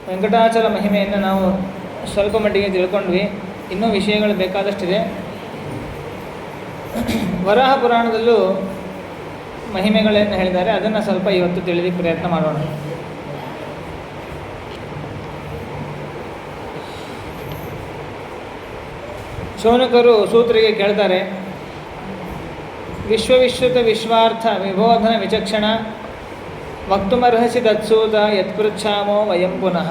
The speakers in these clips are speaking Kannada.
ವೆಂಕಟಾಚಲ ಮಹಿಮೆಯನ್ನು ನಾವು ಸ್ವಲ್ಪ ಮಟ್ಟಿಗೆ ತಿಳ್ಕೊಂಡ್ವಿ. ಇನ್ನೂ ವಿಷಯಗಳು ಬೇಕಾದಷ್ಟಿದೆ. ವರಾಹ ಪುರಾಣದಲ್ಲೂ ಮಹಿಮೆಗಳನ್ನು ಹೇಳಿದ್ದಾರೆ. ಅದನ್ನು ಸ್ವಲ್ಪ ಇವತ್ತು ತಿಳಿಲಿಕ್ಕೆ ಪ್ರಯತ್ನ ಮಾಡೋಣ. ಶೌನಕರು ಸೂತ್ರಿಗೆ ಕೇಳ್ತಾರೆ, ವಿಶ್ವವಿಶ್ರುತ ವಿಶ್ವಾರ್ಥ ವಿಬೋಧನ ವಿಚಕ್ಷಣ ವಕ್ತುಮರ್ಹಸಿ ತತ್ಸೂತ ಯತ್ಪೃಚ್ಛಾಮೋ ವಯಂ ಪುನಃ.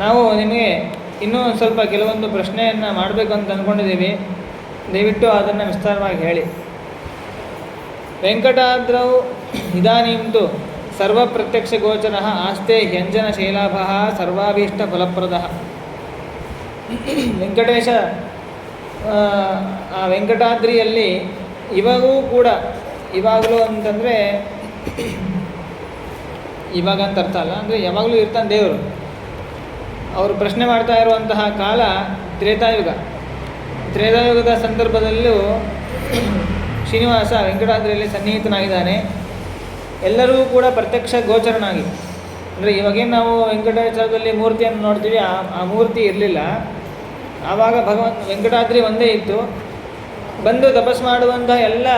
ನಾವು ನಿಮಗೆ ಇನ್ನೂ ಸ್ವಲ್ಪ ಕೆಲವೊಂದು ಪ್ರಶ್ನೆಯನ್ನು ಮಾಡಬೇಕು ಅಂತ ಅಂದ್ಕೊಂಡಿದ್ದೀವಿ. ದಯವಿಟ್ಟು ಅದನ್ನು ವಿಸ್ತಾರವಾಗಿ ಹೇಳಿ. ವೆಂಕಟಾದ್ರೌ ಇದಾನೀಂತು ಸರ್ವಪ್ರತ್ಯಕ್ಷ ಗೋಚರ ಆಸ್ತೆ ಹ್ಯಂಜನ ಶೈಲಾಭ ಸರ್ವಾಭೀಷ್ಟ ಫಲಪ್ರದ. ವೆಂಕಟೇಶ ಆ ವೆಂಕಟಾದ್ರಿಯಲ್ಲಿ ಇವಾಗಲೂ ಅಂತಂದರೆ ಇವಾಗ ಅಂತ ಅರ್ಥ ಅಲ್ಲ, ಅಂದರೆ ಯಾವಾಗಲೂ ಇರ್ತಾನೆ ದೇವರು. ಅವರು ಪ್ರಶ್ನೆ ಮಾಡ್ತಾ ಇರುವಂತಹ ಕಾಲ ತ್ರೇತಾಯುಗ. ತ್ರೇತಾಯುಗದ ಸಂದರ್ಭದಲ್ಲೂ ಶ್ರೀನಿವಾಸ ವೆಂಕಟಾದ್ರಿಯಲ್ಲಿ ಸನ್ನಿಹಿತನಾಗಿದ್ದಾನೆ. ಎಲ್ಲರೂ ಕೂಡ ಪ್ರತ್ಯಕ್ಷ ಗೋಚರನಾಗಿ, ಅಂದರೆ ಇವಾಗೇನು ನಾವು ವೆಂಕಟೇಶ್ವರದಲ್ಲಿ ಮೂರ್ತಿಯನ್ನು ನೋಡ್ತೀವಿ, ಆ ಮೂರ್ತಿ ಇರಲಿಲ್ಲ. ಆವಾಗ ವೆಂಕಟಾದ್ರಿ ಒಂದೇ ಇತ್ತು. ಬಂದು ತಪಸ್ಸು ಮಾಡುವಂಥ ಎಲ್ಲ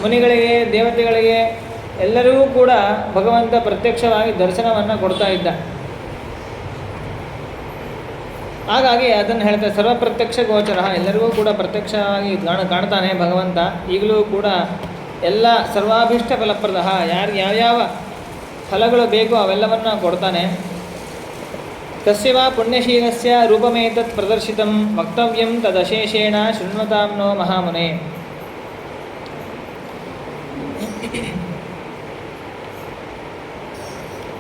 ಮುನಿಗಳಿಗೆ, ದೇವತೆಗಳಿಗೆ ಎಲ್ಲರಿಗೂ ಕೂಡ ಭಗವಂತ ಪ್ರತ್ಯಕ್ಷವಾಗಿ ದರ್ಶನವನ್ನು ಕೊಡ್ತಾ ಇದ್ದ. ಹಾಗಾಗಿ ಅದನ್ನು ಹೇಳ್ತಾರೆ, ಸರ್ವಪ್ರತ್ಯಕ್ಷ ಗೋಚರ, ಎಲ್ಲರಿಗೂ ಕೂಡ ಪ್ರತ್ಯಕ್ಷವಾಗಿ ಕಾಣ್ತಾನೆ ಭಗವಂತ. ಈಗಲೂ ಕೂಡ ಎಲ್ಲ ಸರ್ವಾಭೀಷ್ಟ ಫಲಪ್ರದ, ಯಾವ್ಯಾವ ಫಲಗಳು ಬೇಕೋ ಅವೆಲ್ಲವನ್ನು ಕೊಡ್ತಾನೆ. ತಸ್ಯ ವಾ ಪುಣ್ಯಶೀಲಸ್ಯ ರೂಪಮೇತತ್ ಪ್ರದರ್ಶಿತಂ ವಕ್ತವ್ಯಂ ತದಶೇಷೇಣ ಶೃಣ್ವತಾಂ ನೋ ಮಹಾಮುನೆ.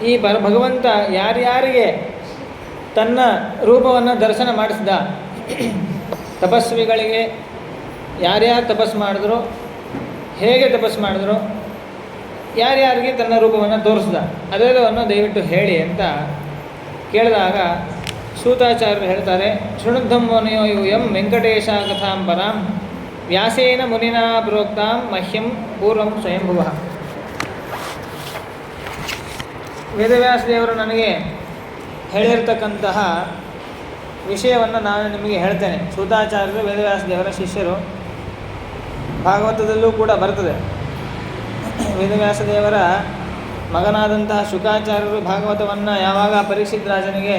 ಈ ಭಗವಂತ ಯಾರ್ಯಾರಿಗೆ ತನ್ನ ರೂಪವನ್ನು ದರ್ಶನ ಮಾಡಿಸಿದ, ತಪಸ್ವಿಗಳಿಗೆ ಯಾರ್ಯಾರು ತಪಸ್ಸು ಮಾಡಿದ್ರು, ಹೇಗೆ ತಪಸ್ಸು ಮಾಡಿದ್ರು, ಯಾರ್ಯಾರಿಗೆ ತನ್ನ ರೂಪವನ್ನು ತೋರಿಸಿದ, ಅದೆಲ್ಲವನ್ನು ದಯವಿಟ್ಟು ಹೇಳಿ ಅಂತ ಕೇಳಿದಾಗ ಸೂತಾಚಾರ್ಯರು ಹೇಳ್ತಾರೆ, ಶೃಣುದ್ಧಂ ಮುನಿಯೋ ಯೂಯಂ ವೆಂಕಟೇಶ ಕಥಾಂ ಪರಾಂ ವ್ಯಾಸೇನ ಮುನಿನಾ ಪ್ರೋಕ್ತಾಂ ಮಹ್ಯಂ ಪೂರ್ವಂ ಸ್ವಯಂಭುವಃ. ವೇದವ್ಯಾಸ ದೇವರು ನನಗೆ ಹೇಳಿರ್ತಕ್ಕಂತಹ ವಿಷಯವನ್ನು ನಾನು ನಿಮಗೆ ಹೇಳ್ತೇನೆ. ಸೂತಾಚಾರ್ಯರು ವೇದವ್ಯಾಸ ದೇವರ ಶಿಷ್ಯರು. ಭಾಗವತದಲ್ಲೂ ಕೂಡ ಬರ್ತದೆ. ವೇದವ್ಯಾಸ ದೇವರ ಮಗನಾದಂತಹ ಶುಕಾಚಾರ್ಯರು ಭಾಗವತವನ್ನು ಯಾವಾಗ ಪರೀಕ್ಷಿತ್ ರಾಜನಿಗೆ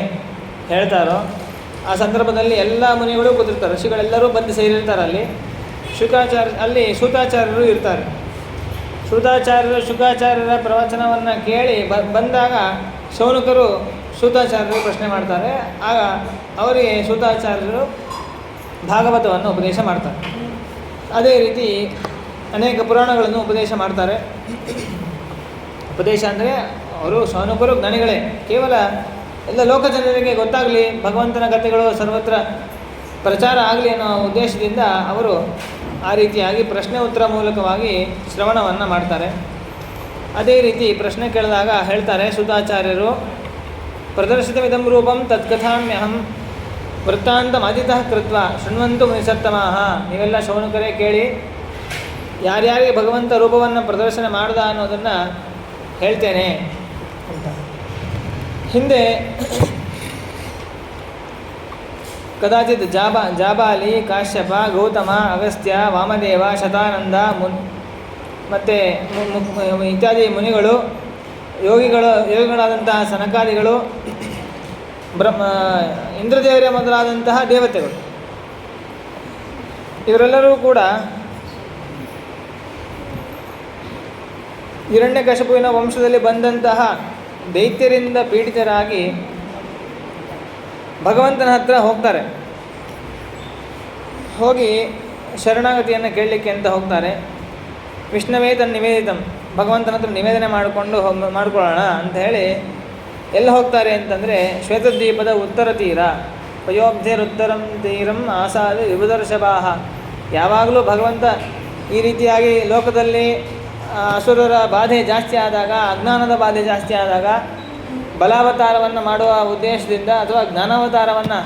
ಹೇಳ್ತಾರೋ ಆ ಸಂದರ್ಭದಲ್ಲಿ ಎಲ್ಲ ಮುನಿಗಳು ಕೂತಿರ್ತಾರೆ, ಋಷಿಗಳೆಲ್ಲರೂ ಬಂದು ಸೇರಿರ್ತಾರೆ. ಅಲ್ಲಿ ಸೂತಾಚಾರ್ಯರು ಇರ್ತಾರೆ. ಶುಕಾಚಾರ್ಯರ ಪ್ರವಚನವನ್ನು ಕೇಳಿ ಬಂದಾಗ ಶೌನಕರು ಸೂತಾಚಾರ್ಯರು ಪ್ರಶ್ನೆ ಮಾಡ್ತಾರೆ. ಆಗ ಅವರಿಗೆ ಸೂತಾಚಾರ್ಯರು ಭಾಗವತವನ್ನು ಉಪದೇಶ ಮಾಡ್ತಾರೆ. ಅದೇ ರೀತಿ ಅನೇಕ ಪುರಾಣಗಳನ್ನು ಉಪದೇಶ ಮಾಡ್ತಾರೆ. ಉಪದೇಶ ಅಂದರೆ ಅವರು ಶೌನಕರು ಜ್ಞಾನಿಗಳೇ, ಕೇವಲ ಎಲ್ಲ ಲೋಕ ಜನರಿಗೆ ಗೊತ್ತಾಗಲಿ, ಭಗವಂತನ ಕಥೆಗಳು ಸರ್ವತ್ರ ಪ್ರಚಾರ ಆಗಲಿ ಅನ್ನೋ ಉದ್ದೇಶದಿಂದ ಅವರು ಆ ರೀತಿಯಾಗಿ ಪ್ರಶ್ನೆ ಉತ್ತರ ಮೂಲಕವಾಗಿ ಶ್ರವಣವನ್ನು ಮಾಡ್ತಾರೆ. ಅದೇ ರೀತಿ ಪ್ರಶ್ನೆ ಕೇಳಿದಾಗ ಹೇಳ್ತಾರೆ ಸೂತಾಚಾರ್ಯರು, ಪ್ರದರ್ಶಿತಮಿದಂ ರೂಪಂ ತತ್ಕಥಾಮ್ಯಹಂ ವೃತ್ತಾಂತಮಾದಿತಃ ಕೃತ್ವ ಶೃಣ್ವಂತು ಮುನಿಸತ್ತಮಾಹ. ನೀವೆಲ್ಲ ಶೌನಕರೇ ಕೇಳಿ, ಯಾರ್ಯಾರಿಗೆ ಭಗವಂತ ರೂಪವನ್ನು ಪ್ರದರ್ಶನ ಮಾಡ್ದ ಅನ್ನೋದನ್ನು ಹೇಳ್ತೇನೆ ಅಂತ. ಹಿಂದೆ ಕದಾಚಿತ್ ಜಾಬಾಲಿ, ಕಾಶ್ಯಪ, ಗೌತಮ, ಅಗಸ್ತ್ಯ, ವಾಮದೇವ, ಶತಾನಂದ ಮತ್ತು ಇತ್ಯಾದಿ ಮುನಿಗಳು, ಯೋಗಿಗಳಾದಂತಹ ಸನಕಾದಿಗಳು, ಇಂದ್ರದೇವರ ಮೊದಲಾದಂತಹ ದೇವತೆಗಳು, ಇವರೆಲ್ಲರೂ ಕೂಡ ಹಿರಣ್ಯಕಶಿಪುವಿನ ವಂಶದಲ್ಲಿ ಬಂದಂತಹ ದೈತ್ಯರಿಂದ ಪೀಡಿತರಾಗಿ ಭಗವಂತನ ಹತ್ರ ಹೋಗ್ತಾರೆ. ಹೋಗಿ ಶರಣಾಗತಿಯನ್ನು ಕೇಳಲಿಕ್ಕೆ ಅಂತ ಹೋಗ್ತಾರೆ. ವಿಷ್ಣುವೇ ತನ್ನ ನಿವೇದಿತಂ, ಭಗವಂತನ ಹತ್ರ ನಿವೇದನೆ ಮಾಡ್ಕೊಳ್ಳೋಣ ಅಂತ ಹೇಳಿ ಎಲ್ಲಿ ಹೋಗ್ತಾರೆ ಅಂತಂದರೆ ಶ್ವೇತದ್ವೀಪದ ಉತ್ತರ ತೀರ, ಪಯೋಬ್ಧೇರುತ್ತರಂ ತೀರಂ ಆಸಾದ ವಿಭುದರ್ಶಭಾಹ. ಯಾವಾಗಲೂ ಭಗವಂತ ಈ ರೀತಿಯಾಗಿ ಲೋಕದಲ್ಲಿ ಅಸುರರ ಬಾಧೆ ಜಾಸ್ತಿ ಆದಾಗ, ಅಜ್ಞಾನದ ಬಾಧೆ ಜಾಸ್ತಿ ಆದಾಗ ಬಲಾವತಾರವನ್ನು ಮಾಡುವ ಉದ್ದೇಶದಿಂದ ಅಥವಾ ಜ್ಞಾನಾವತಾರವನ್ನು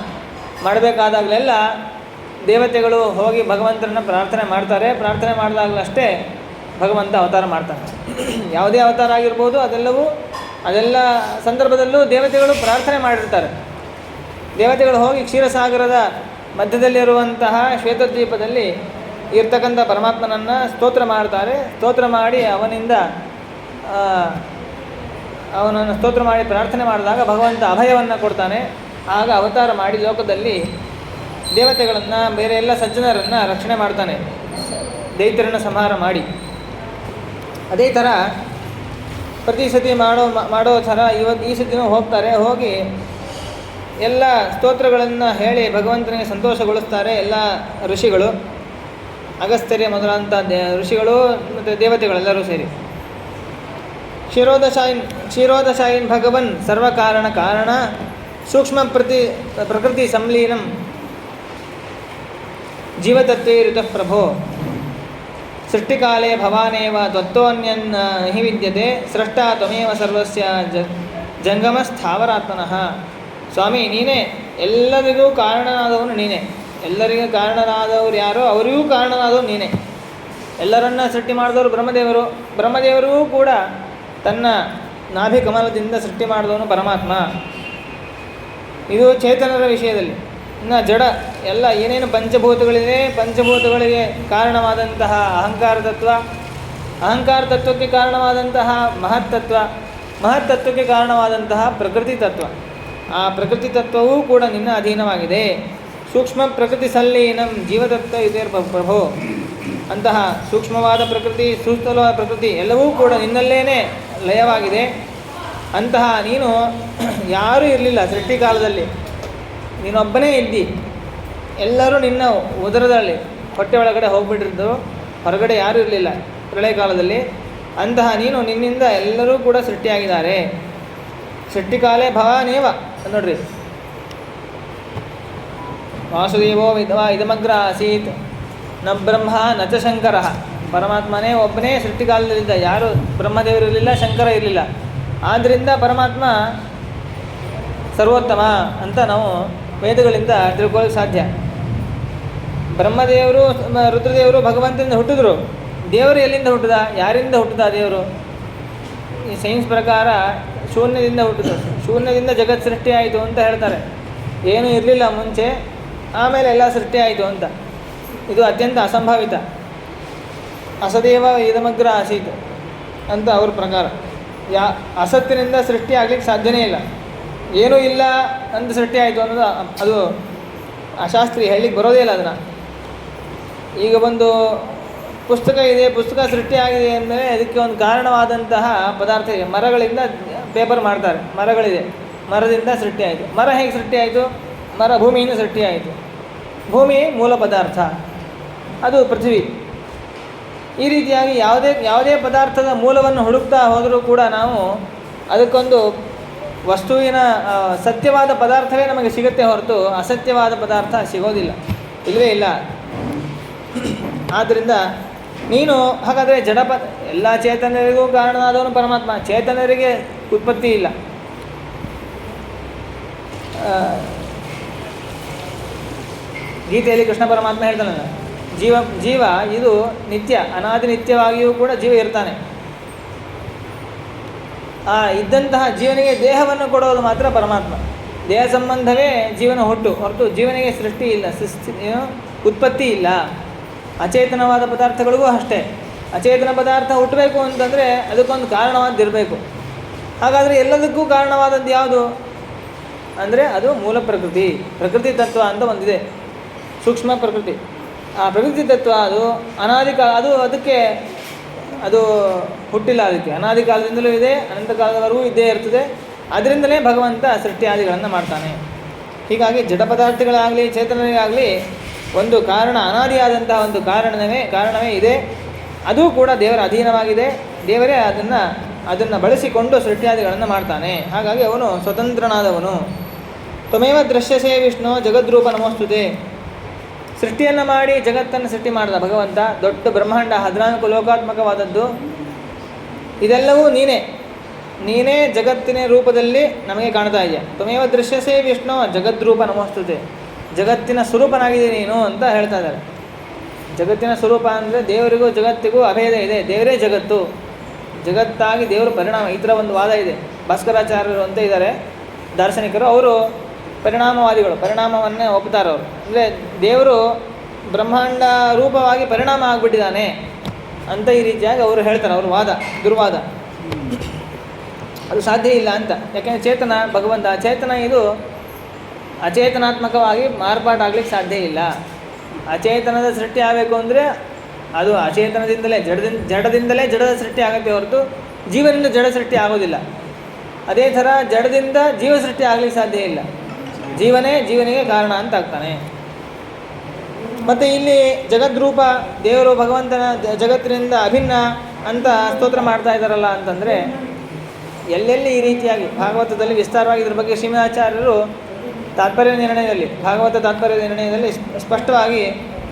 ಮಾಡಬೇಕಾದಾಗಲೆಲ್ಲ ದೇವತೆಗಳು ಹೋಗಿ ಭಗವಂತನನ್ನು ಪ್ರಾರ್ಥನೆ ಮಾಡ್ತಾರೆ. ಪ್ರಾರ್ಥನೆ ಮಾಡಿದಾಗಲಷ್ಟೇ ಭಗವಂತ ಅವತಾರ ಮಾಡ್ತಾನೆ. ಯಾವುದೇ ಅವತಾರ ಆಗಿರ್ಬೋದು, ಅದೆಲ್ಲವೂ ಅದೆಲ್ಲ ಸಂದರ್ಭದಲ್ಲೂ ದೇವತೆಗಳು ಪ್ರಾರ್ಥನೆ ಮಾಡಿರ್ತಾರೆ. ದೇವತೆಗಳು ಹೋಗಿ ಕ್ಷೀರಸಾಗರದ ಮಧ್ಯದಲ್ಲಿರುವಂತಹ ಶ್ವೇತದ್ವೀಪದಲ್ಲಿ ಇರ್ತಕ್ಕಂಥ ಪರಮಾತ್ಮನನ್ನು ಸ್ತೋತ್ರ ಮಾಡ್ತಾರೆ. ಸ್ತೋತ್ರ ಮಾಡಿ ಅವನನ್ನು ಸ್ತೋತ್ರ ಮಾಡಿ ಪ್ರಾರ್ಥನೆ ಮಾಡಿದಾಗ ಭಗವಂತ ಅಭಯವನ್ನು ಕೊಡ್ತಾನೆ. ಆಗ ಅವತಾರ ಮಾಡಿ ಲೋಕದಲ್ಲಿ ದೇವತೆಗಳನ್ನು, ಬೇರೆ ಎಲ್ಲ ಸಜ್ಜನರನ್ನು ರಕ್ಷಣೆ ಮಾಡ್ತಾನೆ, ದೈತ್ಯರನ್ನು ಸಂಹಾರ ಮಾಡಿ. ಅದೇ ಥರ ಪ್ರತಿ ಸತಿ ಮಾಡೋ ಥರ ಈ ಸತಿನೂ ಹೋಗ್ತಾರೆ. ಹೋಗಿ ಎಲ್ಲ ಸ್ತೋತ್ರಗಳನ್ನು ಹೇಳಿ ಭಗವಂತನಿಗೆ ಸಂತೋಷಗೊಳಿಸ್ತಾರೆ ಎಲ್ಲ ಋಷಿಗಳು, ಅಗಸ್ತ್ಯರೇ ಮೊದಲಾದಂಥ ಋಷಿಗಳು ಮತ್ತು ದೇವತೆಗಳೆಲ್ಲರೂ ಸೇರಿ. ಕ್ಷೀರೋದಶಾಯಿನ್ ಭಗವನ್ ಸರ್ವಕಾರಣ ಕಾರಣ ಸೂಕ್ಷ್ಮ ಪ್ರಕೃತಿ ಸಂಲೀನಂ ಜೀವತತ್ವೇ ಋತಃ ಪ್ರಭೋ ಸೃಷ್ಟಿಕಾಲೇ ಭವಾನೇವ ತ್ವತ್ತೋನ್ಯನ್ ಹಿ ವಿದ್ಯತೆ ಸ್ರಷ್ಟಾ ತ್ವಮೇವ ಸರ್ವಸ್ಯ ಜಂಗಮ ಸ್ಥಾವರಾತ್ಮನಃ. ಸ್ವಾಮಿ, ನೀನೇ ಎಲ್ಲರಿಗೂ ಕಾರಣನಾದವನು ನೀನೇ. ಎಲ್ಲರಿಗೂ ಕಾರಣನಾದವರು ಯಾರೋ ಅವರಿಗೂ ಕಾರಣನಾದವರು ನೀನೇ. ಎಲ್ಲರನ್ನ ಸೃಷ್ಟಿ ಮಾಡಿದವರು ಬ್ರಹ್ಮದೇವರು. ಬ್ರಹ್ಮದೇವರಿಗೂ ಕೂಡ ತನ್ನ ನಾಭಿ ಕಮಲದಿಂದ ಸೃಷ್ಟಿ ಮಾಡಿದವನು ಪರಮಾತ್ಮ. ಇದು ಚೇತನರ ವಿಷಯದಲ್ಲಿ. ಇನ್ನು ಜಡ ಎಲ್ಲ ಏನೇನು ಪಂಚಭೂತಗಳಿದೆ, ಪಂಚಭೂತಗಳಿಗೆ ಕಾರಣವಾದಂತಹ ಅಹಂಕಾರ ತತ್ವ, ಅಹಂಕಾರ ತತ್ವಕ್ಕೆ ಕಾರಣವಾದಂತಹ ಮಹತ್ತತ್ವ, ಮಹತ್ತತ್ವಕ್ಕೆ ಕಾರಣವಾದಂತಹ ಪ್ರಕೃತಿ ತತ್ವ. ಆ ಪ್ರಕೃತಿ ತತ್ವವೂ ಕೂಡ ನಿನ್ನ ಅಧೀನವಾಗಿದೆ. ಸೂಕ್ಷ್ಮ ಪ್ರಕೃತಿ ಸಲ್ಲೀನಂ ಜೀವತತ್ವ ಇದೆ ಪ್ರಭೋ. ಅಂತಹ ಸೂಕ್ಷ್ಮವಾದ ಪ್ರಕೃತಿ, ಸೂಕ್ಷ್ಮವಾದ ಪ್ರಕೃತಿ ಎಲ್ಲವೂ ಕೂಡ ನಿನ್ನಲ್ಲೇನೆ ಲಯವಾಗಿದೆ. ಅಂತಹ ನೀನು ಯಾರೂ ಇರಲಿಲ್ಲ ಸೃಷ್ಟಿಕಾಲದಲ್ಲಿ, ನೀನೊಬ್ಬನೇ ಇದ್ದಿ. ಎಲ್ಲರೂ ನಿನ್ನ ಉದರದಲ್ಲಿ ಹೊಟ್ಟೆ ಒಳಗಡೆ ಹೋಗ್ಬಿಟ್ಟಿದ್ದು, ಹೊರಗಡೆ ಯಾರೂ ಇರಲಿಲ್ಲ ಪ್ರಳಯ ಕಾಲದಲ್ಲಿ. ಅಂತಹ ನೀನು, ನಿನ್ನಿಂದ ಎಲ್ಲರೂ ಕೂಡ ಸೃಷ್ಟಿಯಾಗಿದ್ದಾರೆ. ಸೃಷ್ಟಿಕಾಲೇ ಭವಾನೇವ ನೋಡ್ರಿ. ವಾಸುದೇವೋ ವಿಧವಾ ಇದಮಗ್ರ ಆಸೀತ್ ನ ಬ್ರಹ್ಮ ನ ಚ ಶಂಕರ. ಪರಮಾತ್ಮನೇ ಒಬ್ಬನೇ ಸೃಷ್ಟಿಕಾಲದಲ್ಲಿದ್ದ, ಯಾರು ಬ್ರಹ್ಮದೇವರು ಇರಲಿಲ್ಲ, ಶಂಕರ ಇರಲಿಲ್ಲ. ಆದ್ದರಿಂದ ಪರಮಾತ್ಮ ಸರ್ವೋತ್ತಮ ಅಂತ ನಾವು ವೇದಗಳಿಂದ ತಿಳ್ಕೊಳ್ಳೋಕೆ ಸಾಧ್ಯ. ಬ್ರಹ್ಮದೇವರು, ರುದ್ರದೇವರು ಭಗವಂತನಿಂದ ಹುಟ್ಟಿದ್ರು. ದೇವರು ಎಲ್ಲಿಂದ ಹುಟ್ಟಿದ, ಯಾರಿಂದ ಹುಟ್ಟಿದ ದೇವರು? ಈ ಸೈನ್ಸ್ ಪ್ರಕಾರ ಶೂನ್ಯದಿಂದ ಹುಟ್ಟಿದ, ಶೂನ್ಯದಿಂದ ಜಗತ್ ಸೃಷ್ಟಿ ಆಯಿತು ಅಂತ ಹೇಳ್ತಾರೆ. ಏನೂ ಇರಲಿಲ್ಲ ಮುಂಚೆ, ಆಮೇಲೆ ಎಲ್ಲ ಸೃಷ್ಟಿ ಆಯಿತು ಅಂತ. ಇದು ಅತ್ಯಂತ ಅಸಂಭಾವಿತ. ಅಸದೇವ ಇದಮಗ್ರ ಆಸೀತ್ ಅಂತ ಅವ್ರ ಪ್ರಕಾರ. ಅಸತ್ತಿನಿಂದ ಸೃಷ್ಟಿ ಆಗ್ಲಿಕ್ಕೆ ಸಾಧ್ಯನೇ ಇಲ್ಲ. ಏನೂ ಇಲ್ಲ ಅಂತ ಸೃಷ್ಟಿ ಆಯಿತು ಅನ್ನೋದು ಅದು ಅಶಾಸ್ತ್ರೀಯ, ಹೇಳಲಿಕ್ಕೆ ಬರೋದೇ ಇಲ್ಲ ಅದನ್ನು. ಈಗ ಒಂದು ಪುಸ್ತಕ ಇದೆ, ಪುಸ್ತಕ ಸೃಷ್ಟಿಯಾಗಿದೆ ಅಂದರೆ ಅದಕ್ಕೆ ಒಂದು ಕಾರಣವಾದಂತಹ ಪದಾರ್ಥ ಇದೆ. ಮರಗಳಿಂದ ಪೇಪರ್ ಮಾಡ್ತಾರೆ, ಮರಗಳಿದೆ, ಮರದಿಂದ ಸೃಷ್ಟಿಯಾಯಿತು. ಮರ ಹೇಗೆ ಸೃಷ್ಟಿಯಾಯಿತು? ಮರ ಭೂಮಿಯಿಂದ ಸೃಷ್ಟಿಯಾಯಿತು. ಭೂಮಿ ಮೂಲ ಪದಾರ್ಥ, ಅದು ಪೃಥ್ವಿ. ಈ ರೀತಿಯಾಗಿ ಯಾವುದೇ ಪದಾರ್ಥದ ಮೂಲವನ್ನು ಹುಡುಕ್ತಾ ಹೋದರೂ ಕೂಡ ನಾವು ಅದಕ್ಕೊಂದು ವಸ್ತುವಿನ ಸತ್ಯವಾದ ಪದಾರ್ಥವೇ ನಮಗೆ ಸಿಗುತ್ತೆ ಹೊರತು ಅಸತ್ಯವಾದ ಪದಾರ್ಥ ಸಿಗೋದಿಲ್ಲ, ಇಲ್ಲವೇ ಇಲ್ಲ. ಆದ್ದರಿಂದ ನೀನು ಹಾಗಾದರೆ ಎಲ್ಲ ಚೇತನರಿಗೂ ಕಾರಣನಾದವನು ಪರಮಾತ್ಮ. ಚೇತನರಿಗೆ ಉತ್ಪತ್ತಿ ಇಲ್ಲ. ಗೀತೆಯಲ್ಲಿ ಕೃಷ್ಣ ಪರಮಾತ್ಮ ಹೇಳ್ತಾನಲ್ಲ, ಜೀವ ಇದು ನಿತ್ಯ, ಅನಾದಿ ನಿತ್ಯವಾಗಿಯೂ ಕೂಡ ಜೀವ ಇರ್ತಾನೆ. ಇದ್ದಂತಹ ಜೀವನಿಗೆ ದೇಹವನ್ನು ಕೊಡೋದು ಮಾತ್ರ ಪರಮಾತ್ಮ. ದೇಹ ಸಂಬಂಧವೇ ಜೀವನ ಹುಟ್ಟು ಹೊರತು ಜೀವನಿಗೆ ಸೃಷ್ಟಿ ಇಲ್ಲ, ಉತ್ಪತ್ತಿ ಇಲ್ಲ. ಅಚೇತನವಾದ ಪದಾರ್ಥಗಳಿಗೂ ಅಷ್ಟೇ. ಅಚೇತನ ಪದಾರ್ಥ ಹುಟ್ಟಬೇಕು ಅಂತಂದರೆ ಅದಕ್ಕೊಂದು ಕಾರಣವಾದಿರಬೇಕು. ಹಾಗಾದರೆ ಎಲ್ಲದಕ್ಕೂ ಕಾರಣವಾದದ್ದು ಯಾವುದು ಅಂದರೆ ಅದು ಮೂಲ ಪ್ರಕೃತಿ ತತ್ವ ಅಂತ ಒಂದಿದೆ, ಸೂಕ್ಷ್ಮ ಪ್ರಕೃತಿ. ಆ ಪ್ರಕೃತಿ ತತ್ವ ಅದು ಅನಾದಿ ಕಾಲ, ಅದು ಹುಟ್ಟಿಲ್ಲ. ಅದಕ್ಕೆ ಅನಾದಿ ಕಾಲದಿಂದಲೂ ಇದೆ, ಅನಂತ ಕಾಲದವರೆಗೂ ಇದ್ದೇ ಇರ್ತದೆ. ಅದರಿಂದಲೇ ಭಗವಂತ ಸೃಷ್ಟಿಯಾದಿಗಳನ್ನು ಮಾಡ್ತಾನೆ. ಹೀಗಾಗಿ ಜಡ ಪದಾರ್ಥಗಳಾಗಲಿ ಚೇತನರಿಗಾಗಲಿ ಒಂದು ಕಾರಣ, ಅನಾದಿಯಾದಂತಹ ಒಂದು ಕಾರಣವೇ ಇದೆ. ಅದು ಕೂಡ ದೇವರ ಅಧೀನವಾಗಿದೆ. ದೇವರೇ ಅದನ್ನು ಬಳಸಿಕೊಂಡು ಸೃಷ್ಟಿಯಾದಿಗಳನ್ನು ಮಾಡ್ತಾನೆ. ಹಾಗಾಗಿ ಅವನು ಸ್ವತಂತ್ರನಾದವನು. ತ್ವಮೇವ ದೃಶ್ಯಸೇ ವಿಷ್ಣು ಜಗದ್ರೂಪ ನಮೋಸ್ತುತೆ. ಸೃಷ್ಟಿಯನ್ನು ಮಾಡಿ ಜಗತ್ತನ್ನು ಸೃಷ್ಟಿ ಮಾಡಿದ ಭಗವಂತ. ದೊಡ್ಡ ಬ್ರಹ್ಮಾಂಡ 14 ಲೋಕಾತ್ಮಕವಾದದ್ದು. ಇದೆಲ್ಲವೂ ನೀನೇ ಜಗತ್ತಿನ ರೂಪದಲ್ಲಿ ನಮಗೆ ಕಾಣ್ತಾ ಇದೆಯಾ. ತ್ವಮೇವ ದೃಶ್ಯಸೇ ವಿಷ್ಣು ಜಗದ್ರೂಪ ನಮೋಸ್ತುತೆ. ಜಗತ್ತಿನ ಸ್ವರೂಪನಾಗಿದೆ ನೀನು ಅಂತ ಹೇಳ್ತಾ ಇದ್ದಾರೆ. ಜಗತ್ತಿನ ಸ್ವರೂಪ ಅಂದರೆ ದೇವರಿಗೂ ಜಗತ್ತಿಗೂ ಅಭೇದ ಇದೆ. ದೇವರೇ ಜಗತ್ತು, ಜಗತ್ತಾಗಿ ದೇವರು ಪರಿಣಾಮ. ಈ ಥರ ಒಂದು ವಾದ ಇದೆ. ಭಾಸ್ಕರಾಚಾರ್ಯರು ಅಂತ ಇದ್ದಾರೆ ದಾರ್ಶನಿಕರು, ಅವರು ಪರಿಣಾಮವಾದಿಗಳು, ಪರಿಣಾಮವನ್ನೇ ಒಪ್ತಾರೆ ಅವರು. ಅಂದರೆ ದೇವರು ಬ್ರಹ್ಮಾಂಡ ರೂಪವಾಗಿ ಪರಿಣಾಮ ಆಗಿಬಿಟ್ಟಿದ್ದಾನೆ ಅಂತ ಈ ರೀತಿಯಾಗಿ ಅವರು ಹೇಳ್ತಾರೆ. ಅವರು ವಾದ, ದುರ್ವಾದ. ಅದು ಸಾಧ್ಯ ಇಲ್ಲ ಅಂತ. ಯಾಕೆಂದರೆ ಚೇತನ ಭಗವಂತ, ಚೇತನ ಇದು ಅಚೇತನಾತ್ಮಕವಾಗಿ ಮಾರ್ಪಾಟಾಗ್ಲಿಕ್ಕೆ ಸಾಧ್ಯ ಇಲ್ಲ. ಅಚೇತನದ ಸೃಷ್ಟಿ ಆಗಬೇಕು ಅಂದರೆ ಅದು ಅಚೇತನದಿಂದಲೇ ಜಡದಿಂದಲೇ ಜಡದ ಸೃಷ್ಟಿ ಆಗುತ್ತೆ ಹೊರತು ಜೀವನಿಂದ ಜಡ ಸೃಷ್ಟಿ ಆಗೋದಿಲ್ಲ. ಅದೇ ಥರ ಜಡದಿಂದ ಜೀವ ಸೃಷ್ಟಿ ಆಗಲಿಕ್ಕೆ ಸಾಧ್ಯ ಇಲ್ಲ. ಜೀವನೇ ಜೀವನಿಗೆ ಕಾರಣ ಅಂತ ಆಗ್ತಾನೆ. ಮತ್ತು ಇಲ್ಲಿ ಜಗದ್ರೂಪ ದೇವರು ಭಗವಂತನ ಜಗತ್ತಿನಿಂದ ಅಭಿನ್ನ ಅಂತ ಸ್ತೋತ್ರ ಮಾಡ್ತಾ ಇದ್ದಾರಲ್ಲ ಅಂತಂದರೆ, ಎಲ್ಲೆಲ್ಲಿ ಈ ರೀತಿಯಾಗಿ ಭಾಗವತದಲ್ಲಿ ವಿಸ್ತಾರವಾಗಿ ಇದ್ರ ಬಗ್ಗೆ ಶ್ರೀಮದಾಚಾರ್ಯರು ತಾತ್ಪರ್ಯ ನಿರ್ಣಯದಲ್ಲಿ, ಭಾಗವತ ತಾತ್ಪರ್ಯ ನಿರ್ಣಯದಲ್ಲಿ ಸ್ಪಷ್ಟವಾಗಿ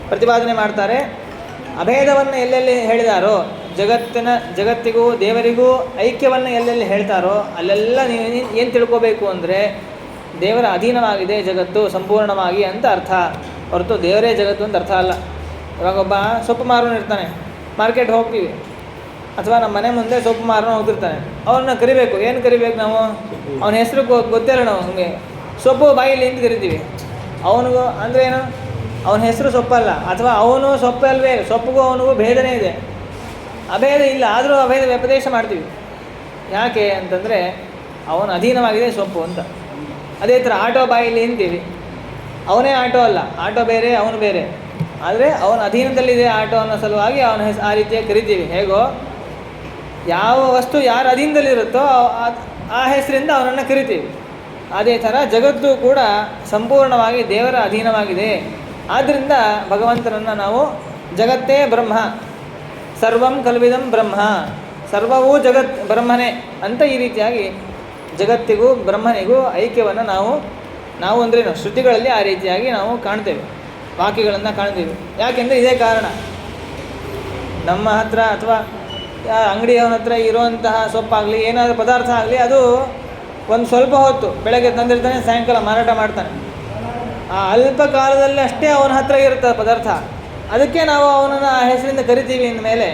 ಪ್ರತಿಪಾದನೆ ಮಾಡ್ತಾರೆ. ಅಭೇದವನ್ನು ಎಲ್ಲೆಲ್ಲಿ ಹೇಳಿದಾರೋ, ಜಗತ್ತಿಗೂ ದೇವರಿಗೂ ಐಕ್ಯವನ್ನು ಎಲ್ಲೆಲ್ಲಿ ಹೇಳ್ತಾರೋ ಅಲ್ಲೆಲ್ಲ ನೀವು ಏನು ತಿಳ್ಕೋಬೇಕು ಅಂದರೆ ದೇವರ ಅಧೀನವಾಗಿದೆ ಜಗತ್ತು ಸಂಪೂರ್ಣವಾಗಿ ಅಂತ ಅರ್ಥ ಹೊರತು ದೇವರೇ ಜಗತ್ತು ಅಂತ ಅರ್ಥ ಅಲ್ಲ. ಇವಾಗ ಒಬ್ಬ ಸೊಪ್ಪು ಮಾರೋನು ಇರ್ತಾನೆ, ಮಾರ್ಕೆಟ್ ಹೋಗ್ತೀವಿ ಅಥವಾ ನಮ್ಮ ಮನೆ ಮುಂದೆ ಸೊಪ್ಪು ಮಾರೋನು ಹೋಗ್ತಿರ್ತಾನೆ, ಅವನ್ನ ಕರಿಬೇಕು. ಏನು ಕರಿಬೇಕು ನಾವು? ಅವನ ಹೆಸರು ಗೊತ್ತಿಲ್ಲ ನಾವು, ನಮಗೆ ಸೊಪ್ಪು ಬಾಯಿಲಿ ಅಂತ ಕರಿತೀವಿ. ಅವನಿಗೂ ಅಂದರೆ ಏನು? ಅವನ ಹೆಸರು ಸೊಪ್ಪಲ್ಲ, ಅಥವಾ ಅವನು ಸೊಪ್ಪಲ್ವೇ, ಸೊಪ್ಪಿಗೂ ಅವನಿಗೂ ಭೇದನೇ ಇದೆ. ಅಭೇದ ಇಲ್ಲ, ಆದರೂ ಅಭೇದ ವ್ಯಪದೇಶ ಮಾಡ್ತೀವಿ. ಯಾಕೆ ಅಂತಂದರೆ ಅವನ ಅಧೀನವಾಗಿದೆ ಸೊಪ್ಪು ಅಂತ. ಅದೇ ಥರ ಆಟೋ ಬಾಯಿಲಿ ಅಂತೀವಿ, ಅವನೇ ಆಟೋ ಅಲ್ಲ, ಆಟೋ ಬೇರೆ ಅವನು ಬೇರೆ, ಆದರೆ ಅವನ ಅಧೀನದಲ್ಲಿದೆ ಆಟೋ ಅನ್ನೋ ಸಲುವಾಗಿ ಅವನ ಆ ರೀತಿಯಾಗಿ ಕರಿತೀವಿ. ಹೇಗೋ ಯಾವ ವಸ್ತು ಯಾರ ಅಧೀನದಲ್ಲಿರುತ್ತೋ ಆ ಹೆಸರಿಂದ ಅವನನ್ನು ಕರಿತೀವಿ. ಅದೇ ಥರ ಜಗತ್ತು ಕೂಡ ಸಂಪೂರ್ಣವಾಗಿ ದೇವರ ಅಧೀನವಾಗಿದೆ. ಆದ್ದರಿಂದ ಭಗವಂತನನ್ನು ನಾವು ಜಗತ್ತೇ ಬ್ರಹ್ಮ, ಸರ್ವಂ ಕಲ್ವಿದಂ ಬ್ರಹ್ಮ, ಸರ್ವವೂ ಜಗತ್ ಬ್ರಹ್ಮನೇ ಅಂತ ಈ ರೀತಿಯಾಗಿ ಜಗತ್ತಿಗೂ ಬ್ರಹ್ಮನಿಗೂ ಐಕ್ಯವನ್ನು ನಾವು ಅಂದ್ರೇನು ಶ್ರುತಿಗಳಲ್ಲಿ ಆ ರೀತಿಯಾಗಿ ನಾವು ಕಾಣ್ತೇವೆ, ವಾಕ್ಯಗಳನ್ನು ಕಾಣ್ತೀವಿ. ಯಾಕೆಂದರೆ ಇದೇ ಕಾರಣ. ನಮ್ಮ ಹತ್ರ ಅಥವಾ ಅಂಗಡಿಯವನ ಹತ್ರ ಇರುವಂತಹ ಸೊಪ್ಪಾಗಲಿ ಏನಾದರೂ ಪದಾರ್ಥ ಆಗಲಿ, ಅದು ಒಂದು ಸ್ವಲ್ಪ ಹೊತ್ತು ಬೆಳಗ್ಗೆ ತಂದಿರ್ತಾನೆ, ಸಾಯಂಕಾಲ ಮಾರಾಟ ಮಾಡ್ತಾನೆ. ಆ ಅಲ್ಪ ಕಾಲದಲ್ಲಿ ಅಷ್ಟೇ ಅವನ ಹತ್ರ ಇರುತ್ತೆ ಪದಾರ್ಥ. ಅದಕ್ಕೆ ನಾವು ಅವನನ್ನು ಆ ಹೆಸರಿಂದ ಕರಿತೀವಿ. ಅಂದಮೇಲೆ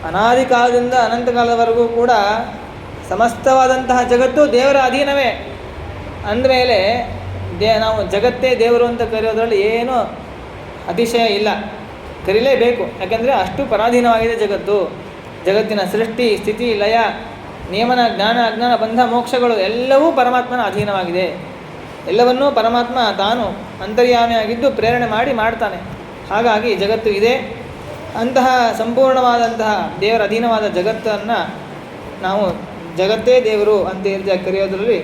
ಅನಾದಿ ಕಾಲದಿಂದ ಅನಂತ ಕಾಲದವರೆಗೂ ಕೂಡ ಸಮಸ್ತವಾದಂತಹ ಜಗತ್ತು ದೇವರ ಅಧೀನವೇ. ಅಂದಮೇಲೆ ನಾವು ಜಗತ್ತೇ ದೇವರು ಅಂತ ಕರೆಯೋದ್ರಲ್ಲಿ ಏನೂ ಅತಿಶಯ ಇಲ್ಲ, ಕರೀಲೇಬೇಕು. ಯಾಕೆಂದರೆ ಅಷ್ಟು ಪರಾಧೀನವಾಗಿದೆ ಜಗತ್ತು. ಜಗತ್ತಿನ ಸೃಷ್ಟಿ, ಸ್ಥಿತಿ, ಲಯ, ನಿಯಮನ, ಜ್ಞಾನ, ಅಜ್ಞಾನ, ಬಂಧ, ಮೋಕ್ಷಗಳು ಎಲ್ಲವೂ ಪರಮಾತ್ಮನ ಅಧೀನವಾಗಿದೆ. ಎಲ್ಲವನ್ನೂ ಪರಮಾತ್ಮ ತಾನು ಅಂತರ್ಯಾಮಿಯಾಗಿದ್ದು ಪ್ರೇರಣೆ ಮಾಡ್ತಾನೆ. ಹಾಗಾಗಿ ಜಗತ್ತು ಇದೆ. ಅಂತಹ ಸಂಪೂರ್ಣವಾದಂತಹ ದೇವರ ಅಧೀನವಾದ ಜಗತ್ತನ್ನು ನಾವು ಜಗತ್ತೇ ದೇವರು ಅಂತ ಈ ರೀತಿಯಾಗಿ ಕರೆಯೋದ್ರಲ್ಲಿ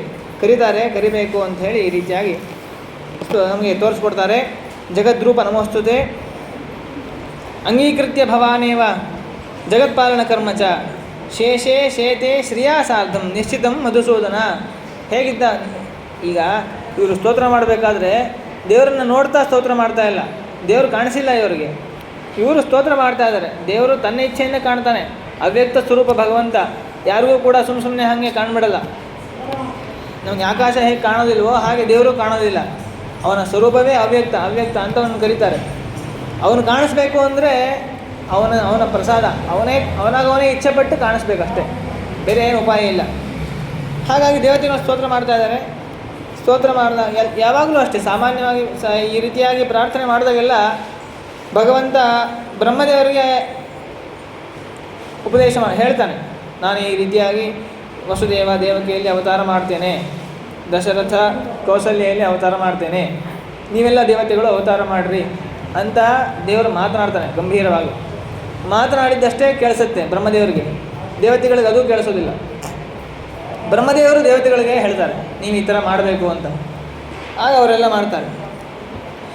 ಕರಿಬೇಕು ಅಂಥೇಳಿ ಈ ರೀತಿಯಾಗಿ ನಮಗೆ ತೋರಿಸ್ಕೊಡ್ತಾರೆ. ಜಗದ್ರೂಪ ನಮೋಸ್ತುತೆ ಅಂಗೀಕೃತ್ಯ ಭವಾನೇವ ಜಗತ್ಪಾಲನ ಕರ್ಮ ಚ ಶೇಷೇ ಶೇತೆ ಶ್ರಿಯಾ ಸಾರ್ಧಂ ನಿಶ್ಚಿತಂ ಮಧುಸೂದನ. ಹೇಗಿದ್ದ ಈಗ ಇವರು ಸ್ತೋತ್ರ ಮಾಡಬೇಕಾದ್ರೆ ದೇವರನ್ನು ನೋಡ್ತಾ ಸ್ತೋತ್ರ ಮಾಡ್ತಾ ಇಲ್ಲ, ದೇವರು ಕಾಣಿಸಿಲ್ಲ ಇವರಿಗೆ, ಇವರು ಸ್ತೋತ್ರ ಮಾಡ್ತಾ ಇದ್ದಾರೆ. ದೇವರು ತನ್ನ ಇಚ್ಛೆಯಿಂದ ಕಾಣ್ತಾನೆ, ಅವ್ಯಕ್ತ ಸ್ವರೂಪ ಭಗವಂತ. ಯಾರಿಗೂ ಕೂಡ ಸುಮ್ಮನೆ ಹಾಗೆ ಕಾಣ್ಬಿಡಲ್ಲ. ನಮಗೆ ಆಕಾಶ ಹೇಗೆ ಕಾಣೋದಿಲ್ವೋ ಹಾಗೆ ದೇವರು ಕಾಣೋದಿಲ್ಲ. ಅವನ ಸ್ವರೂಪವೇ ಅವ್ಯಕ್ತ ಅಂತ ಅವನು ಕರೀತಾರೆ. ಅವನು ಕಾಣಿಸ್ಬೇಕು ಅಂದರೆ ಅವನ ಪ್ರಸಾದ, ಅವನಾಗವನೇ ಇಚ್ಛೆಪಟ್ಟು ಕಾಣಿಸ್ಬೇಕಷ್ಟೇ, ಬೇರೆ ಏನು ಉಪಾಯ ಇಲ್ಲ. ಹಾಗಾಗಿ ದೇವತೆಗಳು ಸ್ತೋತ್ರ ಮಾಡ್ತಾ ಇದ್ದಾರೆ. ಸ್ತೋತ್ರ ಮಾಡಿದಾಗ ಯಾವಾಗಲೂ ಅಷ್ಟೇ ಸಾಮಾನ್ಯವಾಗಿ ಈ ರೀತಿಯಾಗಿ ಪ್ರಾರ್ಥನೆ ಮಾಡಿದಾಗೆಲ್ಲ ಭಗವಂತ ಬ್ರಹ್ಮದೇವರಿಗೆ ಉಪದೇಶ ಹೇಳ್ತಾನೆ. ನಾನು ಈ ರೀತಿಯಾಗಿ ವಸುದೇವ ದೇವಕಿಯಲ್ಲಿ ಅವತಾರ ಮಾಡ್ತೇನೆ, ದಶರಥ ಕೌಸಲ್ಯಲ್ಲಿ ಅವತಾರ ಮಾಡ್ತೇನೆ, ನೀವೆಲ್ಲ ದೇವತೆಗಳು ಅವತಾರ ಮಾಡಿರಿ ಅಂತ ದೇವರು ಮಾತನಾಡ್ತಾನೆ. ಗಂಭೀರವಾಗಿ ಮಾತನಾಡಿದ್ದಷ್ಟೇ ಕೇಳಿಸುತ್ತೆ ಬ್ರಹ್ಮದೇವರಿಗೆ, ದೇವತೆಗಳಿಗೆ ಅದು ಕೇಳಿಸೋದಿಲ್ಲ. ಬ್ರಹ್ಮದೇವರು ದೇವತೆಗಳಿಗೆ ಹೇಳ್ತಾರೆ ನೀವು ಈ ಥರ ಮಾಡಬೇಕು ಅಂತ. ಆಗ ಅವರೆಲ್ಲ ಮಾಡ್ತಾರೆ.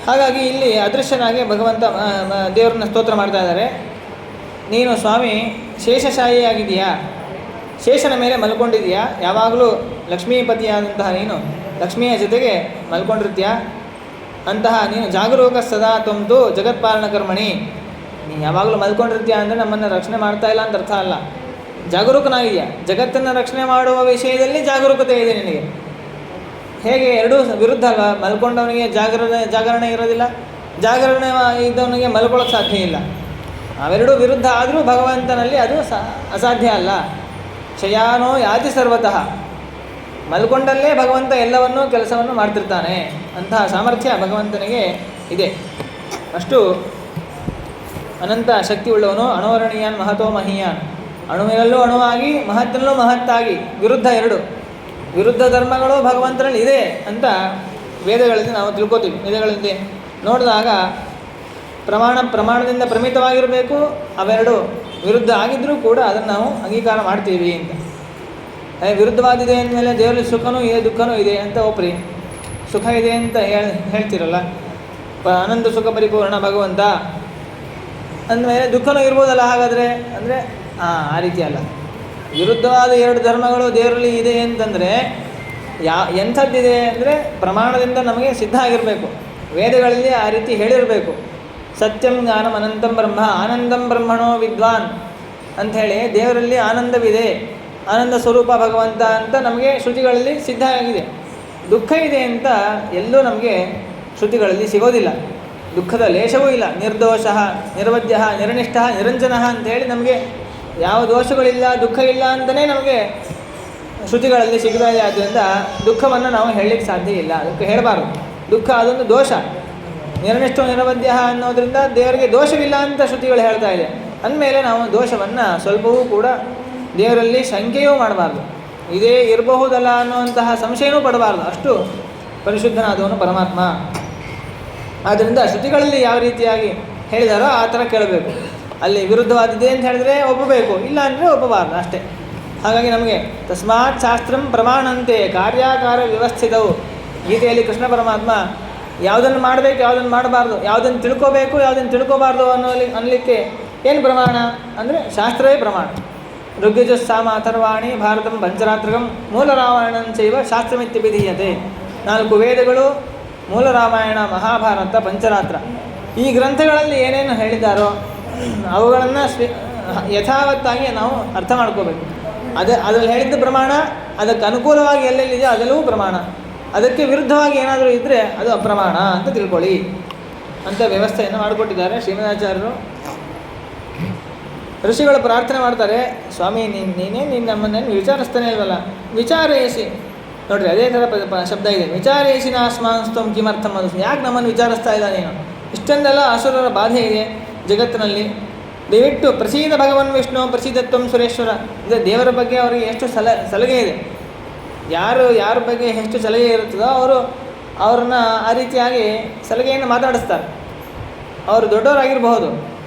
ಹಾಗಾಗಿ ಇಲ್ಲಿ ಅದೃಶ್ಯನಾಗಿ ಭಗವಂತ ದೇವರನ್ನ ಸ್ತೋತ್ರ ಮಾಡ್ತಾ ಇದ್ದಾರೆ. ನೀನು ಸ್ವಾಮಿ ಶೇಷಶಾಹಿಯಾಗಿದೆಯಾ, ಶೇಷನ ಮೇಲೆ ಮಲ್ಕೊಂಡಿದೆಯಾ, ಯಾವಾಗಲೂ ಲಕ್ಷ್ಮೀಪತಿಯಾದಂತಹ ನೀನು ಲಕ್ಷ್ಮಿಯ ಜೊತೆಗೆ ಮಲ್ಕೊಂಡಿರ್ತೀಯಾ ಅಂತಹ ನೀನು ಜಾಗರೂಕ ಸದಾ ತೊಂದು ಜಗತ್ಪಾಲನ ಕರ್ಮಣಿ. ನೀನು ಯಾವಾಗಲೂ ಮಲ್ಕೊಂಡಿರ್ತೀಯ ಅಂದರೆ ನಮ್ಮನ್ನು ರಕ್ಷಣೆ ಮಾಡ್ತಾ ಇಲ್ಲ ಅಂತ ಅರ್ಥ ಅಲ್ಲ. ಜಾಗರೂಕನಾಗಿದೆಯಾ, ಜಗತ್ತನ್ನು ರಕ್ಷಣೆ ಮಾಡುವ ವಿಷಯದಲ್ಲಿ ಜಾಗರೂಕತೆ ಇದೆ ನಿನಗೆ. ಹೇಗೆ ಎರಡೂ ವಿರುದ್ಧ ಅಲ್ವಾ? ಮಲ್ಕೊಂಡವನಿಗೆ ಜಾಗರಣೆ ಇರೋದಿಲ್ಲ, ಜಾಗರಣೆ ಇದ್ದವನಿಗೆ ಮಲ್ಕೊಳ್ಳೋಕ್ಕೆ ಸಾಧ್ಯ ಇಲ್ಲ. ಅವೆರಡೂ ವಿರುದ್ಧ ಆದರೂ ಭಗವಂತನಲ್ಲಿ ಅದು ಅಸಾಧ್ಯ ಅಲ್ಲ. ಶಯಾನೋ ಯಾತಿ ಸರ್ವತಃ, ಮಲ್ಕೊಂಡಲ್ಲೇ ಭಗವಂತ ಎಲ್ಲವನ್ನೂ ಕೆಲಸವನ್ನು ಮಾಡ್ತಿರ್ತಾನೆ. ಅಂತಹ ಸಾಮರ್ಥ್ಯ ಭಗವಂತನಿಗೆ ಇದೆ. ಅಷ್ಟು ಅನಂತ ಶಕ್ತಿ ಉಳ್ಳವನು. ಅಣುವರಣೀಯಾನ್ ಮಹತೋ ಮಹೀಯಾನ್, ಅಣುವಿನಲ್ಲೂ ಅಣುವಾಗಿ ಮಹತ್ತಿನಲ್ಲೂ ಮಹತ್ತಾಗಿ, ವಿರುದ್ಧ ಎರಡು ವಿರುದ್ಧ ಧರ್ಮಗಳು ಭಗವಂತನಲ್ಲಿ ಇದೆ ಅಂತ ವೇದಗಳಲ್ಲಿ ನಾವು ತಿಳ್ಕೊತೀವಿ. ವೇದಗಳಲ್ಲಿ ನೋಡಿದಾಗ ಪ್ರಮಾಣದಿಂದ ಪ್ರಮಿತವಾಗಿರಬೇಕು, ಅವೆರಡು ವಿರುದ್ಧ ಆಗಿದ್ದರೂ ಕೂಡ ಅದನ್ನು ನಾವು ಅಂಗೀಕಾರ ಮಾಡ್ತೀವಿ ಅಂತ. ವಿರುದ್ಧವಾದಿದೆ ಅಂದಮೇಲೆ ದೇವರಲ್ಲಿ ಸುಖನೂ ಇದೆ ದುಃಖನೂ ಇದೆ ಅಂತ ಒಪ್ರಿ, ಸುಖ ಇದೆ ಅಂತ ಹೇಳ್ತಿರಲ್ಲ, ಅನಂತ ಸುಖ ಪರಿಪೂರ್ಣ ಭಗವಂತ ಅಂದಮೇಲೆ ದುಃಖನೂ ಇರ್ಬೋದಲ್ಲ ಹಾಗಾದರೆ ಅಂದರೆ ಆ ರೀತಿ ಅಲ್ಲ. ವಿರುದ್ಧವಾದ ಎರಡು ಧರ್ಮಗಳು ದೇವರಲ್ಲಿ ಇದೆ ಅಂತಂದರೆ ಎಂಥದ್ದಿದೆ ಅಂದರೆ ಪ್ರಮಾಣದಿಂದ ನಮಗೆ ಸಿದ್ಧ ಆಗಿರಬೇಕು. ವೇದಗಳಲ್ಲಿ ಆ ರೀತಿ ಹೇಳಿರಬೇಕು. ಸತ್ಯಂ ಜ್ಞಾನಂ ಅನಂತಂ ಬ್ರಹ್ಮ ಆನಂದಂ ಬ್ರಹ್ಮಣೋ ವಿದ್ವಾನ್ ಅಂಥೇಳಿ ದೇವರಲ್ಲಿ ಆನಂದವಿದೆ, ಆನಂದ ಸ್ವರೂಪ ಭಗವಂತ ಅಂತ ನಮಗೆ ಶ್ರುತಿಗಳಲ್ಲಿ ಸಿದ್ಧ ಆಗಿದೆ. ದುಃಖ ಇದೆ ಅಂತ ಎಲ್ಲೂ ನಮಗೆ ಶ್ರುತಿಗಳಲ್ಲಿ ಸಿಗೋದಿಲ್ಲ. ದುಃಖದ ಲೇಷವೂ ಇಲ್ಲ. ನಿರ್ದೋಷ ನಿರ್ವದ್ಯ ನಿರ್ನಿಷ್ಠ ನಿರಂಜನ ಅಂಥೇಳಿ ನಮಗೆ ಯಾವ ದೋಷಗಳಿಲ್ಲ, ದುಃಖ ಇಲ್ಲ ಅಂತಲೇ ನಮಗೆ ಶ್ರುತಿಗಳಲ್ಲಿ ಸಿಗ್ತಾ ಇದೆ. ಆದ್ದರಿಂದ ದುಃಖವನ್ನು ನಾವು ಹೇಳಲಿಕ್ಕೆ ಸಾಧ್ಯ ಇಲ್ಲ, ಅದಕ್ಕೆ ಹೇಳಬಾರ್ದು. ದುಃಖ ಅದೊಂದು ದೋಷ. ನಿರ್ನಿಷ್ಠ ನಿರವದ್ಯ ಅನ್ನೋದರಿಂದ ದೇವರಿಗೆ ದೋಷವಿಲ್ಲ ಅಂತ ಶ್ರುತಿಗಳು ಹೇಳ್ತಾ ಇದೆ. ಅಂದಮೇಲೆ ನಾವು ದೋಷವನ್ನು ಸ್ವಲ್ಪವೂ ಕೂಡ ದೇವರಲ್ಲಿ ಶಂಕೆಯೂ ಮಾಡಬಾರ್ದು. ಇದೇ ಇರಬಹುದಲ್ಲ ಅನ್ನುವಂತಹ ಸಂಶಯವೂ ಪಡಬಾರ್ದು. ಅಷ್ಟು ಪರಿಶುದ್ಧನಾದವನು ಪರಮಾತ್ಮ. ಆದ್ದರಿಂದ ಶ್ರುತಿಗಳಲ್ಲಿ ಯಾವ ರೀತಿಯಾಗಿ ಹೇಳಿದಾರೋ ಆ ಥರ ಕೇಳಬೇಕು. ಅಲ್ಲಿ ವಿರುದ್ಧವಾದಿದೆ ಅಂತ ಹೇಳಿದ್ರೆ ಒಪ್ಪಬೇಕು, ಇಲ್ಲ ಅಂದರೆ ಒಪ್ಪಬಾರ್ದು ಅಷ್ಟೇ. ಹಾಗಾಗಿ ನಮಗೆ ತಸ್ಮಾತ್ ಶಾಸ್ತ್ರಂ ಪ್ರಮಾಣಂತೆ ಕಾರ್ಯಾಕಾರ ವ್ಯವಸ್ಥಿತವು. ಗೀತೆಯಲ್ಲಿ ಕೃಷ್ಣ ಪರಮಾತ್ಮ ಯಾವುದನ್ನು ಮಾಡಬೇಕು ಯಾವುದನ್ನು ಮಾಡಬಾರ್ದು, ಯಾವುದನ್ನು ತಿಳ್ಕೋಬೇಕು ಯಾವುದನ್ನು ತಿಳ್ಕೋಬಾರ್ದು ಅನ್ನಲಿಕ್ಕೆ ಏನು ಪ್ರಮಾಣ ಅಂದರೆ ಶಾಸ್ತ್ರವೇ ಪ್ರಮಾಣ. ಋಗ್ಯಜಸ್ಸಾಮ ಅಥರ್ವಾಣಿ ಭಾರತಂ ಪಂಚರಾತ್ರಕಂ ಮೂಲ ರಾಮಾಯಣಂಚೈವ ಶಾಸ್ತ್ರಮಿತ್ಯಭಿಧೀಯತೆ. 4 ವೇದಗಳು, ಮೂಲ ರಾಮಾಯಣ, ಮಹಾಭಾರತ, ಪಂಚರಾತ್ರ. ಈ ಗ್ರಂಥಗಳಲ್ಲಿ ಏನೇನು ಹೇಳಿದ್ದಾರೋ ಅವುಗಳನ್ನು ಯಥಾವತ್ತಾಗಿ ನಾವು ಅರ್ಥ ಮಾಡ್ಕೋಬೇಕು. ಅದರಲ್ಲಿ ಹೇಳಿದ್ದ ಪ್ರಮಾಣ, ಅದಕ್ಕೆ ಅನುಕೂಲವಾಗಿ ಎಲ್ಲೆಲ್ಲಿದೆ ಅದೆಲ್ಲವೂ ಪ್ರಮಾಣ. ಅದಕ್ಕೆ ವಿರುದ್ಧವಾಗಿ ಏನಾದರೂ ಇದ್ದರೆ ಅದು ಅಪ್ರಮಾಣ ಅಂತ ತಿಳ್ಕೊಳ್ಳಿ ಅಂತ ವ್ಯವಸ್ಥೆಯನ್ನು ಮಾಡಿಕೊಟ್ಟಿದ್ದಾರೆ ಶ್ರೀಮದಾಚಾರ್ಯರು. ಋಷಿಗಳು ಪ್ರಾರ್ಥನೆ ಮಾಡ್ತಾರೆ, ಸ್ವಾಮಿ ನೀನು ನಮ್ಮನ್ನೇನು ವಿಚಾರಿಸ್ತಾನೆ ಇಲ್ವಲ್ಲ, ವಿಚಾರೇಸಿ. ನೋಡ್ರಿ, ಅದೇ ಥರ ಶಬ್ದ ಇದೆ, ವಿಚಾರೇಸಿ ನಾಸ್ಮಾನ್ಸ್ತಂ ಕಿಮರ್ಥಂ ಅದು. ಯಾಕೆ ನಮ್ಮನ್ನು ವಿಚಾರಿಸ್ತಾ ಇಲ್ಲ ನೀನು? ಇಷ್ಟೊಂದೆಲ್ಲ ಅಸುರರ ಬಾಧೆ ಇದೆ ಜಗತ್ತಿನಲ್ಲಿ. ದಯವಿಟ್ಟು ಪ್ರಸೀದ ಭಗವನ್ ವಿಷ್ಣು ಪ್ರಸೀದತ್ವಂ ಸುರೇಶ್ವರ. ಇದು ದೇವರ ಬಗ್ಗೆ ಅವರಿಗೆ ಎಷ್ಟು ಸಲಹೆ ಇದೆ. ಯಾರ ಬಗ್ಗೆ ಎಷ್ಟು ಸಲಹೆ ಇರುತ್ತದೋ ಅವ್ರನ್ನ ಆ ರೀತಿಯಾಗಿ ಸಲಹೆಯನ್ನು ಮಾತಾಡಿಸ್ತಾರೆ. ಅವರು ದೊಡ್ಡವರಾಗಿರಬಹುದು,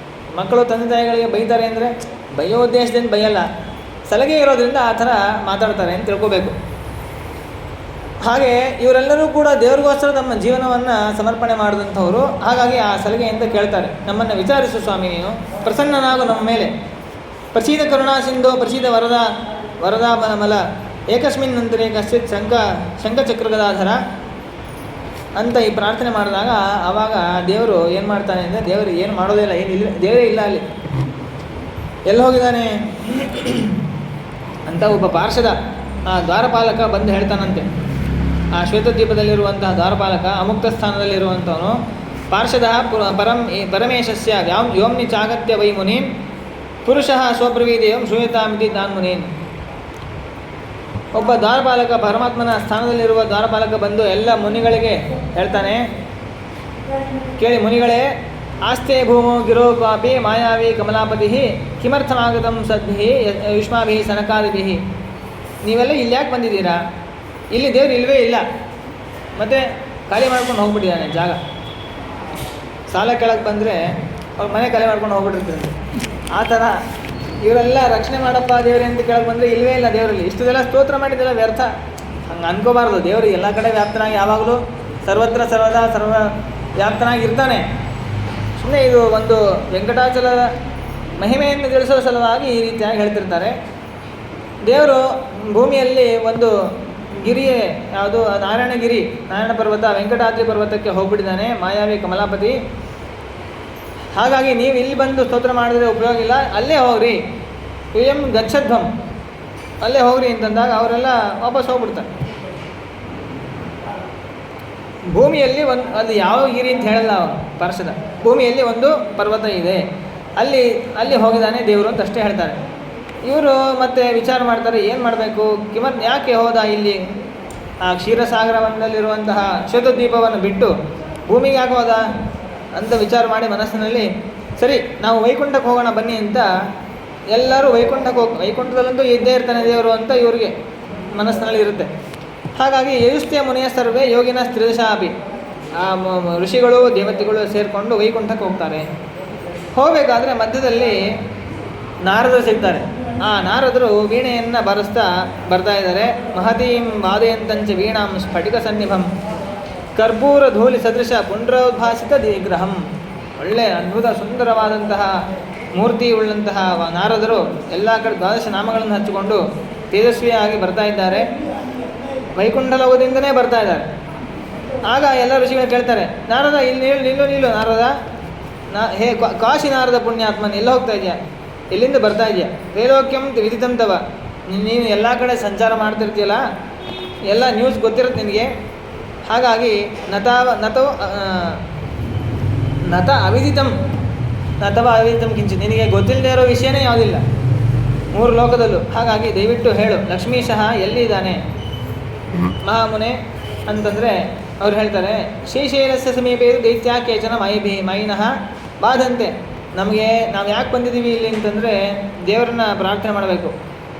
ಮಕ್ಕಳು ತಂದೆ ತಾಯಿಗಳಿಗೆ ಬೈತಾರೆ ಅಂದರೆ ಬೈಯೋ ಉದ್ದೇಶದಿಂದ ಬೈಯಲ್ಲ, ಸಲಹೆ ಇರೋದ್ರಿಂದ ಆ ಥರ ಮಾತಾಡ್ತಾರೆ ಅಂತ ತಿಳ್ಕೋಬೇಕು. ಹಾಗೆ ಇವರೆಲ್ಲರೂ ಕೂಡ ದೇವರಿಗೋಸ್ಕರ ತಮ್ಮ ಜೀವನವನ್ನು ಸಮರ್ಪಣೆ ಮಾಡಿದಂಥವರು. ಹಾಗಾಗಿ ಆ ಸಲಹೆಯಿಂದ ಕೇಳ್ತಾರೆ, ನಮ್ಮನ್ನು ವಿಚಾರಿಸು ಸ್ವಾಮಿ, ನೀನು ಪ್ರಸನ್ನನಾಗು ನಮ್ಮ ಮೇಲೆ. ಪ್ರಸೀದ ಕರುಣಾ ಸಿಂಧೋ ಪ್ರಸೀದ ವರದಾ ಮಲ ಏಕಸ್ಮಿನ್ ನಂತರೇ ಕಶ್ಚಿತ್ ಶಂಖಚಕ್ರಗದಾಧರ ಅಂತ ಈ ಪ್ರಾರ್ಥನೆ ಮಾಡಿದಾಗ ಆವಾಗ ದೇವರು ಏನು ಮಾಡ್ತಾನೆ ಅಂದರೆ, ದೇವರು ಏನು ಮಾಡೋದೇ ಇಲ್ಲ, ಏನಿಲ್ಲ, ದೇವರೇ ಇಲ್ಲ ಅಲ್ಲಿ, ಎಲ್ಲಿ ಹೋಗಿದ್ದಾನೆ ಅಂತ ಒಬ್ಬ ಪಾರ್ಷದ ಆ ದ್ವಾರಪಾಲಕ ಬಂದು ಹೇಳ್ತಾನಂತೆ. ಆ ಶ್ವೇತದ್ವೀಪದಲ್ಲಿರುವಂತಹ ದ್ವಾರಪಾಲಕ, ಅಮುಕ್ತ ಸ್ಥಾನದಲ್ಲಿರುವಂಥವನು ಪಾರ್ಷದ ಪರಮೇಶಸ್ಯ ಯೋಮ್ನಿ ಚಾಗತ್ಯ ವೈ ಮುನೀನ್ ಪುರುಷಃ ಸ್ವಬ್ರವೀದೇವಂ ಶ್ರೂಯತಾಮಿತಿ ತಾನ್ ಮುನೀನ್. ಒಬ್ಬ ದ್ವಾರಪಾಲಕ, ಪರಮಾತ್ಮನ ಸ್ಥಾನದಲ್ಲಿರುವ ದ್ವಾರಪಾಲಕ ಬಂದು ಎಲ್ಲ ಮುನಿಗಳಿಗೆ ಹೇಳ್ತಾನೆ, ಕೇಳಿ ಮುನಿಗಳೇ, ಆಸ್ತೆ ಭೂಮೋ ಗಿರೋ ಕ್ವಾಪಿ ಮಾಯಾವಿ ಕಮಲಾಪತಿ ಕಿಮರ್ಥಮಾಗತಂ ಸದ್ಭಿ ಯುಷ್ಮಾಭಿ ಸನಕಾದಿಭಿ. ನೀವೆಲ್ಲ ಇಲ್ಲಿ ಯಾಕೆ ಬಂದಿದ್ದೀರಾ? ಇಲ್ಲಿ ದೇವರು ಇಲ್ಲವೇ ಇಲ್ಲ, ಮತ್ತು ಖಾಲಿ ಮಾಡ್ಕೊಂಡು ಹೋಗ್ಬಿಟ್ಟಿದ್ದಾನೆ ಜಾಗ. ಸಾಲ ಕೆಳಗೆ ಬಂದರೆ ಅವ್ರ ಮನೆ ಖಾಲಿ ಮಾಡ್ಕೊಂಡು ಹೋಗ್ಬಿಟ್ಟಿರ್ತಾರೆ. ಆ ಥರ ಇವರೆಲ್ಲ ರಕ್ಷಣೆ ಮಾಡಪ್ಪ ದೇವರೇ ಅಂತ ಕೆಳಗೆ ಬಂದರೆ ಇಲ್ಲವೇ ಇಲ್ಲ ದೇವರಲ್ಲಿ. ಇಷ್ಟದೆಲ್ಲ ಸ್ತೋತ್ರ ಮಾಡಿದ್ದೆಲ್ಲ ವ್ಯರ್ಥ, ಹಂಗೆ ಅನ್ಕೋಬಾರ್ದು. ದೇವರು ಎಲ್ಲ ಕಡೆ ವ್ಯಾಪ್ತನಾಗಿ ಯಾವಾಗಲೂ ಸರ್ವತ್ರ ಸರ್ವದಾ ಸರ್ವ ವ್ಯಾಪ್ತನಾಗಿರ್ತಾನೆ. ಸುಮ್ಮನೆ ಇದು ಒಂದು ವೆಂಕಟಾಚಲದ ಮಹಿಮೆಯನ್ನು ತಿಳಿಸೋ ಸಲುವಾಗಿ ಈ ರೀತಿಯಾಗಿ ಹೇಳ್ತಿರ್ತಾರೆ. ದೇವರು ಭೂಮಿಯಲ್ಲಿ ಒಂದು ಗಿರಿಯೇ, ಯಾವುದು ನಾರಾಯಣಗಿರಿ, ನಾರಾಯಣ ಪರ್ವತ, ವೆಂಕಟಾದ್ರಿ ಪರ್ವತಕ್ಕೆ ಹೋಗ್ಬಿಟ್ಟಿದ್ದಾನೆ ಮಾಯಾವಿ ಕಮಲಾಪತಿ. ಹಾಗಾಗಿ ನೀವು ಇಲ್ಲಿ ಬಂದು ಸ್ತೋತ್ರ ಮಾಡಿದ್ರೆ ಉಪಯೋಗ ಇಲ್ಲ, ಅಲ್ಲೇ ಹೋಗ್ರಿ, ಎಂ ಗಚ್ಚಧ್ವಂ, ಅಲ್ಲೇ ಹೋಗ್ರಿ ಅಂತಂದಾಗ ಅವರೆಲ್ಲ ವಾಪಸ್ ಹೋಗ್ಬಿಡ್ತಾರೆ. ಭೂಮಿಯಲ್ಲಿ ಅದು ಯಾವ ಗಿರಿ ಅಂತ ಹೇಳಲ್ಲ ಪಾರ್ಷದ, ಭೂಮಿಯಲ್ಲಿ ಒಂದು ಪರ್ವತ ಇದೆ, ಅಲ್ಲಿ ಹೋಗಿದ್ದಾನೆ ದೇವರು ಅಂತ ಅಷ್ಟೇ ಹೇಳ್ತಾರೆ. ಇವರು ಮತ್ತೆ ವಿಚಾರ ಮಾಡ್ತಾರೆ, ಏನು ಮಾಡಬೇಕು, ಯಾಕೆ ಹೋದ ಇಲ್ಲಿ ಆ ಕ್ಷೀರಸಾಗರವನ್ನಲ್ಲಿರುವಂತಹ ಶ್ವೇತದ್ವೀಪವನ್ನು ಬಿಟ್ಟು ಭೂಮಿಗೆ ಯಾಕೆ ಹೋದ ಅಂತ ವಿಚಾರ ಮಾಡಿ ಮನಸ್ಸಿನಲ್ಲಿ, ಸರಿ ನಾವು ವೈಕುಂಠಕ್ಕೆ ಹೋಗೋಣ ಬನ್ನಿ ಅಂತ ಎಲ್ಲರೂ ವೈಕುಂಠದಲ್ಲಂತೂ ಇದ್ದೇ ಇರ್ತಾನೆ ದೇವರು ಅಂತ ಇವರಿಗೆ ಮನಸ್ಸಿನಲ್ಲಿ ಇರುತ್ತೆ. ಹಾಗಾಗಿ ಯಯುಸ್ಥೆ ಮುನಿಯ ಸರ್ವೇ ಯೋಗಿನ ಸ್ತ್ರೀದಶಾಪಿ, ಆ ಋಷಿಗಳು ದೇವತೆಗಳು ಸೇರಿಕೊಂಡು ವೈಕುಂಠಕ್ಕೆ ಹೋಗ್ತಾರೆ. ಹೋಗಬೇಕಾದ್ರೆ ಮಧ್ಯದಲ್ಲಿ ನಾರದರು ಸಿಗ್ತಾರೆ. ಆ ನಾರದರು ವೀಣೆಯನ್ನು ಬಾರಿಸ್ತಾ ಬರ್ತಾ ಇದ್ದಾರೆ. ಮಹತೀಂ ವಾದಯಂತಂಚ ವೀಣಾಂ ಸ್ಫಟಿಕ ಸನ್ನಿಭಂ ಕರ್ಪೂರ ಧೂಳಿ ಸದೃಶ ಪುಂಡ್ರೋದ್ಭಾಸಿತ ವಿಗ್ರಹಂ. ಒಳ್ಳೆಯ ಅದ್ಭುತ ಸುಂದರವಾದಂತಹ ಮೂರ್ತಿ ಉಳ್ಳಂತಹ ನಾರದರು ಎಲ್ಲ ಕಡೆ ದ್ವಾದಶ ನಾಮಗಳನ್ನು ಹಚ್ಚಿಕೊಂಡು ತೇಜಸ್ವಿಯಾಗಿ ಬರ್ತಾ ಇದ್ದಾರೆ. ವೈಕುಂಠ ಲೋಕದಿಂದನೇ ಬರ್ತಾ ಇದ್ದಾರೆ. ಆಗ ಎಲ್ಲ ಋಷಿಗಳು ಕೇಳ್ತಾರೆ, ನಾರದ ಇಲ್ಲಿ ನಿಲ್ಲು ನಾರದ, ಕಾಶಿ ನಾರದ ಪುಣ್ಯಾತ್ಮನ್ ಎಲ್ಲ ಹೋಗ್ತಾ ಇದೆಯಾ, ಎಲ್ಲಿಂದ ಬರ್ತಾ ಇದೆಯಾ, ತ್ರೈಲೋಕ್ಯಂ ವಿದಿತಂ ತವ, ನೀನು ಎಲ್ಲ ಕಡೆ ಸಂಚಾರ ಮಾಡ್ತಿರ್ತೀಯಲ್ಲ, ಎಲ್ಲ ನ್ಯೂಸ್ ಗೊತ್ತಿರುತ್ತೆ ನಿನಗೆ. ಹಾಗಾಗಿ ನತ ಅವಿದಿತಂ ಅಥವಾ ಅವಿದಿತಂ ಕಿಂಚಿತ್, ನಿನಗೆ ಗೊತ್ತಿಲ್ಲದೆ ಇರೋ ವಿಷಯನೇ ಯಾವುದಿಲ್ಲ 3 ಲೋಕದಲ್ಲೂ. ಹಾಗಾಗಿ ದಯವಿಟ್ಟು ಹೇಳು, ಲಕ್ಷ್ಮೀಶಃ ಎಲ್ಲಿದ್ದಾನೆ ಮಹಾಮುನೆ ಅಂತಂದರೆ ಅವ್ರು ಹೇಳ್ತಾರೆ, ಶ್ರೀಶೈಲಸ್ಯ ಸಮೀಪೆ ದೈತ್ಯ ಕೇಚನ ಮೈನಃ ಬಾಧಂತೆ. ನಮಗೆ ನಾವು ಯಾಕೆ ಬಂದಿದ್ದೀವಿ ಇಲ್ಲಿ ಅಂತಂದರೆ ದೇವರನ್ನ ಪ್ರಾರ್ಥನೆ ಮಾಡಬೇಕು.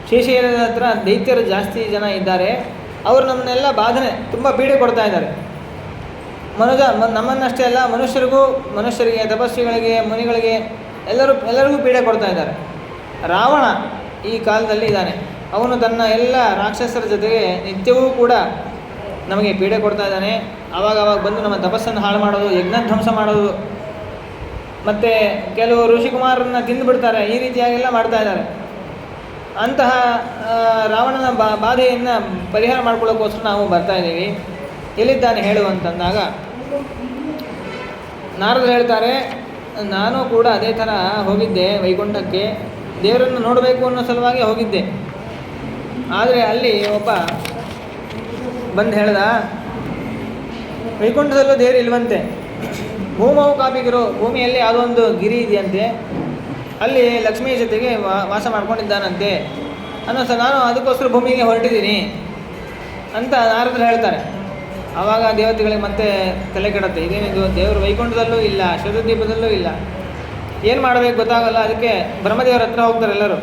ಶ್ರೀಶೈಲದ ಹತ್ರ ದೈತ್ಯರು ಜಾಸ್ತಿ ಜನ ಇದ್ದಾರೆ, ಅವರು ನಮ್ಮನ್ನೆಲ್ಲ ಬಾಧನೆ ತುಂಬ ಪೀಡೆ ಕೊಡ್ತಾ ಇದ್ದಾರೆ. ನಮ್ಮನ್ನಷ್ಟೇ ಅಲ್ಲ, ಮನುಷ್ಯರಿಗೆ ತಪಸ್ವಿಗಳಿಗೆ ಮುನಿಗಳಿಗೆ ಎಲ್ಲರಿಗೂ ಪೀಡೆ ಕೊಡ್ತಾ ಇದ್ದಾರೆ. ರಾವಣ ಈ ಕಾಲದಲ್ಲಿ ಇದ್ದಾನೆ. ಅವನು ತನ್ನ ಎಲ್ಲ ರಾಕ್ಷಸರ ಜೊತೆಗೆ ನಿತ್ಯವೂ ಕೂಡ ನಮಗೆ ಪೀಡೆ ಕೊಡ್ತಾ ಇದ್ದಾನೆ. ಆವಾಗ ಬಂದು ನಮ್ಮ ತಪಸ್ಸನ್ನು ಹಾಳು ಮಾಡೋದು, ಯಜ್ಞಧ್ವಂಸ ಮಾಡೋದು, ಮತ್ತು ಕೆಲವು ಋಷಿಕುಮಾರರನ್ನು ತಿಂದುಬಿಡ್ತಾರೆ. ಈ ರೀತಿಯಾಗೆಲ್ಲ ಮಾಡ್ತಾ ಇದ್ದಾರೆ. ಅಂತಹ ರಾವಣನ ಬಾಧೆಯನ್ನು ಪರಿಹಾರ ಮಾಡ್ಕೊಳ್ಳೋಕ್ಕೋಸ್ಕರ ನಾವು ಬರ್ತಾ ಇದ್ದೀವಿ, ಎಲ್ಲಿದ್ದಾನೆ ಹೇಳು ಅಂತಂದಾಗ ನಾರದರು ಹೇಳ್ತಾರೆ, ನಾನು ಕೂಡ ಅದೇ ಥರ ಹೋಗಿದ್ದೆ ವೈಕುಂಠಕ್ಕೆ, ದೇವರನ್ನು ನೋಡಬೇಕು ಅನ್ನೋ ಸಲುವಾಗಿ ಹೋಗಿದ್ದೆ. ಆದರೆ ಅಲ್ಲಿ ಒಬ್ಬ ಬಂದು ಹೇಳ್ದ, ವೈಕುಂಠದಲ್ಲೂ ದೇವರು ಇಲ್ವಂತೆ, ಭೂಮವು ಕಾಪಿಗಿರೋ, ಭೂಮಿಯಲ್ಲಿ ಯಾವುದೋ ಒಂದು ಗಿರಿ ಇದೆಯಂತೆ, ಅಲ್ಲಿ ಲಕ್ಷ್ಮೀ ಜೊತೆಗೆ ವಾಸ ಮಾಡ್ಕೊಂಡಿದ್ದಾನಂತೆ ನಾನು ಅದಕ್ಕೋಸ್ಕರ ಭೂಮಿಗೆ ಹೊರಟಿದ್ದೀನಿ ಅಂತ ನಾರದರು ಹೇಳ್ತಾರೆ. ಆವಾಗ ದೇವತೆಗಳಿಗೆ ಮತ್ತೆ ತಲೆ ಕೆಡುತ್ತೆ, ಇದೇನಿದು, ದೇವರು ವೈಕುಂಠದಲ್ಲೂ ಇಲ್ಲ, ಶ್ವೇತದ್ವೀಪದಲ್ಲೂ ಇಲ್ಲ, ಏನು ಮಾಡಬೇಕು ಗೊತ್ತಾಗಲ್ಲ. ಅದಕ್ಕೆ ಬ್ರಹ್ಮದೇವರ ಹತ್ರ ಹೋಗ್ತಾರೆ ಎಲ್ಲರೂ.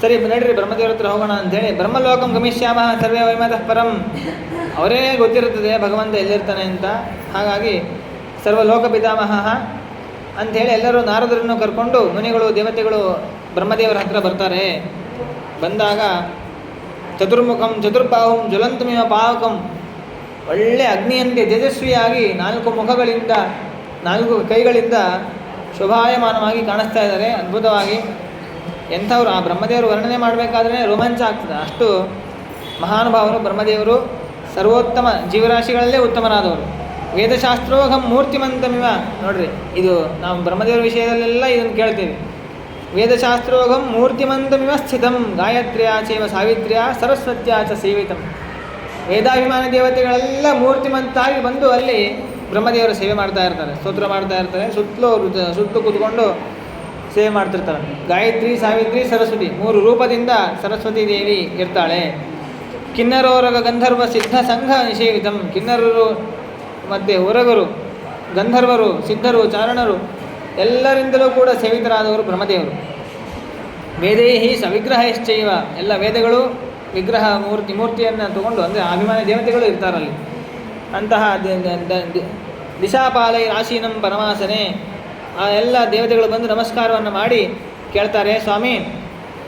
ಸರಿ ನಡೀರಿ ಬ್ರಹ್ಮದೇವರ ಹತ್ರ ಹೋಗೋಣ ಅಂಥೇಳಿ ಬ್ರಹ್ಮಲೋಕಂ ಗಮಿಷ್ಯಾಮ ಸರ್ವೇ ವೈಮತಃ ಪರಂ, ಅವರೇ ಗೊತ್ತಿರುತ್ತದೆ ಭಗವಂತ ಎಲ್ಲಿರ್ತಾನೆ ಅಂತ. ಹಾಗಾಗಿ ಸರ್ವಲೋಕ ಪಿತಾಮಹ ಅಂಥೇಳಿ ಎಲ್ಲರೂ ನಾರದರನ್ನು ಕರ್ಕೊಂಡು ಮುನಿಗಳು ದೇವತೆಗಳು ಬ್ರಹ್ಮದೇವರ ಹತ್ರ ಬರ್ತಾರೆ. ಬಂದಾಗ ಚತುರ್ಮುಖಂ ಚತುರ್ಬಾಹುಂ ಜ್ವಲಂತಮಿವ ಪಾವಕಂ, ಒಳ್ಳೆ ಅಗ್ನಿಯಂತೆ ತೇಜಸ್ವಿಯಾಗಿ 4 ಮುಖಗಳಿಂದ 4 ಕೈಗಳಿಂದ ಶೋಭಾಯಮಾನವಾಗಿ ಕಾಣಿಸ್ತಾ ಇದ್ದಾರೆ, ಅದ್ಭುತವಾಗಿ. ಎಂಥವ್ರು ಆ ಬ್ರಹ್ಮದೇವರು ವರ್ಣನೆ ಮಾಡಬೇಕಾದ್ರೆ ರೋಮಾಂಚ ಆಗ್ತದೆ. ಅಷ್ಟು ಮಹಾನುಭಾವರು ಬ್ರಹ್ಮದೇವರು, ಸರ್ವೋತ್ತಮ ಜೀವರಾಶಿಗಳಲ್ಲೇ ಉತ್ತಮರಾದವರು. ವೇದಶಾಸ್ತ್ರೋಘಂ ಮೂರ್ತಿಮಂತಮಿವ, ನೋಡ್ರಿ ಇದು ನಾವು ಬ್ರಹ್ಮದೇವರ ವಿಷಯದಲ್ಲೆಲ್ಲ ಇದನ್ನು ಕೇಳ್ತೀವಿ. ವೇದಶಾಸ್ತ್ರೋಘಂ ಮೂರ್ತಿಮಂತಮಿವ ಸ್ಥಿತಂ ಗಾಯತ್ರ್ಯಾ ಚೈವ ಸಾವಿತ್ರ್ಯಾ ಸರಸ್ವತ್ಯಾ ಚ ಸೇವಿತಂ. ವೇದಾಭಿಮಾನಿ ದೇವತೆಗಳೆಲ್ಲ ಮೂರ್ತಿಮಂತಾಗಿ ಬಂದು ಅಲ್ಲಿ ಬ್ರಹ್ಮದೇವರ ಸೇವೆ ಮಾಡ್ತಾ ಇರ್ತಾರೆ, ಸ್ತೋತ್ರ ಮಾಡ್ತಾ ಇರ್ತಾರೆ. ಸುತ್ತಲೂ ಕೂತ್ಕೊಂಡು ಸೇವೆ ಮಾಡ್ತಿರ್ತಾರೆ. ಗಾಯತ್ರಿ, ಸಾವಿತ್ರಿ, ಸರಸ್ವತಿ 3 ರೂಪದಿಂದ ಸರಸ್ವತಿ ದೇವಿ ಇರ್ತಾಳೆ. ಕಿನ್ನರೋರಗ ಗಂಧರ್ವ ಸಿದ್ಧ ಸಂಘ ನಿಷೇವಿತಂ, ಕಿನ್ನರರು ಮತ್ತು ಹೊರಗರು, ಗಂಧರ್ವರು, ಸಿದ್ಧರು, ಚಾರಣರು ಎಲ್ಲರಿಂದಲೂ ಕೂಡ ಸೇವಿತರಾದವರು ಬ್ರಹ್ಮದೇವರು. ವೇದೈಹಿ ಸವಿಗ್ರಹಶ್ಚೈವ, ಎಲ್ಲ ವೇದಗಳು ವಿಗ್ರಹ ಮೂರ್ತಿಯನ್ನು ತಗೊಂಡು, ಅಂದರೆ ಅಭಿಮಾನಿ ದೇವತೆಗಳು ಇರ್ತಾರಲ್ಲಿ. ಅಂತಹ ದಿಶಾಪಾಲೈ ರಾಶೀನಂ ಪರಮಾಸನೆ, ಆ ಎಲ್ಲ ದೇವತೆಗಳು ಬಂದು ನಮಸ್ಕಾರವನ್ನು ಮಾಡಿ ಕೇಳ್ತಾರೆ, ಸ್ವಾಮಿ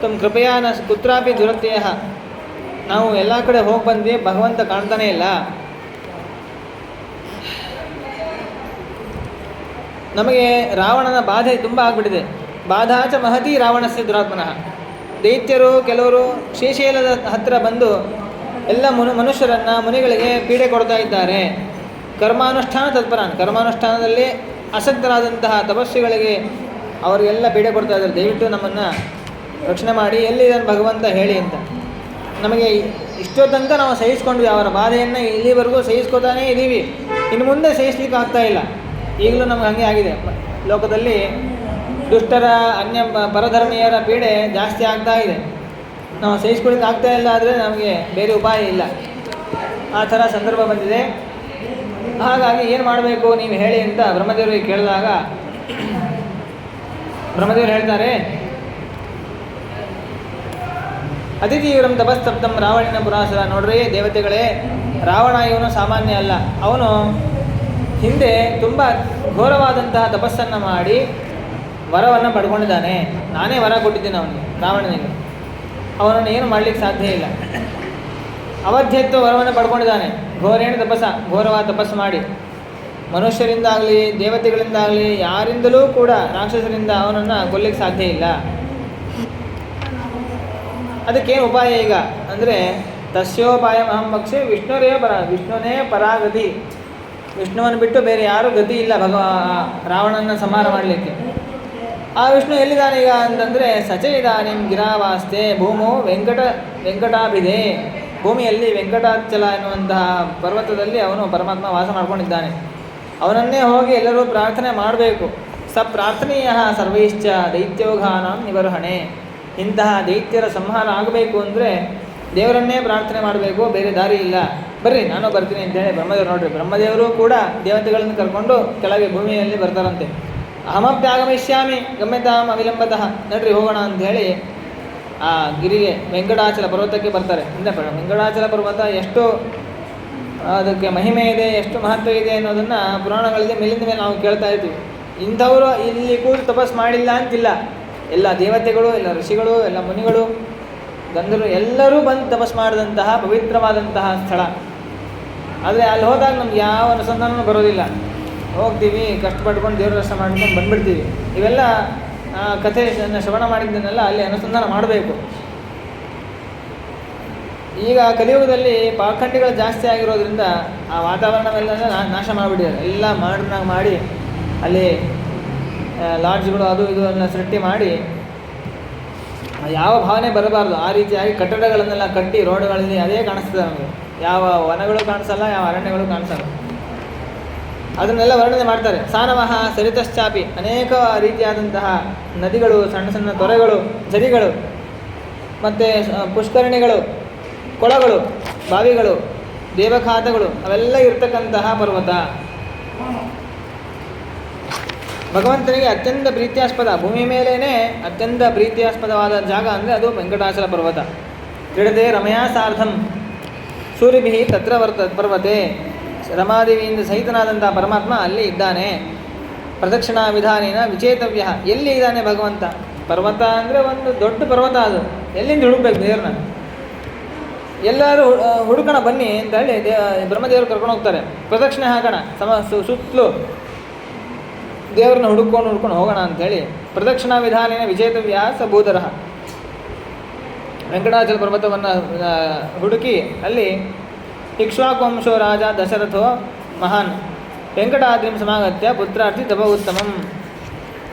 ತಮ್ಮ ಕೃಪೆಯ ಕುತ್ರಾಪಿ ದುರತ್ಯಯ, ನಾವು ಎಲ್ಲ ಕಡೆ ಹೋಗಿ ಬಂದ್ವಿ, ಭಗವಂತ ಕಾಣ್ತಾನೇ ಇಲ್ಲ, ನಮಗೆ ರಾವಣನ ಬಾಧೆ ತುಂಬ ಆಗಿಬಿಟ್ಟಿದೆ. ಬಾಧಾಚ ಮಹತಿ ರಾವಣಸ್ಯ ದುರಾತ್ಮನಃ. ದೈತ್ಯರು ಕೆಲವರು ಶ್ರೀಶೈಲದ ಹತ್ತಿರ ಬಂದು ಎಲ್ಲ ಮನುಷ್ಯರನ್ನು ಮುನಿಗಳಿಗೆ ಪೀಡೆ ಕೊಡ್ತಾ ಇದ್ದಾರೆ. ಕರ್ಮಾನುಷ್ಠಾನ ತತ್ಪರಾನ್, ಕರ್ಮಾನುಷ್ಠಾನದಲ್ಲಿ ಆಸಕ್ತರಾದಂತಹ ತಪಸ್ವಿಗಳಿಗೆ ಅವರಿಗೆಲ್ಲ ಪೀಡೆ ಕೊಡ್ತಾ ಇದ್ದಾರೆ. ದಯವಿಟ್ಟು ನಮ್ಮನ್ನು ರಕ್ಷಣೆ ಮಾಡಿ, ಎಲ್ಲಿದ್ದಾನೆ ಭಗವಂತ ಹೇಳಿ ಅಂತ. ನಮಗೆ ಇಷ್ಟೋ ತನಕ ನಾವು ಸಹಿಸ್ಕೊಂಡ್ವಿ, ಅವರ ಬಾಧೆಯನ್ನು ಇಲ್ಲಿವರೆಗೂ ಸಹಿಸ್ಕೋತಾನೇ ಇದ್ದೀವಿ, ಇನ್ನು ಮುಂದೆ ಸಹಿಸ್ಲಿಕ್ಕೆ ಆಗ್ತಾ ಇಲ್ಲ. ಈಗಲೂ ನಮ್ಗೆ ಹಾಗೆ ಆಗಿದೆ. ಲೋಕದಲ್ಲಿ ದುಷ್ಟರ ಪರಧರ್ಮೀಯರ ಪೀಡೆ ಜಾಸ್ತಿ ಆಗ್ತಾ ಇದೆ. ನಾವು ಸಹಿಸ್ಕೊಳ್ಳಿಕ್ಕೆ ಆಗ್ತಾ ಇಲ್ಲ ಆದರೆ ನಮಗೆ ಬೇರೆ ಉಪಾಯ ಇಲ್ಲ. ಆ ಥರ ಸಂದರ್ಭ ಬಂದಿದೆ. ಹಾಗಾಗಿ ಏನು ಮಾಡಬೇಕು ನೀವು ಹೇಳಿ ಅಂತ ಬ್ರಹ್ಮದೇವರಿಗೆ ಕೇಳಿದಾಗ ಬ್ರಹ್ಮದೇವರು ಹೇಳ್ತಾರೆ, ಅತಿತೀವ್ರಂ ತಪಸ್ತಪ್ತಂ ರಾವಣಿನ ಪುರಾಸುರ. ನೋಡ್ರಿ ದೇವತೆಗಳೇ, ರಾವಣ ಇವನು ಸಾಮಾನ್ಯ ಅಲ್ಲ. ಅವನು ಹಿಂದೆ ತುಂಬ ಘೋರವಾದಂತಹ ತಪಸ್ಸನ್ನು ಮಾಡಿ ವರವನ್ನು ಪಡ್ಕೊಂಡಿದ್ದಾನೆ. ನಾನೇ ವರ ಕೊಟ್ಟಿದ್ದೀನಿ ಅವನಿಗೆ, ರಾವಣನಿಗೆ. ಅವನನ್ನು ಏನು ಮಾಡಲಿಕ್ಕೆ ಸಾಧ್ಯ ಇಲ್ಲ. ಅವಧ್ಯತ್ವ ವರವನ್ನು ಪಡ್ಕೊಂಡಿದ್ದಾನೆ. ಘೋರೇಣ ಘೋರವಾದ ತಪಸ್ಸು ಮಾಡಿ ಮನುಷ್ಯರಿಂದಾಗಲಿ ದೇವತೆಗಳಿಂದಾಗಲಿ ಯಾರಿಂದಲೂ ಕೂಡ ರಾಕ್ಷಸರಿಂದ ಅವನನ್ನು ಕೊಲ್ಲಿಕ್ಕೆ ಸಾಧ್ಯ ಇಲ್ಲ. ಅದಕ್ಕೇನು ಉಪಾಯ ಈಗ ಅಂದರೆ, ತಸ್ಯೋಪಾಯ ಅಹಂ ಭಕ್ಷ್ಯ ವಿಷ್ಣುನೇ ಪರಾಗತಿ. ವಿಷ್ಣುವನ್ನು ಬಿಟ್ಟು ಬೇರೆ ಯಾರೂ ಗತಿ ಇಲ್ಲ ರಾವಣನ ಸಂಹಾರ ಮಾಡಲಿಕ್ಕೆ. ಆ ವಿಷ್ಣು ಎಲ್ಲಿದ್ದಾನೆ ಈಗ ಅಂತಂದರೆ, ಸಚ ಇದಾನಿಂ ಗಿರಾವಾಸ್ತೆ ಭೂಮೋ ವೆಂಕಟಾಭಿದೆ. ಭೂಮಿಯಲ್ಲಿ ವೆಂಕಟಾಚಲ ಎನ್ನುವಂತಹ ಪರ್ವತದಲ್ಲಿ ಅವನು ಪರಮಾತ್ಮ ವಾಸ ಮಾಡ್ಕೊಂಡಿದ್ದಾನೆ. ಅವನನ್ನೇ ಹೋಗಿ ಎಲ್ಲರೂ ಪ್ರಾರ್ಥನೆ ಮಾಡಬೇಕು. ಸ ಪ್ರಾರ್ಥನೀಯ ಸರ್ವೈಶ್ಚ ದೈತ್ಯೋಘಾನಾಂ ನಿಬರ್ಹಣೆ. ಇಂತಹ ದೈತ್ಯರ ಸಂಹಾರ ಆಗಬೇಕು ಅಂದರೆ ದೇವರನ್ನೇ ಪ್ರಾರ್ಥನೆ ಮಾಡಬೇಕು, ಬೇರೆ ದಾರಿ ಇಲ್ಲ. ಬರ್ರಿ ನಾನು ಬರ್ತೀನಿ ಅಂತೇಳಿ ಬ್ರಹ್ಮದೇವರು, ನೋಡ್ರಿ ಬ್ರಹ್ಮದೇವರು ಕೂಡ ದೇವತೆಗಳನ್ನು ಕರ್ಕೊಂಡು ಕೆಳಗೆ ಭೂಮಿಯಲ್ಲಿ ಬರ್ತಾರಂತೆ. ಅಹಮಪ್ಯಾಗಮಿಷ್ಯಾಮಿ ಗಮ್ಯತಾಂ ಅವಿಲಂಬತಃ. ನಡ್ರಿ ಹೋಗೋಣ ಅಂಥೇಳಿ ಆ ಗಿರಿಗೆ ವೆಂಕಟಾಚಲ ಪರ್ವತಕ್ಕೆ ಬರ್ತಾರೆ. ಅಂದರೆ ವೆಂಕಟಾಚಲ ಪರ್ವತ ಎಷ್ಟು ಅದಕ್ಕೆ ಮಹಿಮೆ ಇದೆ, ಎಷ್ಟು ಮಹತ್ವ ಇದೆ ಅನ್ನೋದನ್ನು ಪುರಾಣಗಳಲ್ಲಿ ಮೇಲಿಂದ ಮೇಲೆ ನಾವು ಕೇಳ್ತಾ ಇರ್ತೀವಿ. ಇಂಥವರು ಇಲ್ಲಿ ಕೂತು ತಪಸ್ಸು ಮಾಡಿಲ್ಲ ಅಂತಿಲ್ಲ. ಎಲ್ಲ ದೇವತೆಗಳು, ಎಲ್ಲ ಋಷಿಗಳು, ಎಲ್ಲ ಮುನಿಗಳು, ಗಂಧರ್ವರು ಎಲ್ಲರೂ ಬಂದು ತಪಸ್ಸು ಮಾಡಿದಂತಹ ಪವಿತ್ರವಾದಂತಹ ಸ್ಥಳ. ಆದರೆ ಅಲ್ಲಿ ಹೋದಾಗ ನಮ್ಗೆ ಯಾವ ಅನುಸಂಧಾನವೂ ಬರೋದಿಲ್ಲ. ಹೋಗ್ತೀವಿ, ಕಷ್ಟಪಟ್ಕೊಂಡು ದೇವ್ರ ದರ್ಶನ ಮಾಡ್ಕೊಂಡು ಬಂದುಬಿಡ್ತೀವಿ. ಇವೆಲ್ಲ ಕಥೆಯನ್ನು ಶ್ರವಣ ಮಾಡಿದ್ದನ್ನೆಲ್ಲ ಅಲ್ಲಿ ಅನುಸಂಧಾನ ಮಾಡಬೇಕು. ಈಗ ಕಲಿಯುಗದಲ್ಲಿ ಪಾಖಂಡಿಗಳು ಜಾಸ್ತಿ ಆಗಿರೋದ್ರಿಂದ ಆ ವಾತಾವರಣವೆಲ್ಲ ನಾಶ ಮಾಡಿಬಿಟ್ಟಿದ್ದಾರೆ. ಎಲ್ಲ ಮಾಡ್ರನ್ನಾಗಿ ಮಾಡಿ ಅಲ್ಲಿ ಲಾಡ್ಜ್ಗಳು ಅದು ಇದು ಎಲ್ಲ ಸೃಷ್ಟಿ ಮಾಡಿ ಯಾವ ಭಾವನೆ ಬರಬಾರ್ದು ಆ ರೀತಿಯಾಗಿ ಕಟ್ಟಡಗಳನ್ನೆಲ್ಲ ಕಟ್ಟಿ ರೋಡ್ಗಳಲ್ಲಿ ಅದೇ ಕಾಣಿಸ್ತದೆ ನಮಗೆ. ಯಾವ ವನಗಳು ಕಾಣಿಸಲ್ಲ, ಯಾವ ಅರಣ್ಯಗಳು ಕಾಣಿಸಲ್ಲ. ಅದನ್ನೆಲ್ಲ ವರ್ಣನೆ ಮಾಡ್ತಾರೆ. ಸಾನವಹ ಸರಿತಶ್ಚಾಪಿ, ಅನೇಕ ರೀತಿಯಾದಂತಹ ನದಿಗಳು, ಸಣ್ಣ ಸಣ್ಣ ತೊರೆಗಳು, ಝರಿಗಳು, ಮತ್ತು ಪುಷ್ಕರಣಿಗಳು, ಕೊಳಗಳು, ಬಾವಿಗಳು, ದೇವಖಾತಗಳು ಅವೆಲ್ಲ ಇರ್ತಕ್ಕಂತಹ ಪರ್ವತ. ಭಗವಂತನಿಗೆ ಅತ್ಯಂತ ಪ್ರೀತ್ಯಾಸ್ಪದ, ಭೂಮಿ ಮೇಲೇ ಅತ್ಯಂತ ಪ್ರೀತ್ಯಾಸ್ಪದವಾದ ಜಾಗ ಅಂದರೆ ಅದು ವೆಂಕಟಾಚಲ ಪರ್ವತ. ಕ್ರೀಡತೆ ರಮಯಾ ಸಾರ್ಧಂ ಸೂರ್ಯಭಿ ತತ್ರ ಪರ್ವತೆ. ರಮಾದೇವಿಯಿಂದ ಸಹಿತನಾದಂಥ ಪರಮಾತ್ಮ ಅಲ್ಲಿ ಇದ್ದಾನೆ. ಪ್ರದಕ್ಷಿಣಾ ವಿಧಾನೇನ ವಿಚೇತವ್ಯ. ಎಲ್ಲಿ ಇದ್ದಾನೆ ಭಗವಂತ? ಪರ್ವತ ಅಂದರೆ ಒಂದು ದೊಡ್ಡ ಪರ್ವತ. ಅದು ಎಲ್ಲಿಂದ ಹುಡುಕ್ಬೇಕು ದೇವ್ರನ್ನ? ಎಲ್ಲರೂ ಹುಡುಕೋಣ ಬನ್ನಿ ಅಂತ ಹೇಳಿ ಬ್ರಹ್ಮದೇವರು ಕರ್ಕೊಂಡು ಹೋಗ್ತಾರೆ. ಪ್ರದಕ್ಷಿಣೆ ಹಾಕೋಣ, ಸುತ್ತಲೂ ದೇವ್ರನ್ನ ಹುಡ್ಕೊಂಡು ಹೋಗೋಣ ಅಂಥೇಳಿ ಪ್ರದಕ್ಷಿಣಾ ವಿಧಾನೇನ ವಿಜೇತವ್ಯ ಸ ಭೂಧರಃ. ವೆಂಕಟಾಚಲ ಪರ್ವತವನ್ನು ಹುಡುಕಿ ಅಲ್ಲಿ ಇಕ್ಷ್ವಾಕುವಂಶೋ ರಾಜ ದಶರಥೋ ಮಹಾನ್ ವೆಂಕಟಾದ್ರಿಂ ಸಮಾಗತ್ಯ ಪುತ್ರಾರ್ಥಿ ತಪ ಉತ್ತಮಂ.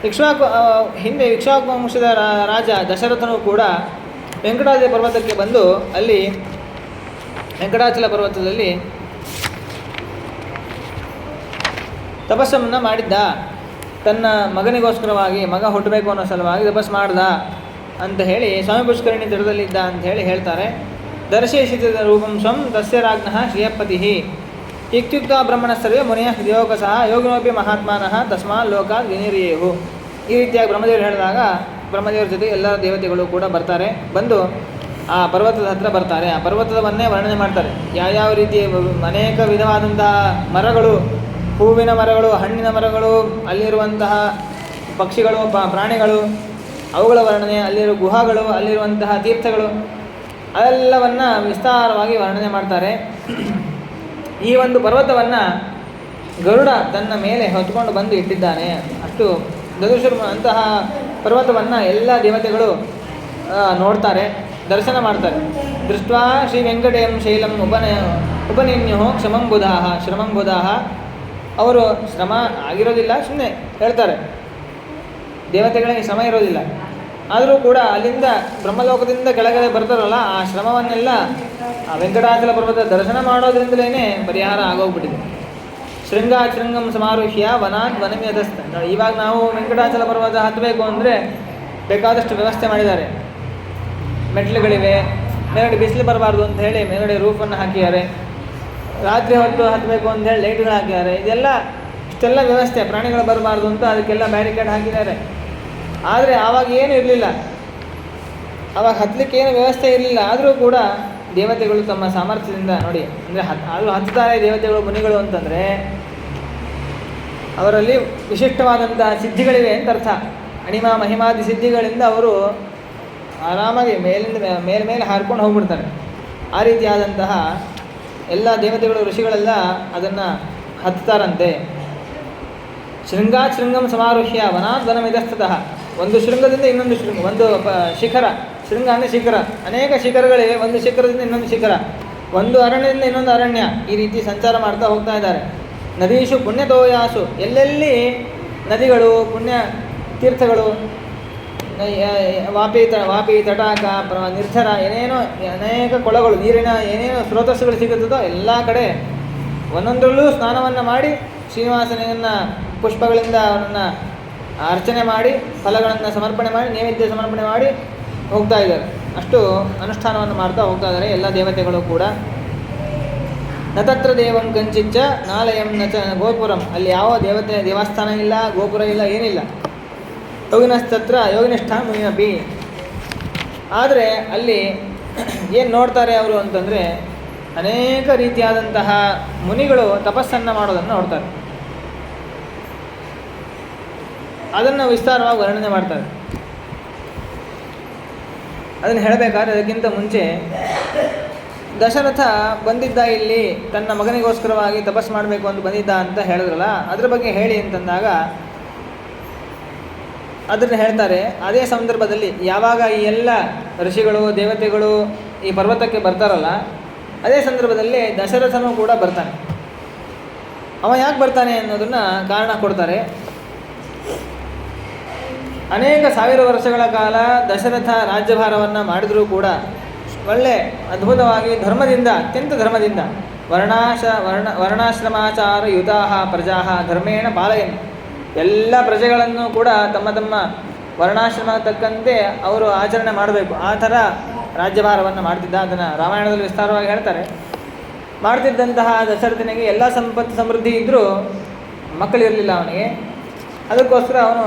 ಹಿಂದೆ ಇಕ್ಷ್ವಾಕುವಂಶದ ರಾಜ ದಶರಥನು ಕೂಡ ವೆಂಕಟಾದ್ರಿ ಪರ್ವತಕ್ಕೆ ಬಂದು ಅಲ್ಲಿ ವೆಂಕಟಾಚಲ ಪರ್ವತದಲ್ಲಿ ತಪಸ್ಸನ್ನು ಮಾಡಿದ್ದ. ತನ್ನ ಮಗನಿಗೋಸ್ಕರವಾಗಿ, ಮಗ ಹುಟ್ಟಬೇಕು ಅನ್ನೋ ಸಲುವಾಗಿ ತಪಸ್ಸು ಮಾಡ್ದ ಅಂತ ಹೇಳಿ ಸ್ವಾಮಿ ಪುಷ್ಕರಣಿ ತೀರದಲ್ಲಿದ್ದ ಅಂತ ಹೇಳ್ತಾರೆ. ದರ್ಶಯಿಸಿದ ರೂಪಂ ಸ್ವಂ ತಸ್ಯ ರಾಜ್ಞಃ ಶ್ರಿಯಪತಿ ಇತ್ಯುಕ್ತ ಬ್ರಹ್ಮಣ ಸರ್ವೇ ಮುನಿಯ ಹೃದಯೋಗಸಃ ಯೋಗಿನೋಪಿ ಮಹಾತ್ಮಾನಃ ತಸ್ಮಾತ್ ಲೋಕಾತ್ ವಿನಿರ್ಯೇಹು. ಈ ರೀತಿಯಾಗಿ ಬ್ರಹ್ಮದೇವರು ಹೇಳಿದಾಗ ಬ್ರಹ್ಮದೇವರ ಜೊತೆ ಎಲ್ಲ ದೇವತೆಗಳು ಕೂಡ ಬರ್ತಾರೆ. ಬಂದು ಆ ಪರ್ವತದ ಹತ್ರ ಬರ್ತಾರೆ. ಆ ಪರ್ವತವನ್ನೇ ವರ್ಣನೆ ಮಾಡ್ತಾರೆ. ಯಾವ್ಯಾವ ರೀತಿ ಅನೇಕ ವಿಧವಾದಂತಹ ಮರಗಳು, ಹೂವಿನ ಮರಗಳು, ಹಣ್ಣಿನ ಮರಗಳು, ಅಲ್ಲಿರುವಂತಹ ಪಕ್ಷಿಗಳು, ಪ್ರಾಣಿಗಳು, ಅವುಗಳ ವರ್ಣನೆ, ಅಲ್ಲಿರುವ ಗುಹಾಗಳು, ಅಲ್ಲಿರುವಂತಹ ತೀರ್ಥಗಳು ಅವೆಲ್ಲವನ್ನು ವಿಸ್ತಾರವಾಗಿ ವರ್ಣನೆ ಮಾಡ್ತಾರೆ. ಈ ಒಂದು ಪರ್ವತವನ್ನು ಗರುಡ ತನ್ನ ಮೇಲೆ ಹೊತ್ಕೊಂಡು ಬಂದು ಇಟ್ಟಿದ್ದಾನೆ. ಅಷ್ಟು ದದುಶರು ಅಂತಹ ಪರ್ವತವನ್ನು ಎಲ್ಲ ದೇವತೆಗಳು ನೋಡ್ತಾರೆ, ದರ್ಶನ ಮಾಡ್ತಾರೆ. ದೃಷ್ಟ್ವಾ ಶ್ರೀ ವೆಂಕಟೇಯಂ ಶೈಲಂ ಉಪನಿನ್ಯೋ ಶ್ರಮಂ ಬುಧಾಹ. ಅವರು ಶ್ರಮ ಆಗಿರೋದಿಲ್ಲ, ಸುಮ್ಮನೆ ಹೇಳ್ತಾರೆ. ದೇವತೆಗಳಿಗೆ ಶ್ರಮ ಇರೋದಿಲ್ಲ. ಆದರೂ ಕೂಡ ಅಲ್ಲಿಂದ ಬ್ರಹ್ಮಲೋಕದಿಂದ ಕೆಳಗಡೆ ಬರ್ತಾರಲ್ಲ, ಆ ಶ್ರಮವನ್ನೆಲ್ಲ ಆ ವೆಂಕಟಾಚಲ ಪರ್ವತ ದರ್ಶನ ಮಾಡೋದ್ರಿಂದಲೇ ಪರಿಹಾರ ಆಗೋಗ್ಬಿಟ್ಟಿದೆ. ಶೃಂಗಂ ಸಮಾರುಹ್ಯ ವನಾತ್ ವನಮ್ಯದಸ್ತ. ಇವಾಗ ನಾವು ವೆಂಕಟಾಚಲ ಪರ್ವತ ಹತ್ತಬೇಕು ಅಂದರೆ ಬೇಕಾದಷ್ಟು ವ್ಯವಸ್ಥೆ ಮಾಡಿದ್ದಾರೆ. ಮೆಟ್ಲುಗಳಿವೆ, ಮೇಲ್ಗಡೆ ಬಿಸಿಲು ಬರಬಾರ್ದು ಅಂತ ಹೇಳಿ ಮೇಲ್ಗಡೆ ರೂಫನ್ನು ಹಾಕಿದ್ದಾರೆ, ರಾತ್ರಿ ಹೊತ್ತು ಹತ್ತಬೇಕು ಅಂತ ಹೇಳಿ ಲೈಟ್ಗಳು ಹಾಕಿದ್ದಾರೆ. ಇಷ್ಟೆಲ್ಲ ವ್ಯವಸ್ಥೆ, ಪ್ರಾಣಿಗಳು ಬರಬಾರ್ದು ಅಂತ ಅದಕ್ಕೆಲ್ಲ ಬ್ಯಾರಿಕೇಡ್ ಹಾಕಿದ್ದಾರೆ. ಆದರೆ ಆವಾಗ ಏನು ಇರಲಿಲ್ಲ, ಆವಾಗ ಹತ್ತಲಿಕ್ಕೆ ಏನು ವ್ಯವಸ್ಥೆ ಇರಲಿಲ್ಲ. ಆದರೂ ಕೂಡ ದೇವತೆಗಳು ತಮ್ಮ ಸಾಮರ್ಥ್ಯದಿಂದ ನೋಡಿ, ಅಂದರೆ ಅದು ಹತ್ತುತ್ತಾರೆ ದೇವತೆಗಳು ಮುನಿಗಳು ಅಂತಂದರೆ ಅವರಲ್ಲಿ ವಿಶಿಷ್ಟವಾದಂಥ ಸಿದ್ಧಿಗಳಿವೆ ಅಂತ ಅರ್ಥ. ಅಣಿಮಾ ಮಹಿಮಾದಿ ಸಿದ್ಧಿಗಳಿಂದ ಅವರು ಆರಾಮಾಗಿ ಮೇಲೆ ಹಾರ್ಕೊಂಡು ಹೋಗ್ಬಿಡ್ತಾರೆ. ಆ ರೀತಿಯಾದಂತಹ ಎಲ್ಲ ದೇವತೆಗಳು ಋಷಿಗಳೆಲ್ಲ ಅದನ್ನು ಹತ್ತುತ್ತಾರಂತೆ. ಶೃಂಗಾತ್ ಶೃಂಗಂ ಸಮಾರುಹ್ಯ ವನಾತ್ ವನಮಿದಸ್ತತಃ. ಒಂದು ಶೃಂಗದಿಂದ ಇನ್ನೊಂದು ಶೃಂಗ, ಒಂದು ಶಿಖರ, ಶೃಂಗ ಅಂದರೆ ಶಿಖರ, ಅನೇಕ ಶಿಖರಗಳಿವೆ. ಒಂದು ಶಿಖರದಿಂದ ಇನ್ನೊಂದು ಶಿಖರ, ಒಂದು ಅರಣ್ಯದಿಂದ ಇನ್ನೊಂದು ಅರಣ್ಯ, ಈ ರೀತಿ ಸಂಚಾರ ಮಾಡ್ತಾ ಹೋಗ್ತಾ ಇದ್ದಾರೆ. ನದೀಶು ಪುಣ್ಯತೋಯಾಸು, ಎಲ್ಲೆಲ್ಲಿ ನದಿಗಳು, ಪುಣ್ಯ ತೀರ್ಥಗಳು, ವಾಪಿ ತಟಾಕ, ನಿರ್ಜರ, ಏನೇನೋ ಅನೇಕ ಕೊಳಗಳು, ನೀರಿನ ಏನೇನೋ ಸ್ರೋತಸ್ಸುಗಳು ಸಿಗುತ್ತದೋ ಎಲ್ಲ ಕಡೆ ಒಂದೊಂದರಲ್ಲೂ ಸ್ನಾನವನ್ನು ಮಾಡಿ ಶ್ರೀನಿವಾಸನನ್ನು ಪುಷ್ಪಗಳಿಂದ ಅವನನ್ನು ಅರ್ಚನೆ ಮಾಡಿ, ಫಲಗಳನ್ನು ಸಮರ್ಪಣೆ ಮಾಡಿ, ನೈವೇದ್ಯ ಸಮರ್ಪಣೆ ಮಾಡಿ ಹೋಗ್ತಾ ಇದ್ದಾರೆ. ಅಷ್ಟು ಅನುಷ್ಠಾನವನ್ನು ಮಾಡ್ತಾ ಹೋಗ್ತಾ ಇದ್ದಾರೆ ಎಲ್ಲ ದೇವತೆಗಳು ಕೂಡ. ನತತ್ರ ದೇವಂ ಕಂಚಿಚ್ಚ ನಾಲಯಂ ನಚ ಗೋಪುರಂ, ಅಲ್ಲಿ ಯಾವ ದೇವಸ್ಥಾನ ಇಲ್ಲ, ಗೋಪುರ ಇಲ್ಲ, ಏನಿಲ್ಲ. ಯೋಗಿನಸ್ತತ್ರ ಯೋಗಿನಿಷ್ಠ ಮುನಿನಪಿ. ಆದರೆ ಅಲ್ಲಿ ಏನು ನೋಡ್ತಾರೆ ಅವರು ಅಂತಂದರೆ, ಅನೇಕ ರೀತಿಯಾದಂತಹ ಮುನಿಗಳು ತಪಸ್ಸನ್ನು ಮಾಡೋದನ್ನು ನೋಡ್ತಾರೆ. ಅದನ್ನು ವಿಸ್ತಾರವಾಗಿ ವರ್ಣನೆ ಮಾಡ್ತಾರೆ. ಅದನ್ನು ಹೇಳಬೇಕಾದ್ರೆ ಅದಕ್ಕಿಂತ ಮುಂಚೆ ದಶರಥ ಬಂದಿದ್ದ ಇಲ್ಲಿ ತನ್ನ ಮಗನಿಗೋಸ್ಕರವಾಗಿ ತಪಸ್ಸು ಮಾಡಬೇಕು ಅಂತ ಬಂದಿದ್ದ ಅಂತ ಹೇಳಿದ್ರಲ್ಲ, ಅದ್ರ ಬಗ್ಗೆ ಹೇಳಿ ಅಂತಂದಾಗ ಅದನ್ನು ಹೇಳ್ತಾರೆ. ಅದೇ ಸಂದರ್ಭದಲ್ಲಿ ಯಾವಾಗ ಈ ಎಲ್ಲ ಋಷಿಗಳು ದೇವತೆಗಳು ಈ ಪರ್ವತಕ್ಕೆ ಬರ್ತಾರಲ್ಲ, ಅದೇ ಸಂದರ್ಭದಲ್ಲಿ ದಶರಥನೂ ಕೂಡ ಬರ್ತಾನೆ. ಅವ ಯಾಕೆ ಬರ್ತಾನೆ ಅನ್ನೋದನ್ನು ಕಾರಣ ಕೊಡ್ತಾರೆ. ಅನೇಕ ಸಾವಿರ ವರ್ಷಗಳ ಕಾಲ ದಶರಥ ರಾಜ್ಯಭಾರವನ್ನು ಮಾಡಿದರೂ ಕೂಡ ಒಳ್ಳೆ ಅದ್ಭುತವಾಗಿ ಧರ್ಮದಿಂದ, ಅತ್ಯಂತ ಧರ್ಮದಿಂದ ವರ್ಣಾಶ್ರಮಾಚಾರ ಯುತಾಹ ಪ್ರಜಾ ಧರ್ಮೇಣ ಪಾಲಯನ್, ಎಲ್ಲ ಪ್ರಜೆಗಳನ್ನು ಕೂಡ ತಮ್ಮ ತಮ್ಮ ವರ್ಣಾಶ್ರಮ ತಕ್ಕಂತೆ ಅವರು ಆಚರಣೆ ಮಾಡಬೇಕು, ಆ ಥರ ರಾಜ್ಯಭಾರವನ್ನು ಮಾಡ್ತಿದ್ದ. ಅದನ್ನು ರಾಮಾಯಣದಲ್ಲಿ ವಿಸ್ತಾರವಾಗಿ ಹೇಳ್ತಾರೆ. ಮಾಡ್ತಿದ್ದಂತಹ ದಶರಥನಿಗೆ ಎಲ್ಲ ಸಂಪತ್ತು ಸಮೃದ್ಧಿ ಇದ್ದರೂ ಮಕ್ಕಳಿರಲಿಲ್ಲ ಅವನಿಗೆ. ಅದಕ್ಕೋಸ್ಕರ ಅವನು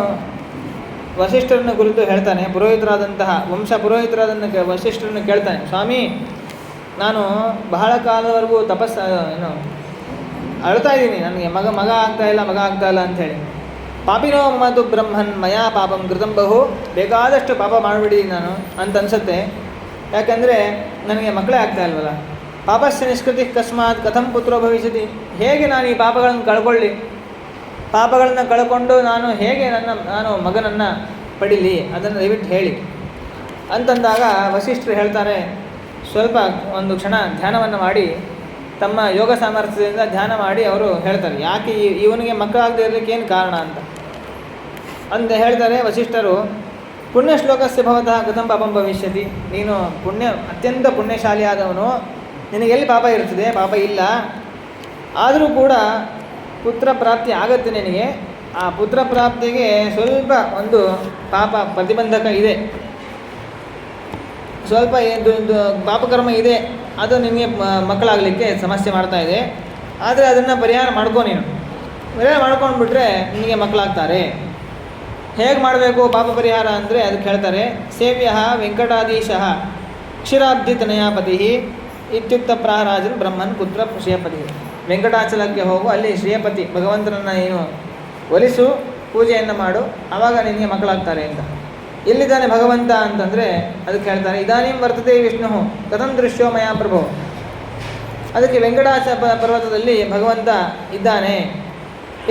ವಸಿಷ್ಠರನ್ನು ಕುರಿತು ಹೇಳ್ತಾನೆ. ಪುರೋಹಿತರಾದಂತಹ ಪುರೋಹಿತರಾದನ್ನು ವಸಿಷ್ಠರನ್ನು ಕೇಳ್ತಾನೆ, ಸ್ವಾಮಿ, ನಾನು ಬಹಳ ಕಾಲದವರೆಗೂ ಅಳ್ತಾ ಇದ್ದೀನಿ, ನನಗೆ ಮಗ ಆಗ್ತಾ ಇಲ್ಲ ಅಂಥೇಳಿ. ಪಾಪಿನೋ ಮಮತು ಬ್ರಹ್ಮನ್ ಮಯಾ ಪಾಪಂ ಕೃತಂ ಬಹು, ಬೇಕಾದಷ್ಟು ಪಾಪ ಮಾಡಿಬಿಟ್ಟಿದ್ದೀನಿ ನಾನು ಅಂತ ಅನಿಸುತ್ತೆ. ಯಾಕೆಂದರೆ ನನಗೆ ಮಕ್ಕಳೇ ಆಗ್ತಾ ಇಲ್ವಲ್ಲ. ಪಾಪಸ್ಯ ನಿಷ್ಕೃತಿ ಕಸ್ಮಾತ್ ಕಥಂ ಪುತ್ರೋ ಭವಿಷ್ಯತಿ, ಹೇಗೆ ನಾನು ಈ ಪಾಪಗಳನ್ನು ಕಳ್ಕೊಳ್ಳಿ, ಪಾಪಗಳನ್ನು ಕಳ್ಕೊಂಡು ನಾನು ಹೇಗೆ ನಾನು ಮಗನನ್ನು ಪಡೀಲಿ, ಅದನ್ನು ದಯವಿಟ್ಟು ಹೇಳಿ ಅಂತಂದಾಗ ವಸಿಷ್ಠರು ಹೇಳ್ತಾರೆ, ಸ್ವಲ್ಪ ಒಂದು ಕ್ಷಣ ಧ್ಯಾನವನ್ನು ಮಾಡಿ ತಮ್ಮ ಯೋಗ ಸಾಮರ್ಥ್ಯದಿಂದ ಧ್ಯಾನ ಮಾಡಿ ಅವರು ಹೇಳ್ತಾರೆ, ಯಾಕೆ ಇವನಿಗೆ ಮಕ್ಕಳಾಗದೇ ಇರಲಿಕ್ಕೆ ಏನು ಕಾರಣ ಅಂತ ಹೇಳ್ತಾರೆ ವಸಿಷ್ಠರು. ಪುಣ್ಯ ಶ್ಲೋಕಸ್ಯ ಭವತಃ ಕಥಂ ಪಾಪಂ ಭವಿಷ್ಯತಿ, ನೀನು ಅತ್ಯಂತ ಪುಣ್ಯಶಾಲಿಯಾದವನು, ನಿನಗೆಲ್ಲಿ ಪಾಪ ಇರ್ತದೆ, ಪಾಪ ಇಲ್ಲ. ಆದರೂ ಕೂಡ ಪುತ್ರ ಪ್ರಾಪ್ತಿ ಆಗತ್ತೆ ನಿನಗೆ. ಆ ಪುತ್ರ ಪ್ರಾಪ್ತಿಗೆ ಸ್ವಲ್ಪ ಒಂದು ಪಾಪ ಪ್ರತಿಬಂಧಕ ಇದೆ, ಸ್ವಲ್ಪ ಪಾಪಕರ್ಮ ಇದೆ, ಅದು ನಿಮಗೆ ಮಕ್ಕಳಾಗಲಿಕ್ಕೆ ಸಮಸ್ಯೆ ಮಾಡ್ತಾ ಇದೆ. ಆದರೆ ಅದನ್ನು ಪರಿಹಾರ ನೀನು ಪರಿಹಾರ ಮಾಡ್ಕೊಂಡ್ಬಿಟ್ರೆ ನಿಮಗೆ ಮಕ್ಕಳಾಗ್ತಾರೆ. ಹೇಗೆ ಮಾಡಬೇಕು ಪಾಪ ಪರಿಹಾರ ಅಂದರೆ ಅದಕ್ಕೆ ಹೇಳ್ತಾರೆ, ಸೇವ್ಯ ವೆಂಕಟಾಧೀಶಃ ಕ್ಷೀರಾಬ್ಧಿ ತನಯಾಪತಿ ಇತ್ಯುಕ್ತ ಪ್ರಾರಾಜನ್ ಬ್ರಹ್ಮನ್ ಪುತ್ರ ಶ್ರೇಯಪತಿ. ವೆಂಕಟಾಚಲಕ್ಕೆ ಹೋಗು, ಅಲ್ಲಿ ಶ್ರೇಯಪತಿ ಭಗವಂತನನ್ನು ನೀನು ಒಲಿಸು, ಪೂಜೆಯನ್ನು ಮಾಡು, ಆವಾಗ ನಿನಗೆ ಮಕ್ಕಳಾಗ್ತಾರೆ ಅಂತ. ಎಲ್ಲಿದ್ದಾನೆ ಭಗವಂತ ಅಂತಂದರೆ ಅದಕ್ಕೆ ಹೇಳ್ತಾರೆ, ಇದಾನೀಂ ವರ್ತತೆ ವಿಷ್ಣು ಕಥಂ ದೃಶ್ಯೋ ಮಯಾ ಪ್ರಭು. ಅದಕ್ಕೆ ವೆಂಕಟಾಚ ಪರ್ವತದಲ್ಲಿ ಭಗವಂತ ಇದ್ದಾನೆ.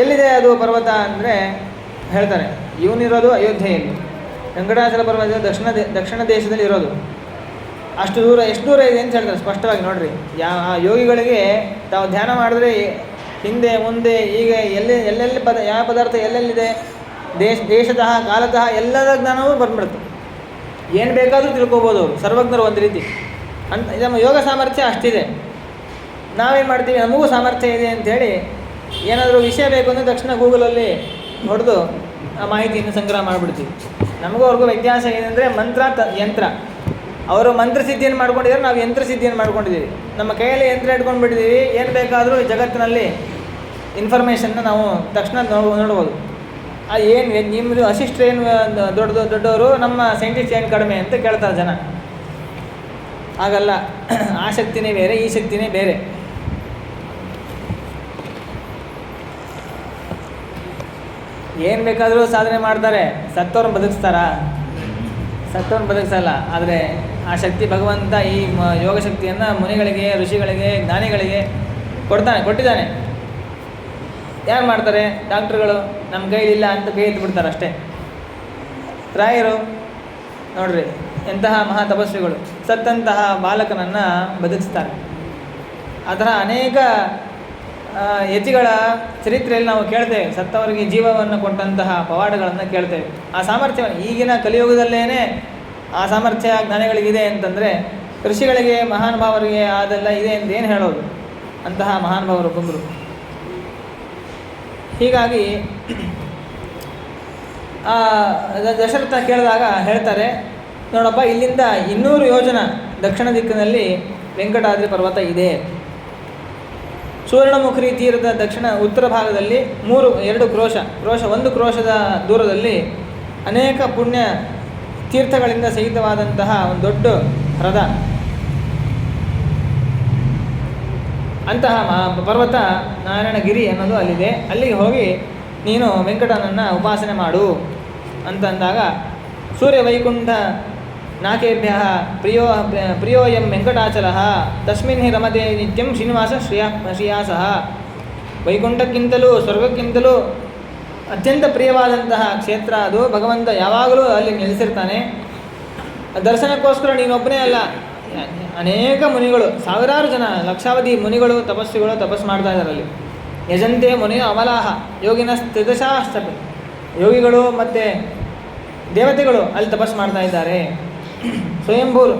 ಎಲ್ಲಿದೆ ಅದು ಪರ್ವತ ಅಂದರೆ ಹೇಳ್ತಾರೆ, ಇವನಿರೋದು ಅಯೋಧ್ಯೆಯಲ್ಲಿ. ವೆಂಕಟಾಚಲ ಪರ್ವತ ದಕ್ಷಿಣ ದೇಶದಲ್ಲಿ ಇರೋದು. ಅಷ್ಟು ದೂರ, ಎಷ್ಟು ದೂರ ಇದೆ ಅಂತ ಹೇಳ್ತಾರೆ ಸ್ಪಷ್ಟವಾಗಿ. ನೋಡ್ರಿ, ಯೋಗಿಗಳಿಗೆ ತಾವು ಧ್ಯಾನ ಮಾಡಿದ್ರೆ ಹಿಂದೆ ಮುಂದೆ ಈಗ ಎಲ್ಲೆಲ್ಲಿ ಯಾವ ಪದಾರ್ಥ ಎಲ್ಲೆಲ್ಲಿದೆ, ದೇಶತಃ ಕಾಲತಃ ಎಲ್ಲದ ಜ್ಞಾನವೂ ಬಂದ್ಬಿಡುತ್ತೆ. ಏನು ಬೇಕಾದರೂ ತಿಳ್ಕೊಬೋದು ಅವರು, ಸರ್ವಜ್ಞರು ಒಂದು ರೀತಿ ಅಂತ. ನಮ್ಮ ಯೋಗ ಸಾಮರ್ಥ್ಯ ಅಷ್ಟಿದೆ. ನಾವೇನು ಮಾಡ್ತೀವಿ, ನಮಗೂ ಸಾಮರ್ಥ್ಯ ಇದೆ ಅಂಥೇಳಿ ಏನಾದರೂ ವಿಷಯ ಬೇಕು ಅಂದರೆ ತಕ್ಷಣ ಗೂಗಲಲ್ಲಿ ಹೊಡೆದು ಆ ಮಾಹಿತಿಯನ್ನು ಸಂಗ್ರಹ ಮಾಡಿಬಿಡ್ತೀವಿ. ನಮಗೂ ಅವ್ರಿಗೂ ವ್ಯತ್ಯಾಸ ಏನಂದರೆ ಮಂತ್ರ ಯಂತ್ರ. ಅವರು ಮಂತ್ರಸಿದ್ಧಿಯನ್ನು ಮಾಡ್ಕೊಂಡಿದ್ದಾರೆ, ನಾವು ಯಂತ್ರಸಿದ್ಧಿಯನ್ನು ಮಾಡ್ಕೊಂಡಿದ್ದೀವಿ. ನಮ್ಮ ಕೈಯಲ್ಲಿ ಯಂತ್ರ ಇಟ್ಕೊಂಡು ಬಿಟ್ಟಿದ್ದೀವಿ, ಏನು ಬೇಕಾದರೂ ಜಗತ್ತಿನಲ್ಲಿ ಇನ್ಫಾರ್ಮೇಷನ್ನ ನಾವು ತಕ್ಷಣ ನೋಡ್ಬೋದು. ಏನು ನಿಮ್ಮದು ಅಸಿಸ್ಟ್ರ್ ಏನು ದೊಡ್ಡವರು, ನಮ್ಮ ಸೈಂಟಿಸ್ಟ್ ಏನು ಕಡಿಮೆ ಅಂತ ಕೇಳ್ತಾರೆ ಜನ. ಹಾಗಲ್ಲ, ಆ ಶಕ್ತಿನೇ ಬೇರೆ, ಈ ಶಕ್ತಿನೇ ಬೇರೆ. ಏನು ಬೇಕಾದರೂ ಸಾಧನೆ ಮಾಡ್ತಾರೆ, ಸತ್ತವ್ರನ್ನ ಬದುಕಿಸ್ತಾರಾ? ಸತ್ತವ್ರನ್ನ ಬದುಕಿಸಲ್ಲ. ಆದರೆ ಆ ಶಕ್ತಿ ಭಗವಂತ ಈ ಯೋಗ ಶಕ್ತಿಯನ್ನು ಮುನಿಗಳಿಗೆ, ಋಷಿಗಳಿಗೆ, ಜ್ಞಾನಿಗಳಿಗೆ ಕೊಟ್ಟಿದ್ದಾನೆ. ಯಾರು ಮಾಡ್ತಾರೆ? ಡಾಕ್ಟ್ರುಗಳು ನಮ್ಮ ಕೈಲಿಲ್ಲ ಅಂತ ಕೈ ಎತ್ಬಿಡ್ತಾರೆ ಅಷ್ಟೇ. ರಾಯರು ನೋಡ್ರಿ, ಎಂತಹ ಮಹಾ ತಪಸ್ವಿಗಳು, ಸತ್ತಂತಹ ಬಾಲಕನನ್ನು ಬದುಕಿಸ್ತಾರೆ. ಆ ಥರ ಅನೇಕ ಯತಿಗಳ ಚರಿತ್ರೆಯಲ್ಲಿ ನಾವು ಕೇಳ್ತೇವೆ. ಸತ್ತವರಿಗೆ ಜೀವವನ್ನು ಕೊಟ್ಟಂತಹ ಪವಾಡಗಳನ್ನು ಕೇಳ್ತೇವೆ. ಆ ಸಾಮರ್ಥ್ಯ ಈಗಿನ ಕಲಿಯುಗದಲ್ಲೇ ಆ ಸಾಮರ್ಥ್ಯ ಜ್ಞಾನಿಗಳಿಗಿದೆ ಅಂತಂದರೆ, ಋಷಿಗಳಿಗೆ, ಮಹಾನುಭಾವರಿಗೆ ಅದೆಲ್ಲ ಇದೆ ಅಂತ ಏನು ಹೇಳೋದು? ಅಂತಹ ಮಹಾನುಭಾವರು ಬಂದರು. ಹೀಗಾಗಿ ದಶರಥ ಕೇಳಿದಾಗ ಹೇಳ್ತಾರೆ, ನೋಡಪ್ಪ, ಇಲ್ಲಿಂದ 200 ಯೋಜನ ದಕ್ಷಿಣ ದಿಕ್ಕಿನಲ್ಲಿ ವೆಂಕಟಾದ್ರಿ ಪರ್ವತ ಇದೆ. ಸುವರ್ಣಮುಖರಿ ತೀರದ ಉತ್ತರ ಭಾಗದಲ್ಲಿ 2 ಕ್ರೋಶ, 1 ಕ್ರೋಶದ ದೂರದಲ್ಲಿ ಅನೇಕ ಪುಣ್ಯ ತೀರ್ಥಗಳಿಂದ ಸಹಿತವಾದಂತಹ ಒಂದು ದೊಡ್ಡ ಹ್ರದ, ಅಂತಹ ಪರ್ವತ ನಾರಾಯಣಗಿರಿ ಅನ್ನೋದು ಅಲ್ಲಿದೆ. ಅಲ್ಲಿಗೆ ಹೋಗಿ ನೀನು ವೆಂಕಟನನ್ನು ಉಪಾಸನೆ ಮಾಡು ಅಂತಂದಾಗ, ಸೂರ್ಯ ವೈಕುಂಠ ನಾಕೇಭ್ಯ ಪ್ರಿಯೋಯಂ ವೆಂಕಟಾಚಲ ತಸ್ಮಿನ್ ಹಿ ರಮತೆ ನಿತ್ಯಂ ಶ್ರೀನಿವಾಸ ಶ್ರೀಯಾಸಃ. ವೈಕುಂಠಕ್ಕಿಂತಲೂ ಸ್ವರ್ಗಕ್ಕಿಂತಲೂ ಅತ್ಯಂತ ಪ್ರಿಯವಾದಂತಹ ಕ್ಷೇತ್ರ ಅದು. ಭಗವಂತ ಯಾವಾಗಲೂ ಅಲ್ಲಿ ನೆಲೆಸಿರ್ತಾನೆ. ದರ್ಶನಕ್ಕೋಸ್ಕರ ನೀನೊಬ್ಬನೇ ಅಲ್ಲ, ಅನೇಕ ಮುನಿಗಳು, ಸಾವಿರಾರು ಜನ, ಲಕ್ಷಾವಧಿ ಮುನಿಗಳು, ತಪಸ್ವಿಗಳು ತಪಸ್ಸು ಮಾಡ್ತಾ ಇದ್ದಾರೆ ಅಲ್ಲಿ. ಯಜಂತೆ ಮುನಿಯ ಅಮಲಾಹ ಯೋಗಿನ ತ್ರಿದಶಾಸ್ತಪಿ, ಯೋಗಿಗಳು ಮತ್ತು ದೇವತೆಗಳು ಅಲ್ಲಿ ತಪಸ್ಸು ಮಾಡ್ತಾ ಇದ್ದಾರೆ. ಸ್ವಯಂಭೂರು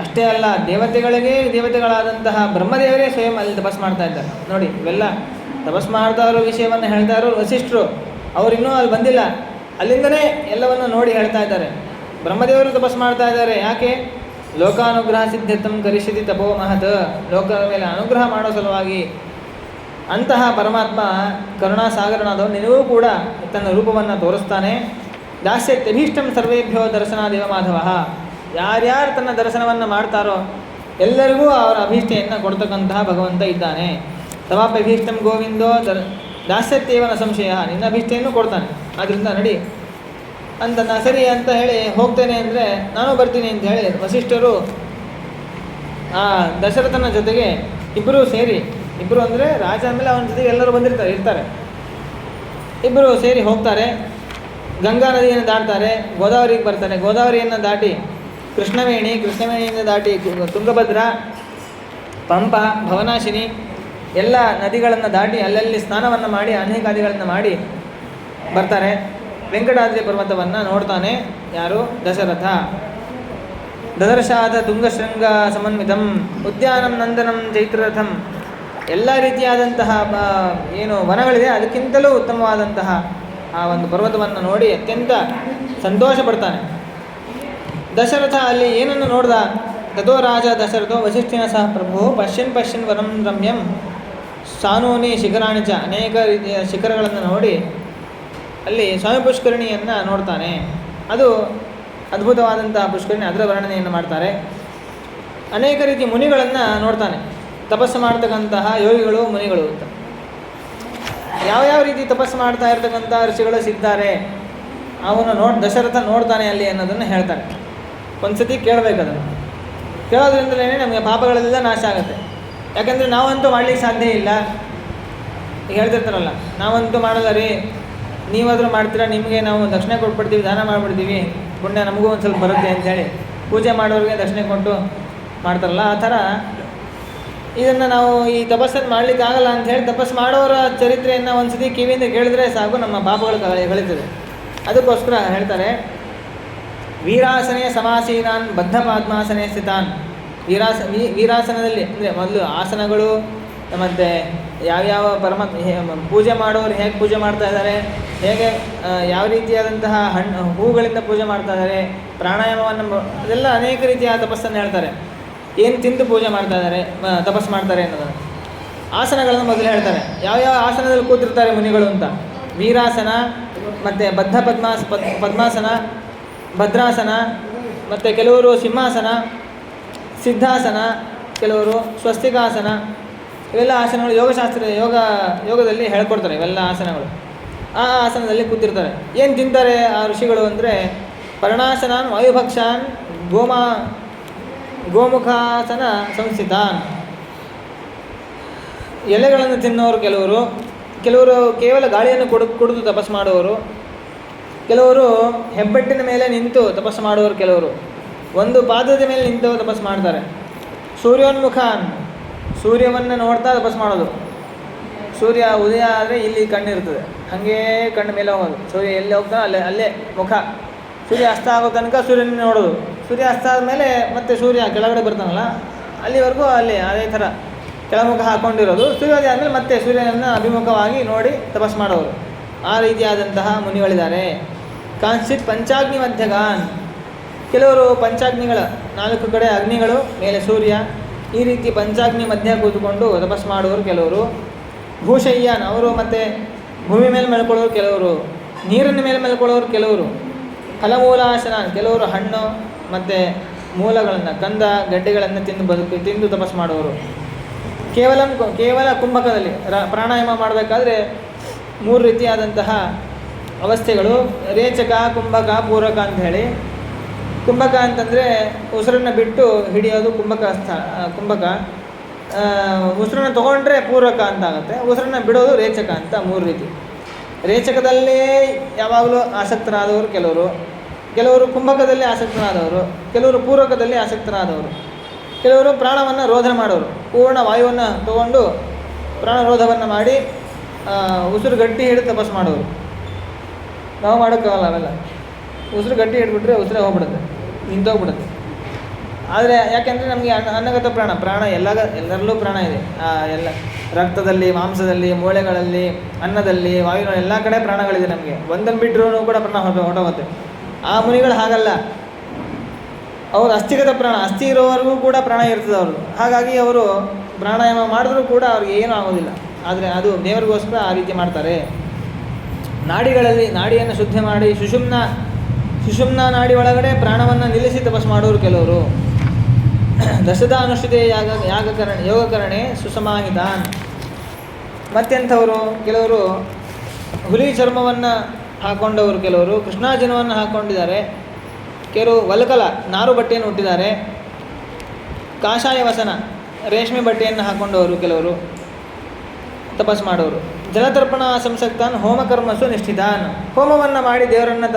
ಅಷ್ಟೇ ಅಲ್ಲ, ದೇವತೆಗಳಾದಂತಹ ಬ್ರಹ್ಮದೇವರೇ ಸ್ವಯಂ ಅಲ್ಲಿ ತಪಸ್ಸು ಮಾಡ್ತಾ ಇದ್ದಾರೆ. ನೋಡಿ, ಇವೆಲ್ಲ ತಪಸ್ಸು ಮಾಡ್ತಾ ಇರೋ ವಿಷಯವನ್ನು ಹೇಳ್ತಾ ಇರೋ ವಸಿಷ್ಠರು, ಅವರಿನ್ನೂ ಅಲ್ಲಿ ಬಂದಿಲ್ಲ, ಅಲ್ಲಿಂದನೇ ಎಲ್ಲವನ್ನು ನೋಡಿ ಹೇಳ್ತಾ ಇದ್ದಾರೆ. ಬ್ರಹ್ಮದೇವರು ತಪಸ್ಸು ಮಾಡ್ತಾ ಇದ್ದಾರೆ. ಯಾಕೆ? ಲೋಕಾನುಗ್ರಹ ಸಿದ್ಧತಂ ಕರಿಷ್ಯತಿ ತಪೋ ಮಹತ್, ಲೋಕದ ಮೇಲೆ ಅನುಗ್ರಹ ಮಾಡೋ ಸಲುವಾಗಿ. ಅಂತಹ ಪರಮಾತ್ಮ ಕರುಣಾಸಾಗರನಾದವನು ನಿನಗೂ ಕೂಡ ತನ್ನ ರೂಪವನ್ನು ತೋರಿಸ್ತಾನೆ. ದಾಸ್ಯತ್ಯಭೀಷ್ಟಂ ಸರ್ವೇಭ್ಯೋ ದರ್ಶನಾದೇವ ಮಾಧವ. ಯಾರ್ಯಾರು ತನ್ನ ದರ್ಶನವನ್ನು ಮಾಡ್ತಾರೋ ಎಲ್ಲರಿಗೂ ಅವರ ಅಭೀಷ್ಟೆಯನ್ನು ಕೊಡ್ತಕ್ಕಂತಹ ಭಗವಂತ ಇದ್ದಾನೆ. ತವಾಪ್ಯಭೀಷ್ಟಂ ಗೋವಿಂದೋ ದಾಸ್ಯತ್ಯೇವನ ಸಂಶಯ, ನಿನ್ನ ಅಭೀಷ್ಟೆಯನ್ನು ಕೊಡ್ತಾನೆ. ಆದ್ದರಿಂದ ನಡಿ ಅಂತ ಸರಿ ಅಂತ ಹೇಳಿ ಹೋಗ್ತೇನೆ ಅಂದರೆ, ನಾನು ಬರ್ತೀನಿ ಅಂತ ಹೇಳಿ ವಸಿಷ್ಠರು ಆ ದಶರಥನ ಜೊತೆಗೆ ಇಬ್ಬರು ಸೇರಿ, ಇಬ್ಬರು ಅಂದರೆ ರಾಜ ಅಂದಮೇಲೆ ಅವನ ಜೊತೆಗೆ ಎಲ್ಲರೂ ಇರ್ತಾರೆ. ಇಬ್ಬರು ಸೇರಿ ಹೋಗ್ತಾರೆ. ಗಂಗಾ ನದಿಯನ್ನು ದಾಟ್ತಾರೆ, ಗೋದಾವರಿಗೆ ಬರ್ತಾರೆ. ಗೋದಾವರಿಯನ್ನು ದಾಟಿ ಕೃಷ್ಣವೇಣಿಯಿಂದ ದಾಟಿ ತುಂಗಭದ್ರಾ, ಪಂಪ, ಭವನಾಶಿನಿ ಎಲ್ಲ ನದಿಗಳನ್ನು ದಾಟಿ ಅಲ್ಲಲ್ಲಿ ಸ್ನಾನವನ್ನು ಮಾಡಿ ಅನೇಕಾದಿಗಳನ್ನು ಮಾಡಿ ಬರ್ತಾರೆ. ವೆಂಕಟಾದ್ರಿ ಪರ್ವತವನ್ನು ನೋಡ್ತಾನೆ. ಯಾರು? ದಶರಥ. ದದರ್ಶಾದ ತುಂಗಶೃಂಗ ಸಮನ್ವಿತಂ ಉದ್ಯಾನಂ ನಂದನಂ ಚೈತ್ರರಥಂ. ಎಲ್ಲ ರೀತಿಯಾದಂತಹ ಏನು ವನಗಳಿದೆ ಅದಕ್ಕಿಂತಲೂ ಉತ್ತಮವಾದಂತಹ ಆ ಒಂದು ಪರ್ವತವನ್ನು ನೋಡಿ ಅತ್ಯಂತ ಸಂತೋಷ ಪಡ್ತಾನೆ. ದಶರಥ ಅಲ್ಲಿ ಏನನ್ನು ನೋಡ್ದ? ತಥೋ ರಾಜ ದಶರಥೋ ವಸಿಷ್ಠಿನ ಸಹ ಪ್ರಭು ಪಶ್ಯನ್ ವನಂ ರಮ್ಯಂ ಸಾನೂನಿ ಶಿಖರಾಣಿ ಚ. ಅನೇಕ ರೀತಿಯ ಶಿಖರಗಳನ್ನು ನೋಡಿ ಅಲ್ಲಿ ಸ್ವಾಮಿ ಪುಷ್ಕರಣಿಯನ್ನು ನೋಡ್ತಾನೆ. ಅದು ಅದ್ಭುತವಾದಂತಹ ಪುಷ್ಕರಣಿ, ಅದರ ವರ್ಣನೆಯನ್ನು ಮಾಡ್ತಾರೆ. ಅನೇಕ ರೀತಿಯ ಮುನಿಗಳನ್ನು ನೋಡ್ತಾನೆ, ತಪಸ್ಸು ಮಾಡ್ತಕ್ಕಂತಹ ಯೋಗಿಗಳು, ಮುನಿಗಳು ಅಂತ. ಯಾವ ರೀತಿ ತಪಸ್ಸು ಮಾಡ್ತಾ ಇರ್ತಕ್ಕಂಥ ಋಷಿಗಳು ಸಿಗ್ತಾರೆ ಅವನು ದಶರಥ ನೋಡ್ತಾನೆ ಅಲ್ಲಿ ಅನ್ನೋದನ್ನು ಹೇಳ್ತಾರೆ. ಒಂದು ಸತಿ ಕೇಳಬೇಕು. ಅದನ್ನು ಕೇಳೋದ್ರಿಂದಲೇ ನಮಗೆ ಪಾಪಗಳೆಲ್ಲ ನಾಶ ಆಗುತ್ತೆ. ಯಾಕೆಂದರೆ ನಾವಂತೂ ಮಾಡಲಿಕ್ಕೆ ಸಾಧ್ಯ ಇಲ್ಲ. ಈಗ ಹೇಳ್ತಿರ್ತಾರಲ್ಲ, ನಾವಂತೂ ಮಾಡಲ್ಲ ರೀ, ನೀವಾದರೂ ಮಾಡ್ತೀರಾ, ನಿಮಗೆ ನಾವು ದಕ್ಷಿಣೆ ಕೊಟ್ಬಿಡ್ತೀವಿ, ದಾನ ಮಾಡಿಬಿಡ್ತೀವಿ, ಪುಣ್ಯ ನಮಗೂ ಒಂದು ಸ್ವಲ್ಪ ಬರುತ್ತೆ ಅಂಥೇಳಿ ಪೂಜೆ ಮಾಡೋರಿಗೆ ದಕ್ಷಿಣೆ ಕೊಟ್ಟು ಮಾಡ್ತಾರಲ್ಲ, ಆ ಥರ ಇದನ್ನು ನಾವು ಈ ತಪಸ್ಸನ್ನು ಮಾಡಲಿಕ್ಕೆ ಆಗಲ್ಲ ಅಂಥೇಳಿ ತಪಸ್ಸು ಮಾಡೋರ ಚರಿತ್ರೆಯನ್ನು ಒಂದು ಸತಿ ಕಿವಿಯಿಂದ ಕೇಳಿದ್ರೆ ಸಾಕು, ನಮ್ಮ ಪಾಪಗಳು ಕಳೀತದೆ. ಅದಕ್ಕೋಸ್ಕರ ಹೇಳ್ತಾರೆ, ವೀರಾಸನೆ ಸಮಾಸೀನಾನ್ ಬದ್ಧ ಪಾದ್ಮಾಸನೆ ಸ್ಥಿತಾನ್. ವೀರಾಸನದಲ್ಲಿ ಅಂದರೆ ಮೊದಲು ಆಸನಗಳು ಮತ್ತು ಯಾವ್ಯಾವ ಪೂಜೆ ಮಾಡೋರು ಹೇಗೆ ಪೂಜೆ ಮಾಡ್ತಾ ಇದ್ದಾರೆ, ಹೇಗೆ ಯಾವ ರೀತಿಯಾದಂತಹ ಹೂಗಳಿಂದ ಪೂಜೆ ಮಾಡ್ತಾ ಇದ್ದಾರೆ, ಪ್ರಾಣಾಯಾಮವನ್ನು, ಅದೆಲ್ಲ ಅನೇಕ ರೀತಿಯ ತಪಸ್ಸನ್ನು ಹೇಳ್ತಾರೆ. ಏನು ತಿಂದು ಪೂಜೆ ಮಾಡ್ತಾ ಇದ್ದಾರೆ, ತಪಸ್ಸು ಮಾಡ್ತಾರೆ ಅನ್ನೋದನ್ನು. ಆಸನಗಳನ್ನು ಮೊದಲು ಹೇಳ್ತಾರೆ, ಯಾವ್ಯಾವ ಆಸನದಲ್ಲಿ ಕೂತಿರ್ತಾರೆ ಮುನಿಗಳು ಅಂತ. ವೀರಾಸನ, ಮತ್ತು ಪದ್ಮಾಸನ, ಭದ್ರಾಸನ, ಮತ್ತು ಕೆಲವರು ಸಿಂಹಾಸನ, ಸಿದ್ಧಾಸನ, ಕೆಲವರು ಸ್ವಸ್ತಿಕಾಸನ, ಇವೆಲ್ಲ ಆಸನಗಳು ಯೋಗದಲ್ಲಿ ಹೇಳ್ಕೊಡ್ತಾರೆ. ಇವೆಲ್ಲ ಆಸನಗಳು ಆ ಆಸನದಲ್ಲಿ ಕೂತಿರ್ತಾರೆ. ಏನು ತಿಂತಾರೆ ಆ ಋಷಿಗಳು ಅಂದರೆ ಪರ್ಣಾಸನಾನ್, ವಾಯುಭಕ್ಷಾನ್, ಗೋಮುಖಾಸನ ಸಂಸ್ಥಿತಾನ್. ಎಲೆಗಳನ್ನು ತಿನ್ನೋರು ಕೆಲವರು ಕೇವಲ ಗಾಳಿಯನ್ನು ಕುಡಿದು ತಪಸ್ಸು ಮಾಡುವವರು, ಕೆಲವರು ಹೆಬ್ಬೆಟ್ಟಿನ ಮೇಲೆ ನಿಂತು ತಪಸ್ಸು ಮಾಡುವವರು, ಕೆಲವರು ಒಂದು ಪಾದದ ಮೇಲೆ ನಿಂತು ತಪಸ್ಸು ಮಾಡ್ತಾರೆ. ಸೂರ್ಯೋನ್ಮುಖಾನ್, ಸೂರ್ಯವನ್ನು ನೋಡ್ತಾ ತಪಸ್ಸು ಮಾಡೋದು. ಸೂರ್ಯ ಉದಯ ಆದರೆ ಇಲ್ಲಿ ಕಣ್ಣಿರ್ತದೆ, ಹಾಗೇ ಕಣ್ಣು ಮೇಲೆ ಹೋಗೋದು. ಸೂರ್ಯ ಎಲ್ಲಿ ಹೋಗ್ತಾನೋ ಅಲ್ಲೇ ಮುಖ. ಸೂರ್ಯ ಅಸ್ತ ಆಗೋ ತನಕ ಸೂರ್ಯನ ನೋಡೋದು. ಸೂರ್ಯ ಅಸ್ತ ಆದಮೇಲೆ ಮತ್ತೆ ಸೂರ್ಯ ಕೆಳಗಡೆ ಬರ್ತಾನಲ್ಲ, ಅಲ್ಲಿವರೆಗೂ ಅದೇ ಥರ ಕೆಳಮುಖ ಹಾಕ್ಕೊಂಡಿರೋದು. ಸೂರ್ಯೋದಯ ಆದಮೇಲೆ ಮತ್ತೆ ಸೂರ್ಯನನ್ನು ಅಭಿಮುಖವಾಗಿ ನೋಡಿ ತಪಸ್ಸು ಮಾಡೋರು. ಆ ರೀತಿಯಾದಂತಹ ಮುನಿಗಳಿದ್ದಾರೆ. ಕಾಂಚಿತ್ ಪಂಚಾಗ್ನಿ ಮಧ್ಯಗಾನ್, ಕೆಲವರು ಪಂಚಾಗ್ನಿಗಳ 4 ಕಡೆ ಅಗ್ನಿಗಳು, ಮೇಲೆ ಸೂರ್ಯ, ಈ ರೀತಿ ಪಂಚಾಗ್ನಿ ಮಧ್ಯ ಕೂತ್ಕೊಂಡು ತಪಸ್ಸು ಮಾಡುವವರು ಕೆಲವರು. ಭೂಶಯ್ಯಾನ್, ಅವರು ಮತ್ತು ಭೂಮಿ ಮೇಲೆ ಮಲ್ಕೊಳ್ಳೋರು ಕೆಲವರು, ನೀರಿನ ಮೇಲೆ ಮಲ್ಕೊಳ್ಳೋರು ಕೆಲವರು. ಫಲಮೂಲಾಸನ, ಕೆಲವರು ಹಣ್ಣು ಮತ್ತು ಮೂಲಗಳನ್ನು, ಕಂದ ಗಡ್ಡೆಗಳನ್ನು ತಿಂದು ತಪಸ್ಸು ಮಾಡುವವರು. ಕೇವಲ ಕುಂಭಕದಲ್ಲಿ ಪ್ರಾಣಾಯಾಮ ಮಾಡಬೇಕಾದ್ರೆ 3 ರೀತಿಯಾದಂತಹ ಅವಸ್ಥೆಗಳು: ರೇಚಕ, ಕುಂಭಕ, ಪೂರಕ ಅಂತ ಹೇಳಿ. ಕುಂಭಕ ಅಂತಂದರೆ ಉಸಿರನ್ನು ಬಿಟ್ಟು ಹಿಡಿಯೋದು ಕುಂಭಕ. ಉಸಿರನ್ನು ತೊಗೊಂಡ್ರೆ ಪೂರಕ ಅಂತ ಆಗುತ್ತೆ. ಉಸಿರನ್ನು ಬಿಡೋದು ರೇಚಕ ಅಂತ. 3 ರೀತಿ. ರೇಚಕದಲ್ಲೇ ಯಾವಾಗಲೂ ಆಸಕ್ತರಾದವರು ಕೆಲವರು ಕುಂಭಕದಲ್ಲಿ ಆಸಕ್ತರಾದವರು, ಕೆಲವರು ಪೂರಕದಲ್ಲಿ ಆಸಕ್ತರಾದವರು, ಕೆಲವರು ಪ್ರಾಣವನ್ನು ರೋಧನ ಮಾಡೋರು. ಪೂರ್ಣ ವಾಯುವನ್ನು ತಗೊಂಡು ಪ್ರಾಣರೋಧವನ್ನು ಮಾಡಿ ಉಸಿರು ಗಟ್ಟಿ ಹಿಡಿದು ತಪಸ್ಸು ಮಾಡೋರು. ನಾವು ಮಾಡೋಕ್ಕಾಗಲ್ಲ ಅವೆಲ್ಲ. ಉಸಿರು ಗಟ್ಟಿ ಹಿಡಿಬಿಟ್ರೆ ಉಸಿರೇ ಹೋಗ್ಬಿಡುತ್ತೆ, ನಿಂತೋಗ್ಬಿಡುತ್ತೆ. ಆದರೆ ಯಾಕೆಂದರೆ ನಮಗೆ ಅನ್ನಗತ ಪ್ರಾಣ ಎಲ್ಲರಲ್ಲೂ ಪ್ರಾಣ ಇದೆ. ಎಲ್ಲ ರಕ್ತದಲ್ಲಿ, ಮಾಂಸದಲ್ಲಿ, ಮೂಳೆಗಳಲ್ಲಿ, ಅನ್ನದಲ್ಲಿ, ವಾಯುವಿನಲ್ಲಿ ಎಲ್ಲ ಕಡೆ ಪ್ರಾಣಗಳಿದೆ ನಮಗೆ. ಒಂದನ್ನು ಬಿಟ್ಟರೂ ಕೂಡ ಪ್ರಾಣ ಹೊರಟೋಗುತ್ತೆ. ಆ ಮುನಿಗಳು ಹಾಗಲ್ಲ. ಅವರು ಅಸ್ಥಿಗತ ಪ್ರಾಣ, ಅಸ್ಥಿ ಇರೋವರೆಗೂ ಕೂಡ ಪ್ರಾಣ ಇರ್ತದೆ ಅವ್ರದ್ದು. ಹಾಗಾಗಿ ಅವರು ಪ್ರಾಣಾಯಾಮ ಮಾಡಿದ್ರೂ ಕೂಡ ಅವ್ರಿಗೆ ಏನೂ ಆಗೋದಿಲ್ಲ. ಆದರೆ ಅದು ದೇವರಿಗೋಸ್ಕರ ಆ ರೀತಿ ಮಾಡ್ತಾರೆ. ನಾಡಿಯನ್ನು ಶುದ್ಧ ಮಾಡಿ ಸುಷುಮ್ನ ನಾಡಿ ಒಳಗಡೆ ಪ್ರಾಣವನ್ನು ನಿಲ್ಲಿಸಿ ತಪಸ್ಸು ಮಾಡೋರು ಕೆಲವರು. ದಶದ ಅನುಷ್ಠಿತೆ ಯೋಗಕರಣೆ ಸುಸಮಾಹಿತಾನ್. ಮತ್ತೆಂಥವರು? ಕೆಲವರು ಹುಲಿ ಚರ್ಮವನ್ನು ಹಾಕ್ಕೊಂಡವರು, ಕೆಲವರು ಕೃಷ್ಣಾಜಿನವನ್ನು ಹಾಕ್ಕೊಂಡಿದ್ದಾರೆ, ಕೆಲವು ವಲ್ಕಲ ನಾರು ಬಟ್ಟೆಯನ್ನು ಹುಟ್ಟಿದ್ದಾರೆ, ಕಾಷಾಯ ವಸನ ರೇಷ್ಮೆ ಬಟ್ಟೆಯನ್ನು ಹಾಕ್ಕೊಂಡವರು ಕೆಲವರು ತಪಸ್ಸು ಮಾಡೋರು. ಜಲತರ್ಪಣ ಸಂಸಕ್ತಾನ್ ಹೋಮಕರ್ಮಸು ನಿಷ್ಠಿತಾನ್. ಹೋಮವನ್ನು ಮಾಡಿ ದೇವರನ್ನು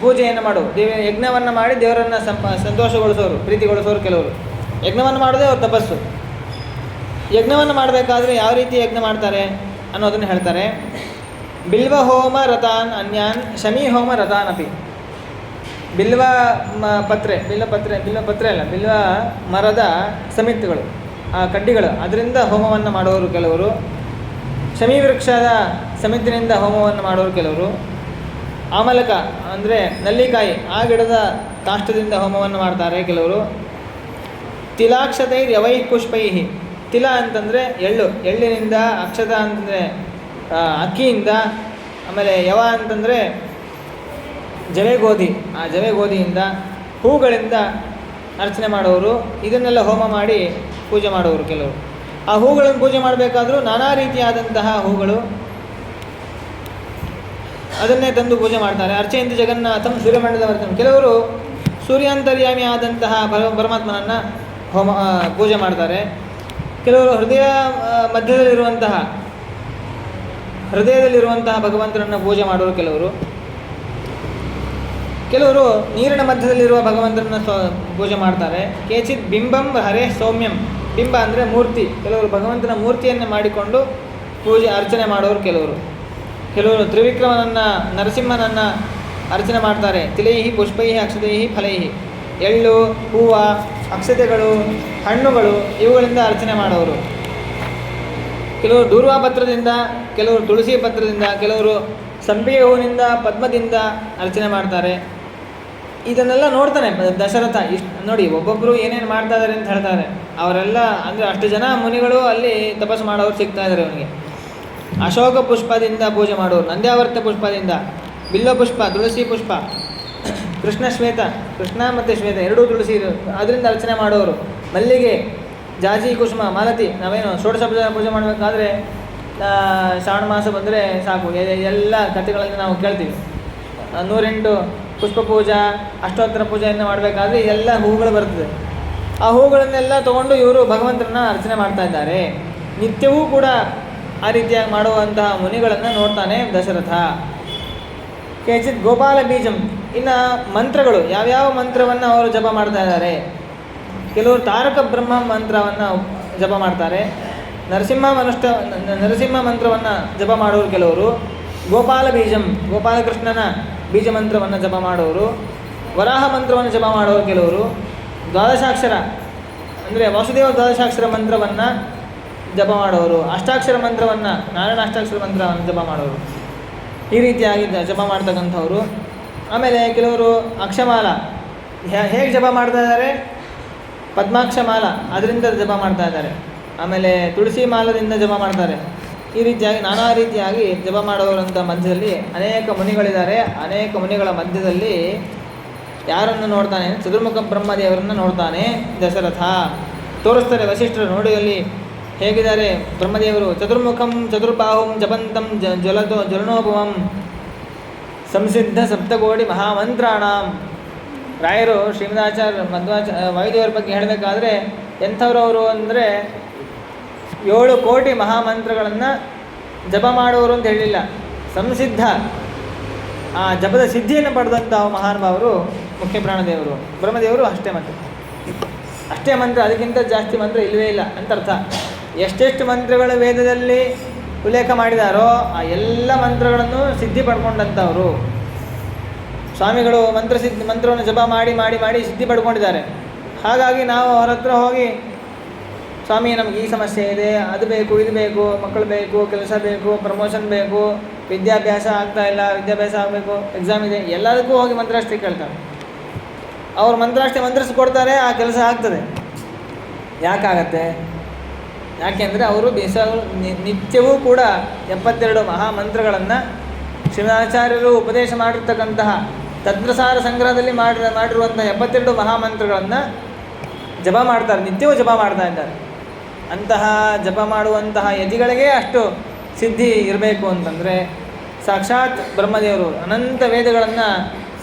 ಪೂಜೆಯನ್ನು ಮಾಡೋರು, ಯಜ್ಞವನ್ನು ಮಾಡಿ ದೇವರನ್ನು ಸಂತೋಷಗೊಳಿಸೋರು, ಪ್ರೀತಿಗೊಳಿಸೋರು ಕೆಲವರು. ಯಜ್ಞವನ್ನು ಮಾಡೋದೇ ಅವ್ರ ತಪಸ್ಸು. ಯಜ್ಞವನ್ನು ಮಾಡಬೇಕಾದ್ರೆ ಯಾವ ರೀತಿ ಯಜ್ಞ ಮಾಡ್ತಾರೆ ಅನ್ನೋದನ್ನು ಹೇಳ್ತಾರೆ. ಬಿಲ್ವ ಹೋಮ ರಥಾನ್ ಅನ್ಯಾನ್ ಶಮಿ ಹೋಮ ರಥಾನ್ ಅಪಿ. ಬಿಲ್ವ ಮರದ ಸಮಿತಿಗಳು, ಆ ಕಡ್ಡಿಗಳು, ಅದರಿಂದ ಹೋಮವನ್ನು ಮಾಡೋರು ಕೆಲವರು. ಶಮಿ ವೃಕ್ಷದ ಸಮಿತಿನಿಂದ ಹೋಮವನ್ನು ಮಾಡೋರು ಕೆಲವರು. ಆಮಲಕ ಅಂದರೆ ನಲ್ಲಿಕಾಯಿ, ಆ ಗಿಡದ ಕಾಷ್ಟದಿಂದ ಹೋಮವನ್ನು ಮಾಡ್ತಾರೆ ಕೆಲವರು. ತಿಲಾಕ್ಷತೈ ಯವೈ ಪುಷ್ಪೈ. ತಿಲ ಅಂತಂದರೆ ಎಳ್ಳಿನಿಂದ, ಅಕ್ಷತ ಅಂತಂದರೆ ಅಕ್ಕಿಯಿಂದ, ಆಮೇಲೆ ಯವ ಅಂತಂದರೆ ಜವೆಗೋಧಿ, ಆ ಜವೆಗೋಧಿಯಿಂದ, ಹೂಗಳಿಂದ ಅರ್ಚನೆ ಮಾಡೋರು. ಇದನ್ನೆಲ್ಲ ಹೋಮ ಮಾಡಿ ಪೂಜೆ ಮಾಡೋರು ಕೆಲವರು. ಆ ಹೂಗಳನ್ನು ಪೂಜೆ ಮಾಡಬೇಕಾದ್ರೂ ನಾನಾ ರೀತಿಯಾದಂತಹ ಹೂಗಳು, ಅದನ್ನೇ ತಂದು ಪೂಜೆ ಮಾಡ್ತಾರೆ. ಅರ್ಚೆಯಿಂದ ಜಗನ್ನಾಥಂ ಸೂರ್ಯಮಂಡಲ ವರ್ತನೆ. ಕೆಲವರು ಸೂರ್ಯಾಂತರ್ಯಾಮಿ ಆದಂತಹ ಪರಮಾತ್ಮನನ್ನು ಪೂಜೆ ಮಾಡ್ತಾರೆ. ಕೆಲವರು ಹೃದಯದಲ್ಲಿರುವಂತಹ ಭಗವಂತನನ್ನು ಪೂಜೆ ಮಾಡೋರು ಕೆಲವರು ನೀರಿನ ಮಧ್ಯದಲ್ಲಿರುವ ಭಗವಂತನನ್ನು ಪೂಜೆ ಮಾಡ್ತಾರೆ. ಕೇಚಿತ್ ಬಿಂಬಂ ಹರೇ ಸೌಮ್ಯಂ. ಬಿಂಬ ಅಂದರೆ ಮೂರ್ತಿ. ಕೆಲವರು ಭಗವಂತನ ಮೂರ್ತಿಯನ್ನು ಮಾಡಿಕೊಂಡು ಅರ್ಚನೆ ಮಾಡೋರು ಕೆಲವರು ತ್ರಿವಿಕ್ರಮನನ್ನು, ನರಸಿಂಹನನ್ನು ಅರ್ಚನೆ ಮಾಡ್ತಾರೆ. ತಿಲೈಹಿ ಪುಷ್ಪೈ ಅಕ್ಷತೈಹಿ ಫಲೈಹಿ. ಎಳ್ಳು, ಹೂವು, ಅಕ್ಷತೆಗಳು, ಹಣ್ಣುಗಳು, ಇವುಗಳಿಂದ ಅರ್ಚನೆ ಮಾಡೋರು. ಕೆಲವರು ದೂರ್ವಾ ಪತ್ರದಿಂದ, ಕೆಲವರು ತುಳಸಿ ಪತ್ರದಿಂದ, ಕೆಲವರು ಸಂಪಿಗೆ ಹೂವಿನಿಂದ, ಪದ್ಮದಿಂದ ಅರ್ಚನೆ ಮಾಡ್ತಾರೆ. ಇದನ್ನೆಲ್ಲ ನೋಡ್ತಾನೆ ದಶರಥ. ನೋಡಿ ಒಬ್ಬೊಬ್ಬರು ಏನೇನು ಮಾಡ್ತಾ ಇದ್ದಾರೆ ಅಂತ ಹೇಳ್ತಾರೆ. ಅವರೆಲ್ಲ ಅಂದರೆ ಅಷ್ಟು ಜನ ಮುನಿಗಳು ಅಲ್ಲಿ ತಪಸ್ಸು ಮಾಡೋರು ಸಿಗ್ತಾ ಇದ್ದಾರೆ ಅವನಿಗೆ. ಅಶೋಕ ಪುಷ್ಪದಿಂದ ಪೂಜೆ ಮಾಡೋರು, ನಂದ್ಯಾವರ್ತ ಪುಷ್ಪದಿಂದ, ಬಿಲ್ವ ಪುಷ್ಪ, ತುಳಸಿ ಪುಷ್ಪ, ಕೃಷ್ಣ ಶ್ವೇತ, ಕೃಷ್ಣ ಮತ್ತು ಶ್ವೇತ ಎರಡೂ ತುಳಸಿ ಅದರಿಂದ ಅರ್ಚನೆ ಮಾಡೋರು, ಮಲ್ಲಿಗೆ, ಜಾಜಿ, ಕುಸುಮ, ಮಾಲತಿ. ನಾವೇನು ಷೋಡಶ ಪೂಜೆ ಮಾಡಬೇಕಾದ್ರೆ ಶ್ರಾವಣ ಮಾಸ ಬಂದರೆ ಸಾಕು, ಎಲ್ಲ ಕಥೆಗಳಲ್ಲಿ ನಾವು ಕೇಳ್ತೀವಿ. 108 ಪುಷ್ಪ ಪೂಜಾ, ಅಷ್ಟೋತ್ತರ ಪೂಜೆಯನ್ನು ಮಾಡಬೇಕಾದ್ರೆ ಎಲ್ಲ ಹೂಗಳು ಬರ್ತದೆ. ಆ ಹೂಗಳನ್ನೆಲ್ಲ ತೊಗೊಂಡು ಇವರು ಭಗವಂತರನ್ನ ಅರ್ಚನೆ ಮಾಡ್ತಾ ಇದ್ದಾರೆ. ನಿತ್ಯವೂ ಕೂಡ ಆ ರೀತಿಯಾಗಿ ಮಾಡುವಂತಹ ಮುನಿಗಳನ್ನು ನೋಡ್ತಾನೆ ದಶರಥ. ಕೇಚಿತ್ ಗೋಪಾಲ ಬೀಜಂ. ಇನ್ನು ಮಂತ್ರಗಳು, ಯಾವ್ಯಾವ ಮಂತ್ರವನ್ನು ಅವರು ಜಪ ಮಾಡ್ತಾ ಇದ್ದಾರೆ. ಕೆಲವರು ತಾರಕ ಬ್ರಹ್ಮ ಮಂತ್ರವನ್ನು ಜಪ ಮಾಡ್ತಾರೆ. ನರಸಿಂಹ ಮಂತ್ರವನ್ನು ಜಪ ಮಾಡೋರು ಕೆಲವರು. ಗೋಪಾಲ ಬೀಜಂ, ಗೋಪಾಲಕೃಷ್ಣನ ಬೀಜ ಮಂತ್ರವನ್ನು ಜಪ ಮಾಡೋರು. ವರಾಹ ಮಂತ್ರವನ್ನು ಜಪ ಮಾಡೋರು ಕೆಲವರು. ದ್ವಾದಶಾಕ್ಷರ ಅಂದರೆ ವಾಸುದೇವ ದ್ವಾದಶಾಕ್ಷರ ಮಂತ್ರವನ್ನು ಜಪ ಮಾಡೋರು. ಅಷ್ಟಾಕ್ಷರ ಮಂತ್ರವನ್ನು, ನಾರಾಯಣ ಅಷ್ಟಾಕ್ಷರ ಮಂತ್ರವನ್ನು ಜಪ ಮಾಡೋರು. ಈ ರೀತಿಯಾಗಿ ಜಪ ಮಾಡ್ತಕ್ಕಂಥವ್ರು. ಆಮೇಲೆ ಕೆಲವರು ಅಕ್ಷಮಾಲ ಹೇಗೆ ಜಪ ಮಾಡ್ತಾ ಇದ್ದಾರೆ, ಪದ್ಮಾಕ್ಷಮಾಲ ಅದರಿಂದ ಜಪ ಮಾಡ್ತಾ ಇದ್ದಾರೆ. ಆಮೇಲೆ ತುಳಸಿ ಮಾಲದಿಂದ ಜಪ ಮಾಡ್ತಾರೆ. ಈ ರೀತಿಯಾಗಿ ನಾನಾ ರೀತಿಯಾಗಿ ಜಪ ಮಾಡೋರಂಥ ಮಧ್ಯದಲ್ಲಿ ಅನೇಕ ಮುನಿಗಳಿದ್ದಾರೆ. ಅನೇಕ ಮುನಿಗಳ ಮಧ್ಯದಲ್ಲಿ ಯಾರನ್ನು ನೋಡ್ತಾನೆ, ಚತುರ್ಮುಖ ಬ್ರಹ್ಮದೇವರನ್ನು ನೋಡ್ತಾನೆ ದಶರಥ. ತೋರಿಸ್ತಾರೆ ವಸಿಷ್ಠರು, ನೋಡಿ ಅಲ್ಲಿ ಹೇಗಿದ್ದಾರೆ ಬ್ರಹ್ಮದೇವರು. ಚತುರ್ಮುಖಂ ಚತುರ್ಬಾಹುಂ ಜಪಂತಂ ಜ್ವಲನೋಪಮಂ ಸಂಸಿದ್ಧ ಸಪ್ತಕೋಟಿ ಮಹಾಮಂತ್ರಾಣಾಂ. ರಾಯರು ಶ್ರೀಮದಾಚಾರ್ಯ ವಾಯುದೇವರ ಬಗ್ಗೆ ಹೇಳಬೇಕಾದ್ರೆ ಎಂಥವ್ರವರು ಅಂದರೆ 7 ಕೋಟಿ ಮಹಾಮಂತ್ರಗಳನ್ನು ಜಪ ಮಾಡೋರು ಅಂತ ಹೇಳಿಲ್ಲ, ಸಂಸಿದ್ಧ ಆ ಜಪದ ಸಿದ್ಧಿಯನ್ನು ಪಡೆದಂಥ ಮಹಾನುಭಾವರು ಮುಖ್ಯ ಪ್ರಾಣದೇವರು. ಬ್ರಹ್ಮದೇವರು ಅಷ್ಟೇ ಮಂತ್ರ, ಅದಕ್ಕಿಂತ ಜಾಸ್ತಿ ಮಂತ್ರ ಇಲ್ಲವೇ ಇಲ್ಲ ಅಂತ ಅರ್ಥ. ಎಷ್ಟೆಷ್ಟು ಮಂತ್ರಗಳು ವೇದದಲ್ಲಿ ಉಲ್ಲೇಖ ಮಾಡಿದಾರೋ ಆ ಎಲ್ಲ ಮಂತ್ರಗಳನ್ನು ಸಿದ್ಧಿ ಪಡ್ಕೊಂಡಂಥವರು ಸ್ವಾಮಿಗಳು. ಮಂತ್ರವನ್ನು ಜಪ ಮಾಡಿ ಮಾಡಿ ಮಾಡಿ ಸಿದ್ಧಿ ಪಡ್ಕೊಂಡಿದ್ದಾರೆ. ಹಾಗಾಗಿ ನಾವು ಅವರ ಹತ್ರ ಹೋಗಿ, ಸ್ವಾಮಿ ನಮಗೆ ಈ ಸಮಸ್ಯೆ ಇದೆ, ಅದು ಬೇಕು, ಇದು ಬೇಕು, ಮಕ್ಕಳು ಬೇಕು, ಕೆಲಸ ಬೇಕು, ಪ್ರಮೋಷನ್ ಬೇಕು, ವಿದ್ಯಾಭ್ಯಾಸ ಆಗ್ತಾ ಇಲ್ಲ, ವಿದ್ಯಾಭ್ಯಾಸ ಆಗಬೇಕು, ಎಕ್ಸಾಮ್ ಇದೆ, ಎಲ್ಲದಕ್ಕೂ ಹೋಗಿ ಮಂತ್ರಾಷ್ಟ್ರ ಕೇಳ್ತಾರೆ. ಅವ್ರು ಮಂತ್ರಿಸ್ಕೊಡ್ತಾರೆ, ಆ ಕೆಲಸ ಆಗ್ತದೆ. ಯಾಕಾಗತ್ತೆ? ಯಾಕೆಂದರೆ ಅವರು ನಿತ್ಯವೂ ಕೂಡ 72 ಮಹಾಮಂತ್ರಗಳನ್ನು ಶ್ರೀಮದಾಚಾರ್ಯರು ಉಪದೇಶ ಮಾಡಿರ್ತಕ್ಕಂತಹ ತತ್ವಸಾರ ಸಂಗ್ರಹದಲ್ಲಿ ಮಾಡಿರುವಂತಹ 72 ಮಹಾಮಂತ್ರಗಳನ್ನು ಜಪ ಮಾಡ್ತಾರೆ, ನಿತ್ಯವೂ ಜಪ ಮಾಡ್ತಾ ಇದ್ದಾರೆ. ಅಂತಹ ಜಪ ಮಾಡುವಂತಹ ಯತಿಗಳಿಗೆ ಅಷ್ಟು ಸಿದ್ಧಿ ಇರಬೇಕು ಅಂತಂದರೆ ಸಾಕ್ಷಾತ್ ಬ್ರಹ್ಮದೇವರು ಅನಂತ ವೇದಗಳನ್ನು,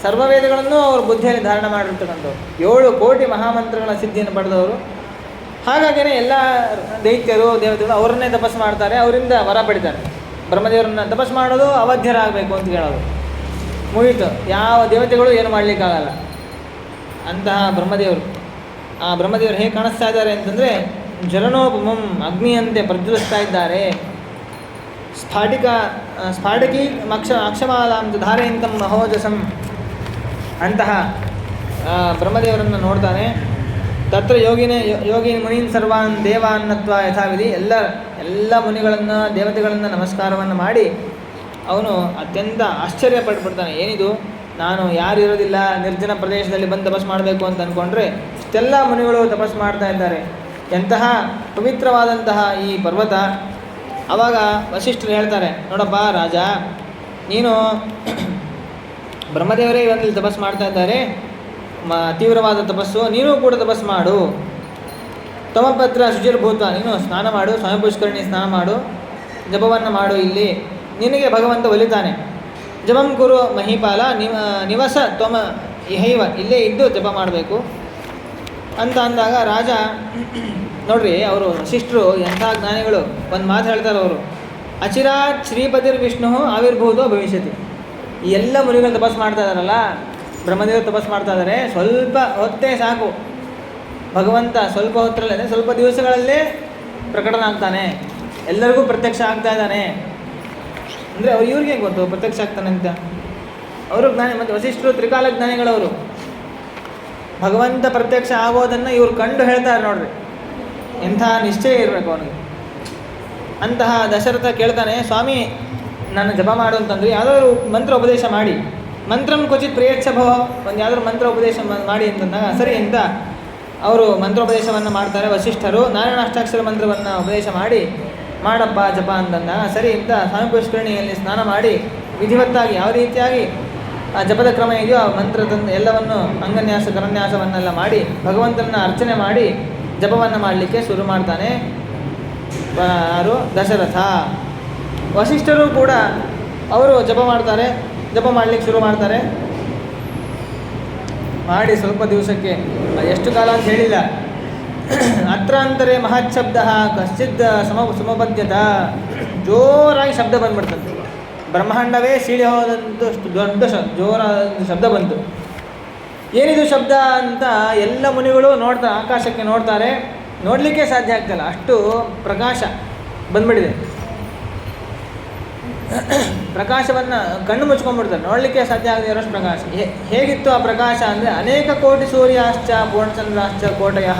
ಸರ್ವ ವೇದಗಳನ್ನು ಅವರು ಬುದ್ಧಿಯಲ್ಲಿ ಧಾರಣ ಮಾಡಿರ್ತಕ್ಕಂಥವ್ರು. 7 ಕೋಟಿ ಮಹಾಮಂತ್ರಗಳ ಸಿದ್ಧಿಯನ್ನು ಪಡೆದವರು. ಹಾಗಾಗಿಯೇ ಎಲ್ಲ ದೈತ್ಯರು ದೇವತೆಗಳು ಅವರನ್ನೇ ತಪಸ್ಸು ಮಾಡ್ತಾರೆ, ಅವರಿಂದ ವರ ಪಡಿತಾರೆ. ಬ್ರಹ್ಮದೇವರನ್ನು ತಪಸ್ಸು ಮಾಡೋದು ಅವಧ್ಯರಾಗಬೇಕು ಅಂತ ಹೇಳೋದು ಮುಗೀತು. ಯಾವ ದೇವತೆಗಳು ಏನು ಮಾಡಲಿಕ್ಕಾಗಲ್ಲ ಅಂತಹ ಬ್ರಹ್ಮದೇವರು. ಆ ಬ್ರಹ್ಮದೇವರು ಹೇಗೆ ಕಾಣಿಸ್ತಾ ಇದ್ದಾರೆ ಅಂತಂದರೆ ಜ್ವಲನೋಪಮಂ, ಅಗ್ನಿಯಂತೆ ಪ್ರಜ್ವಲಿಸ್ತಾ ಇದ್ದಾರೆ. ಸ್ಫಾಟಕಿ ಅಕ್ಷಮಾಲಾಂ ಧಾರಯಂತಂ ಮಹೋಜಸಂ. ಅಂತಹ ಬ್ರಹ್ಮದೇವರನ್ನು ನೋಡ್ತಾನೆ. ತತ್ರ ಯೋಗಿ ಮುನೀನ್ ಸರ್ವಾನ್ ದೇವಾನ್ನತ್ವ ಯಥಾವಿಧಿ. ಎಲ್ಲ ಮುನಿಗಳನ್ನು, ದೇವತೆಗಳನ್ನು ನಮಸ್ಕಾರವನ್ನು ಮಾಡಿ ಅವನು ಅತ್ಯಂತ ಆಶ್ಚರ್ಯಪಟ್ಬಿಡ್ತಾನೆ. ಏನಿದು, ನಾನು ಯಾರು ಇರೋದಿಲ್ಲ, ನಿರ್ಜನ ಪ್ರದೇಶದಲ್ಲಿ ಬಂದು ತಪಸ್ಸು ಮಾಡಬೇಕು ಅಂತ ಅಂದ್ಕೊಂಡ್ರೆ ಇಷ್ಟೆಲ್ಲ ಮುನಿಗಳು ತಪಸ್ಸು ಮಾಡ್ತಾ ಇದ್ದಾರೆ. ಎಂತಹ ಪವಿತ್ರವಾದಂತಹ ಈ ಪರ್ವತ. ಆವಾಗ ವಸಿಷ್ಠರು ಹೇಳ್ತಾರೆ, ನೋಡಪ್ಪ ರಾಜ, ನೀನು ಬ್ರಹ್ಮದೇವರೇ ಇವರಲ್ಲಿ ತಪಸ್ಸು ಮಾಡ್ತಾ ಇದ್ದಾರೆ, ತೀವ್ರವಾದ ತಪಸ್ಸು, ನೀನು ಕೂಡ ತಪಸ್ಸು ಮಾಡು. ತಮಪತ್ರ ಶುಚಿರ್ಭೂತ, ನೀನು ಸ್ನಾನ ಮಾಡು, ಸ್ವಾಮಿ ಪುಷ್ಕರಣಿ ಸ್ನಾನ ಮಾಡು, ಜಪವನ್ನು ಮಾಡು. ಇಲ್ಲಿ ನಿನಗೆ ಭಗವಂತ ಒಲಿತಾನೆ. ಜಪಂ ಕುರು ಮಹಿಪಾಲ ನಿವಸ ತ್ವಮ ಇಹೈವ, ಇಲ್ಲೇ ಇದ್ದು ಜಪ ಮಾಡಬೇಕು ಅಂತ ಅಂದಾಗ ರಾಜ ನೋಡ್ರಿ, ಅವರು ವಸಿಷ್ಠರು ಎಂಥ ಜ್ಞಾನಿಗಳು. ಒಂದು ಮಾತು ಹೇಳ್ತಾರೆ ಅವರು, ಅಚಿರಾತ್ ಶ್ರೀಪತಿರ್ ವಿಷ್ಣು ಆವಿರ್ಭೂತೋ ಭವಿಷ್ಯತಿ. ಈ ಎಲ್ಲ ಮುನಿಗಳು ತಪಸ್ಸು ಮಾಡ್ತಾ ಇದ್ದಾರಲ್ಲ, ಬ್ರಹ್ಮದೇವರು ತಪಸ್ಸು ಮಾಡ್ತಾ ಇದ್ದಾರೆ, ಸ್ವಲ್ಪ ಹೊತ್ತೇ ಸಾಕು, ಭಗವಂತ ಸ್ವಲ್ಪ ಹೊತ್ತರಲ್ಲೇ, ಸ್ವಲ್ಪ ದಿವಸಗಳಲ್ಲೇ ಪ್ರಕಟನ ಆಗ್ತಾನೆ, ಎಲ್ಲರಿಗೂ ಪ್ರತ್ಯಕ್ಷ ಆಗ್ತಾ ಇದ್ದಾನೆ. ಅಂದರೆ ಇವ್ರಿಗೆ ಗೊತ್ತು ಪ್ರತ್ಯಕ್ಷ ಆಗ್ತಾನೆ ಅಂತ. ಅವರು ಜ್ಞಾನಿ. ಮತ್ತು ವಸಿಷ್ಠರು ತ್ರಿಕಾಲ ಜ್ಞಾನಿಗಳವರು. ಭಗವಂತ ಪ್ರತ್ಯಕ್ಷ ಆಗೋದನ್ನು ಇವ್ರು ಕಂಡು ಹೇಳ್ತಾರೆ ನೋಡ್ರಿ. ಎಂಥ ನಿಶ್ಚಯ ಇರಬೇಕು ಅವನಿಗೆ. ಅಂತಹ ದಶರಥ ಕೇಳ್ತಾನೆ, ಸ್ವಾಮಿ ನಾನು ಜಪ ಮಾಡು ಅಂತಂದ್ರೆ ಯಾವುದಾದ್ರು ಮಂತ್ರ ಉಪದೇಶ ಮಾಡಿ, ಮಂತ್ರಂ ಕ್ವಚಿತ್ ಪ್ರಿಯಚ್ಛಭವ, ಒಂದು ಯಾವುದಾದ್ರು ಮಂತ್ರ ಉಪದೇಶ ಮಾಡಿ ಅಂತಂದಾಗ ಸರಿ ಅಂತ ಅವರು ಮಂತ್ರೋಪದೇಶವನ್ನು ಮಾಡ್ತಾರೆ. ವಸಿಷ್ಠರು ನಾರಾಯಣ ಅಷ್ಟಾಕ್ಷರ ಮಂತ್ರವನ್ನು ಉಪದೇಶ ಮಾಡಿ ಮಾಡಪ್ಪ ಜಪ ಅಂತಂದಾಗ ಸರಿ ಅಂತ ಸ್ವಾಮಿ ಪುಷ್ಕರಣಿಯಲ್ಲಿ ಸ್ನಾನ ಮಾಡಿ ವಿಧಿವತ್ತಾಗಿ ಯಾವ ರೀತಿಯಾಗಿ ಆ ಜಪದ ಕ್ರಮ ಇದೆಯೋ ಆ ಮಂತ್ರದ ಎಲ್ಲವನ್ನು ಅಂಗನ್ಯಾಸ ಕರನ್ಯಾಸವನ್ನೆಲ್ಲ ಮಾಡಿ ಭಗವಂತನನ್ನ ಅರ್ಚನೆ ಮಾಡಿ ಜಪವನ್ನು ಮಾಡಲಿಕ್ಕೆ ಶುರು ಮಾಡ್ತಾನೆ ಯಾರು ದಶರಥ. ವಸಿಷ್ಠರು ಕೂಡ ಅವರು ಜಪ ಮಾಡ್ತಾರೆ, ಜಪ ಮಾಡಲಿಕ್ಕೆ ಶುರು ಮಾಡ್ತಾರೆ. ಮಾಡಿ ಸ್ವಲ್ಪ ದಿವಸಕ್ಕೆ ಎಷ್ಟು ಕಾಲ ಅಂತ ಹೇಳಿಲ್ಲ. ಅತ್ರಾಂತರೆ ಮಹತ್ ಶಬ್ದ ಕಶ್ಚಿತ್ ಸಮಬದ್ಧತ, ಜೋರಾಗಿ ಶಬ್ದ ಬಂದ್ಬಿಡ್ತಂತೆ. ಬ್ರಹ್ಮಾಂಡವೇ ಸೀಳಿ ಹೋದಂಥ ದೊಡ್ಡ ಜೋರಾದ ಶಬ್ದ ಬಂತು. ಏನಿದು ಶಬ್ದ ಅಂತ ಎಲ್ಲ ಮುನಿಗಳು ಆಕಾಶಕ್ಕೆ ನೋಡ್ತಾರೆ. ನೋಡಲಿಕ್ಕೆ ಸಾಧ್ಯ ಆಗ್ತಿಲ್ಲ, ಅಷ್ಟು ಪ್ರಕಾಶ ಬಂದ್ಬಿಟ್ಟಿದೆ. ಪ್ರಕಾಶವನ್ನು ಕಣ್ಣು ಮುಚ್ಕೊಂಡ್ಬಿಡ್ತಾರೆ, ನೋಡಲಿಕ್ಕೆ ಸಾಧ್ಯ ಆಗದೆ ಇರೋಷ್ಟು ಪ್ರಕಾಶ. ಹೇಗಿತ್ತು ಆ ಪ್ರಕಾಶ ಅಂದರೆ ಅನೇಕ ಕೋಟಿ ಸೂರ್ಯಾಶ್ಚ ಪೂರ್ಣಚಂದ್ರಾಶ್ಚ ಕೋಟಯ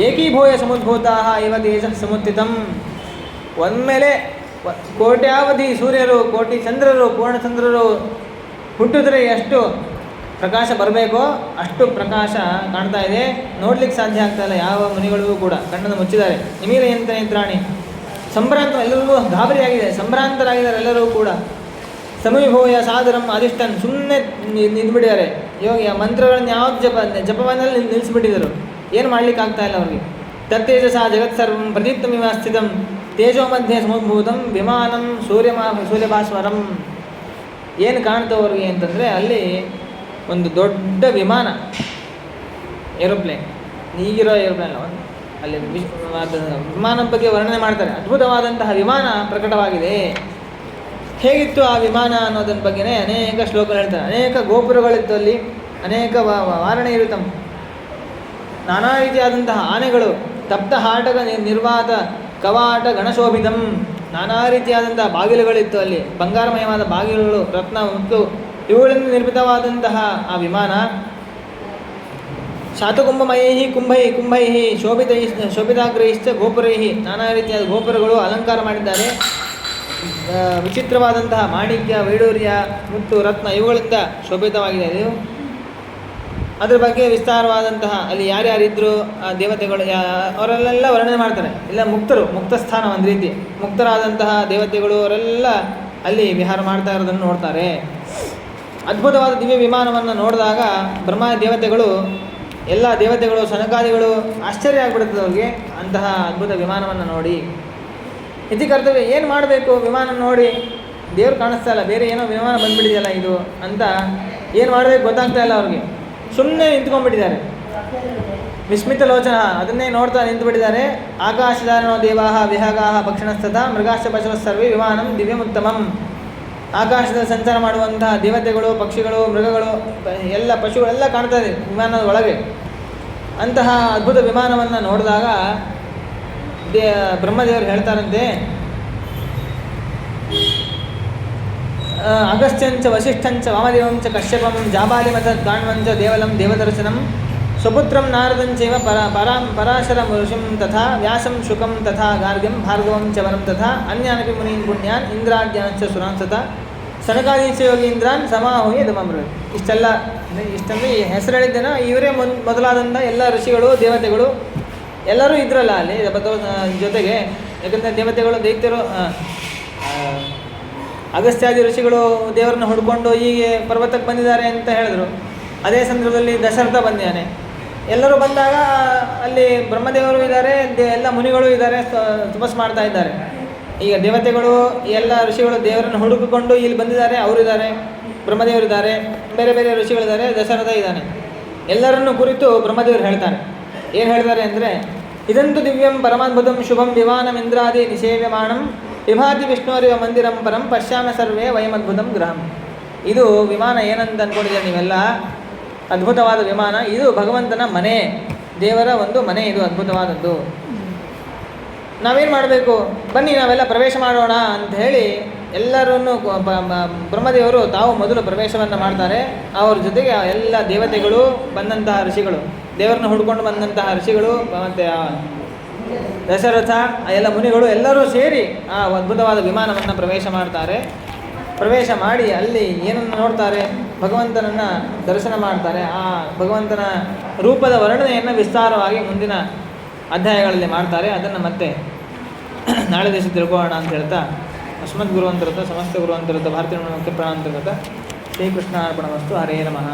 ಏಕೀಭೂಯ ಸಮುದ್ಭೂತಾ ಇವ ತೇಜ ಸಮುತ್ತಿತಂ. ಒಂದ್ಮೇಲೆ ಕೋಟ್ಯಾವಧಿ ಸೂರ್ಯರು, ಕೋಟಿ ಚಂದ್ರರು, ಪೂರ್ಣಚಂದ್ರರು ಹುಟ್ಟಿದ್ರೆ ಎಷ್ಟು ಪ್ರಕಾಶ ಬರಬೇಕೋ ಅಷ್ಟು ಪ್ರಕಾಶ ಕಾಣ್ತಾ ಇದೆ. ನೋಡ್ಲಿಕ್ಕೆ ಸಾಧ್ಯ ಆಗ್ತಾ ಇಲ್ಲ ಯಾವ ಮುನಿಗಳಿಗೂ ಕೂಡ, ಕಣ್ಣನ್ನು ಮುಚ್ಚಿದ್ದಾರೆ. ನಿಮೀರ ಯಂತ್ರ ಯಂತ್ರಾಣಿ ಸಂಭ್ರಾಂತ, ಎಲ್ಲರಿಗೂ ಗಾಬರಿಯಾಗಿದೆ, ಸಂಭ್ರಾಂತರಾಗಿದ್ದಾರೆ ಎಲ್ಲರೂ ಕೂಡ. ಸಮೀಭೂಯ ಸಾದರಂ ಅಧಿಷ್ಠನ್, ಸುಮ್ಮನೆ ನಿಂತ್ಬಿಟ್ಟಿದ್ದಾರೆ. ಯೋಗಿ ಆ ಮಂತ್ರಗಳನ್ನು ಯಾವ್ದು ಜಪವನ್ನೆಲ್ಲ ನಿಲ್ಲಿಸ್ಬಿಟ್ಟಿದ್ದರು, ಏನು ಮಾಡ್ಲಿಕ್ಕೆ ಆಗ್ತಾ ಇಲ್ಲ ಅವ್ರಿಗೆ. ತತ್ತೇಜಸ ಜಗತ್ಸರ್ವಂ ಪ್ರದೀಪ್ತಮಿವ ಸ್ಥಿತಂ ತೇಜೋ ಮಧ್ಯೆ ಸಮುದ್ಭೂತಂ ವಿಮಾನಂ ಸೂರ್ಯಭಾಸ್ವರಂ. ಏನು ಕಾಣ್ತೋ ಅವ್ರಿಗೆ ಅಂತಂದರೆ ಅಲ್ಲಿ ಒಂದು ದೊಡ್ಡ ವಿಮಾನ, ಏರೋಪ್ಲೇನ್, ಈಗಿರೋ ಏರೋಪ್ಲೇನ್ ಅಲ್ಲ, ಅಲ್ಲಿ ವಿಮಾನ ಬಗ್ಗೆ ವರ್ಣನೆ ಮಾಡ್ತಾರೆ. ಅದ್ಭುತವಾದಂತಹ ವಿಮಾನ ಪ್ರಕಟವಾಗಿದೆ. ಹೇಗಿತ್ತು ಆ ವಿಮಾನ ಅನ್ನೋದನ್ನ ಬಗ್ಗೆನೇ ಅನೇಕ ಶ್ಲೋಕಗಳು ಹೇಳ್ತಾರೆ. ಅನೇಕ ಗೋಪುರಗಳಿತ್ತು ಅಲ್ಲಿ, ಅನೇಕ ವಾರಣೆ ಇರುತ್ತಂ, ನಾನಾ ರೀತಿಯಾದಂತಹ ಆನೆಗಳು, ತಪ್ತ ಹಾಟಕ ನಿರ್ವಾತ ಕವಾಟ ಗಣಶೋಭಿತಂ, ನಾನಾ ರೀತಿಯಾದಂತಹ ಬಾಗಿಲುಗಳಿತ್ತು ಅಲ್ಲಿ, ಬಂಗಾರಮಯವಾದ ಬಾಗಿಲುಗಳು, ರತ್ನ ಮುತ್ತು ಇವುಗಳಿಂದ ನಿರ್ಮಿತವಾದಂತಹ ಆ ವಿಮಾನ. ಶಾತುಕುಂಭಮಯೈ ಕುಂಭೈ ಶೋಭಿತಾಗ್ರೈಶ್ಚ ಗೋಪುರೈ, ನಾನಾ ರೀತಿಯಾದ ಗೋಪುರಗಳು ಅಲಂಕಾರ ಮಾಡಿದ್ದಾರೆ. ವಿಚಿತ್ರವಾದಂತಹ ಮಾಣಿಕ್ಯ, ವೈಡೂರ್ಯ, ಮುತ್ತು, ರತ್ನ ಇವುಗಳಿಂದ ಶೋಭಿತವಾಗಿದೆ ಇದು. ಅದ್ರ ಬಗ್ಗೆ ವಿಸ್ತಾರವಾದಂತಹ ಅಲ್ಲಿ ಯಾರ್ಯಾರಿದ್ರು ಆ ದೇವತೆಗಳು ಅವರೆಲ್ಲ ವರ್ಣನೆ ಮಾಡ್ತಾರೆ. ಇಲ್ಲ ಮುಕ್ತರು, ಮುಕ್ತ ಸ್ಥಾನ ಒಂದು ರೀತಿ, ಮುಕ್ತರಾದಂತಹ ದೇವತೆಗಳು ಅವರೆಲ್ಲ ಅಲ್ಲಿ ವಿಹಾರ ಮಾಡ್ತಾ ಇರೋದನ್ನು ನೋಡ್ತಾರೆ. ಅದ್ಭುತವಾದ ದಿವ್ಯ ವಿಮಾನವನ್ನು ನೋಡಿದಾಗ ಬ್ರಹ್ಮ ದೇವತೆಗಳು, ಎಲ್ಲ ದೇವತೆಗಳು, ಸನಕಾದಿಗಳು ಆಶ್ಚರ್ಯ ಆಗಿಬಿಡುತ್ತದೆ ಅವ್ರಿಗೆ ಅಂತಹ ಅದ್ಭುತ ವಿಮಾನವನ್ನು ನೋಡಿ. ಇತಿ ಕರ್ತವ್ಯ, ಏನು ಮಾಡಬೇಕು ವಿಮಾನ ನೋಡಿ, ದೇವ್ರು ಕಾಣಿಸ್ತಾ ಇಲ್ಲ, ಬೇರೆ ಏನೋ ವಿಮಾನ ಬಂದುಬಿಟ್ಟಿದೆಯಲ್ಲ ಇದು ಅಂತ ಏನು ಮಾಡಬೇಕು ಗೊತ್ತಾಗ್ತಾ ಇಲ್ಲ ಅವ್ರಿಗೆ. ಸುಮ್ಮನೆ ನಿಂತ್ಕೊಂಡ್ಬಿಟ್ಟಿದ್ದಾರೆ. ವಿಸ್ಮಿತ ಲೋಚನ, ಅದನ್ನೇ ನೋಡ್ತಾ ನಿಂತುಬಿಟ್ಟಿದ್ದಾರೆ. ಆಕಾಶಧಾರಣೋ ದೇವಾಹ ವಿಹಗಾಹ ಭಕ್ಷಣಸ್ತಥ ಮೃಗಾಶ್ಚ ಪಶವ ಸರ್ವೇ ವಿಮಾನಂ ದಿವ್ಯಮುತ್ತಮಂ. ಆಕಾಶದಲ್ಲಿ ಸಂಚಾರ ಮಾಡುವಂತಹ ದೇವತೆಗಳು, ಪಕ್ಷಿಗಳು, ಮೃಗಗಳು, ಎಲ್ಲ ಪಶುಗಳೆಲ್ಲ ಕಾಣ್ತಾ ಇದೆ ವಿಮಾನದ ಒಳಗೆ. ಅಂತಹ ಅದ್ಭುತ ವಿಮಾನವನ್ನು ನೋಡಿದಾಗ ಬ್ರಹ್ಮದೇವರು ಹೇಳ್ತಾರಂತೆ, ಅಗಸ್ತ್ಯಂಚ ವಸಿಷ್ಠಂಚ ವಾಮದೇವಂಚ ಕಶ್ಯಪಂ ಜಾಬಾಲಿಮತ ಗಾಣ್ವಂಚ ದೇವಲಂ ದೇವದರ್ಶನಂ ಸ್ವಪುತ್ರಂ ನಾರದಂಚೈವ ಪರಾಶರ ಋಷಿಂ ತಥಾ ವ್ಯಾಸಂ ಶುಕಂ ತಥಾ ಗಾರ್ಗ್ಯಂ ಭಾರ್ಗವಂ ಚ ವರಂ ತಥಾ ಅನ್ಯಾನಪಿ ಮುನೀನ್ ಪುಣ್ಯಾನ್ ಇಂದ್ರಾದ್ಯಾಶ್ಚ ಸುರಾನ್ ತಥಾ ಸನಕಾದೀಶ ಯೋಗೀಂದ್ರಾನ್ ಸಮಾಹುಯ ದಮಮೃ. ಇಷ್ಟಂದರೆ ಹೆಸರು ಹೇಳಿದ್ದೇನೋ ಇವರೇ ಮೊದಲಾದಂಥ ಎಲ್ಲ ಋಷಿಗಳು, ದೇವತೆಗಳು ಎಲ್ಲರೂ ಇದ್ರಲ್ಲ ಅಲ್ಲಿ ಜೊತೆಗೆ. ಯಾಕಂದರೆ ದೇವತೆಗಳು, ದೈತ್ಯರು, ಅಗಸ್ತ್ಯಾದಿ ಋಷಿಗಳು ದೇವರನ್ನ ಹುಡ್ಕೊಂಡು ಹೀಗೆ ಪರ್ವತಕ್ಕೆ ಬಂದಿದ್ದಾರೆ ಅಂತ ಹೇಳಿದ್ರು. ಅದೇ ಸಂದರ್ಭದಲ್ಲಿ ದಶರಥ ಬಂದಿದ್ದಾನೆ. ಎಲ್ಲರೂ ಬಂದಾಗ ಅಲ್ಲಿ ಬ್ರಹ್ಮದೇವರು ಇದ್ದಾರೆ, ಎಲ್ಲ ಮುನಿಗಳು ಇದ್ದಾರೆ, ತಪಸ್ ಮಾಡ್ತಾ ಇದ್ದಾರೆ. ಈಗ ದೇವತೆಗಳು, ಎಲ್ಲ ಋಷಿಗಳು ದೇವರನ್ನು ಹುಡುಕಿಕೊಂಡು ಇಲ್ಲಿ ಬಂದಿದ್ದಾರೆ, ಅವರಿದ್ದಾರೆ, ಬ್ರಹ್ಮದೇವರಿದ್ದಾರೆ, ಬೇರೆ ಬೇರೆ ಋಷಿಗಳಿದ್ದಾರೆ, ದಶರಥ ಇದ್ದಾನೆ. ಎಲ್ಲರನ್ನು ಕುರಿತು ಬ್ರಹ್ಮದೇವರು ಹೇಳ್ತಾರೆ. ಏನು ಹೇಳ್ತಾರೆ ಅಂದರೆ, ಇದಂತೂ ದಿವ್ಯಂ ಪರಮಾದ್ಭುತಂ ಶುಭಂ ವಿಮಾನಂ ಇಂದ್ರಾದಿ ನಿಷೇವ್ಯಮಾಣಂ ವಿಭಾತಿ ವಿಷ್ಣುವರಿವ ಮಂದಿರಂ ಪರಂ ಪಶ್ಯಾಮ ಸರ್ವೇ ವಯಮದ್ಭುತಂ ಗೃಹಂ. ಇದು ವಿಮಾನ ಏನಂತ ಅಂದ್ಕೊಂಡಿದ್ದೀರ ನೀವೆಲ್ಲ, ಅದ್ಭುತವಾದ ವಿಮಾನ ಇದು, ಭಗವಂತನ ಮನೆ, ದೇವರ ಒಂದು ಮನೆ ಇದು, ಅದ್ಭುತವಾದದ್ದು. ನಾವೇನು ಮಾಡಬೇಕು, ಬನ್ನಿ ನಾವೆಲ್ಲ ಪ್ರವೇಶ ಮಾಡೋಣ ಅಂತ ಹೇಳಿ ಎಲ್ಲರನ್ನು ಬ್ರಹ್ಮದೇವರು ತಾವು ಮೊದಲು ಪ್ರವೇಶವನ್ನು ಮಾಡ್ತಾರೆ. ಅವ್ರ ಜೊತೆಗೆ ಎಲ್ಲ ದೇವತೆಗಳು, ಬಂದಂತಹ ಋಷಿಗಳು, ದೇವರನ್ನು ಹುಡ್ಕೊಂಡು ಬಂದಂತಹ ಋಷಿಗಳು, ಮತ್ತು ದಶರಥ ಎಲ್ಲ ಮುನಿಗಳು ಎಲ್ಲರೂ ಸೇರಿ ಆ ಅದ್ಭುತವಾದ ವಿಮಾನವನ್ನು ಪ್ರವೇಶ ಮಾಡ್ತಾರೆ. ಪ್ರವೇಶ ಮಾಡಿ ಅಲ್ಲಿ ಏನನ್ನು ನೋಡ್ತಾರೆ, ಭಗವಂತನನ್ನು ದರ್ಶನ ಮಾಡ್ತಾರೆ. ಆ ಭಗವಂತನ ರೂಪದ ವರ್ಣನೆಯನ್ನು ವಿಸ್ತಾರವಾಗಿ ಮುಂದಿನ ಅಧ್ಯಾಯಗಳಲ್ಲಿ ಮಾಡ್ತಾರೆ. ಅದನ್ನು ಮತ್ತೆ ನಾಳೆ ದಿವಸ ತಿಳ್ಕೊಳ್ಳೋಣ ಅಂತ ಹೇಳ್ತಾ, ಅಸ್ಮದ್ ಗುರುವಂತರತ ಸಮಸ್ತ ಗುರುವಂತರತ ಭಾರತೀಯ ಮುಖ್ಯ ಪ್ರಾಣಾಂತರ್ಗತ ಶ್ರೀಕೃಷ್ಣ ಅರ್ಪಣಮಸ್ತು. ಹರೇ ನಮಃ.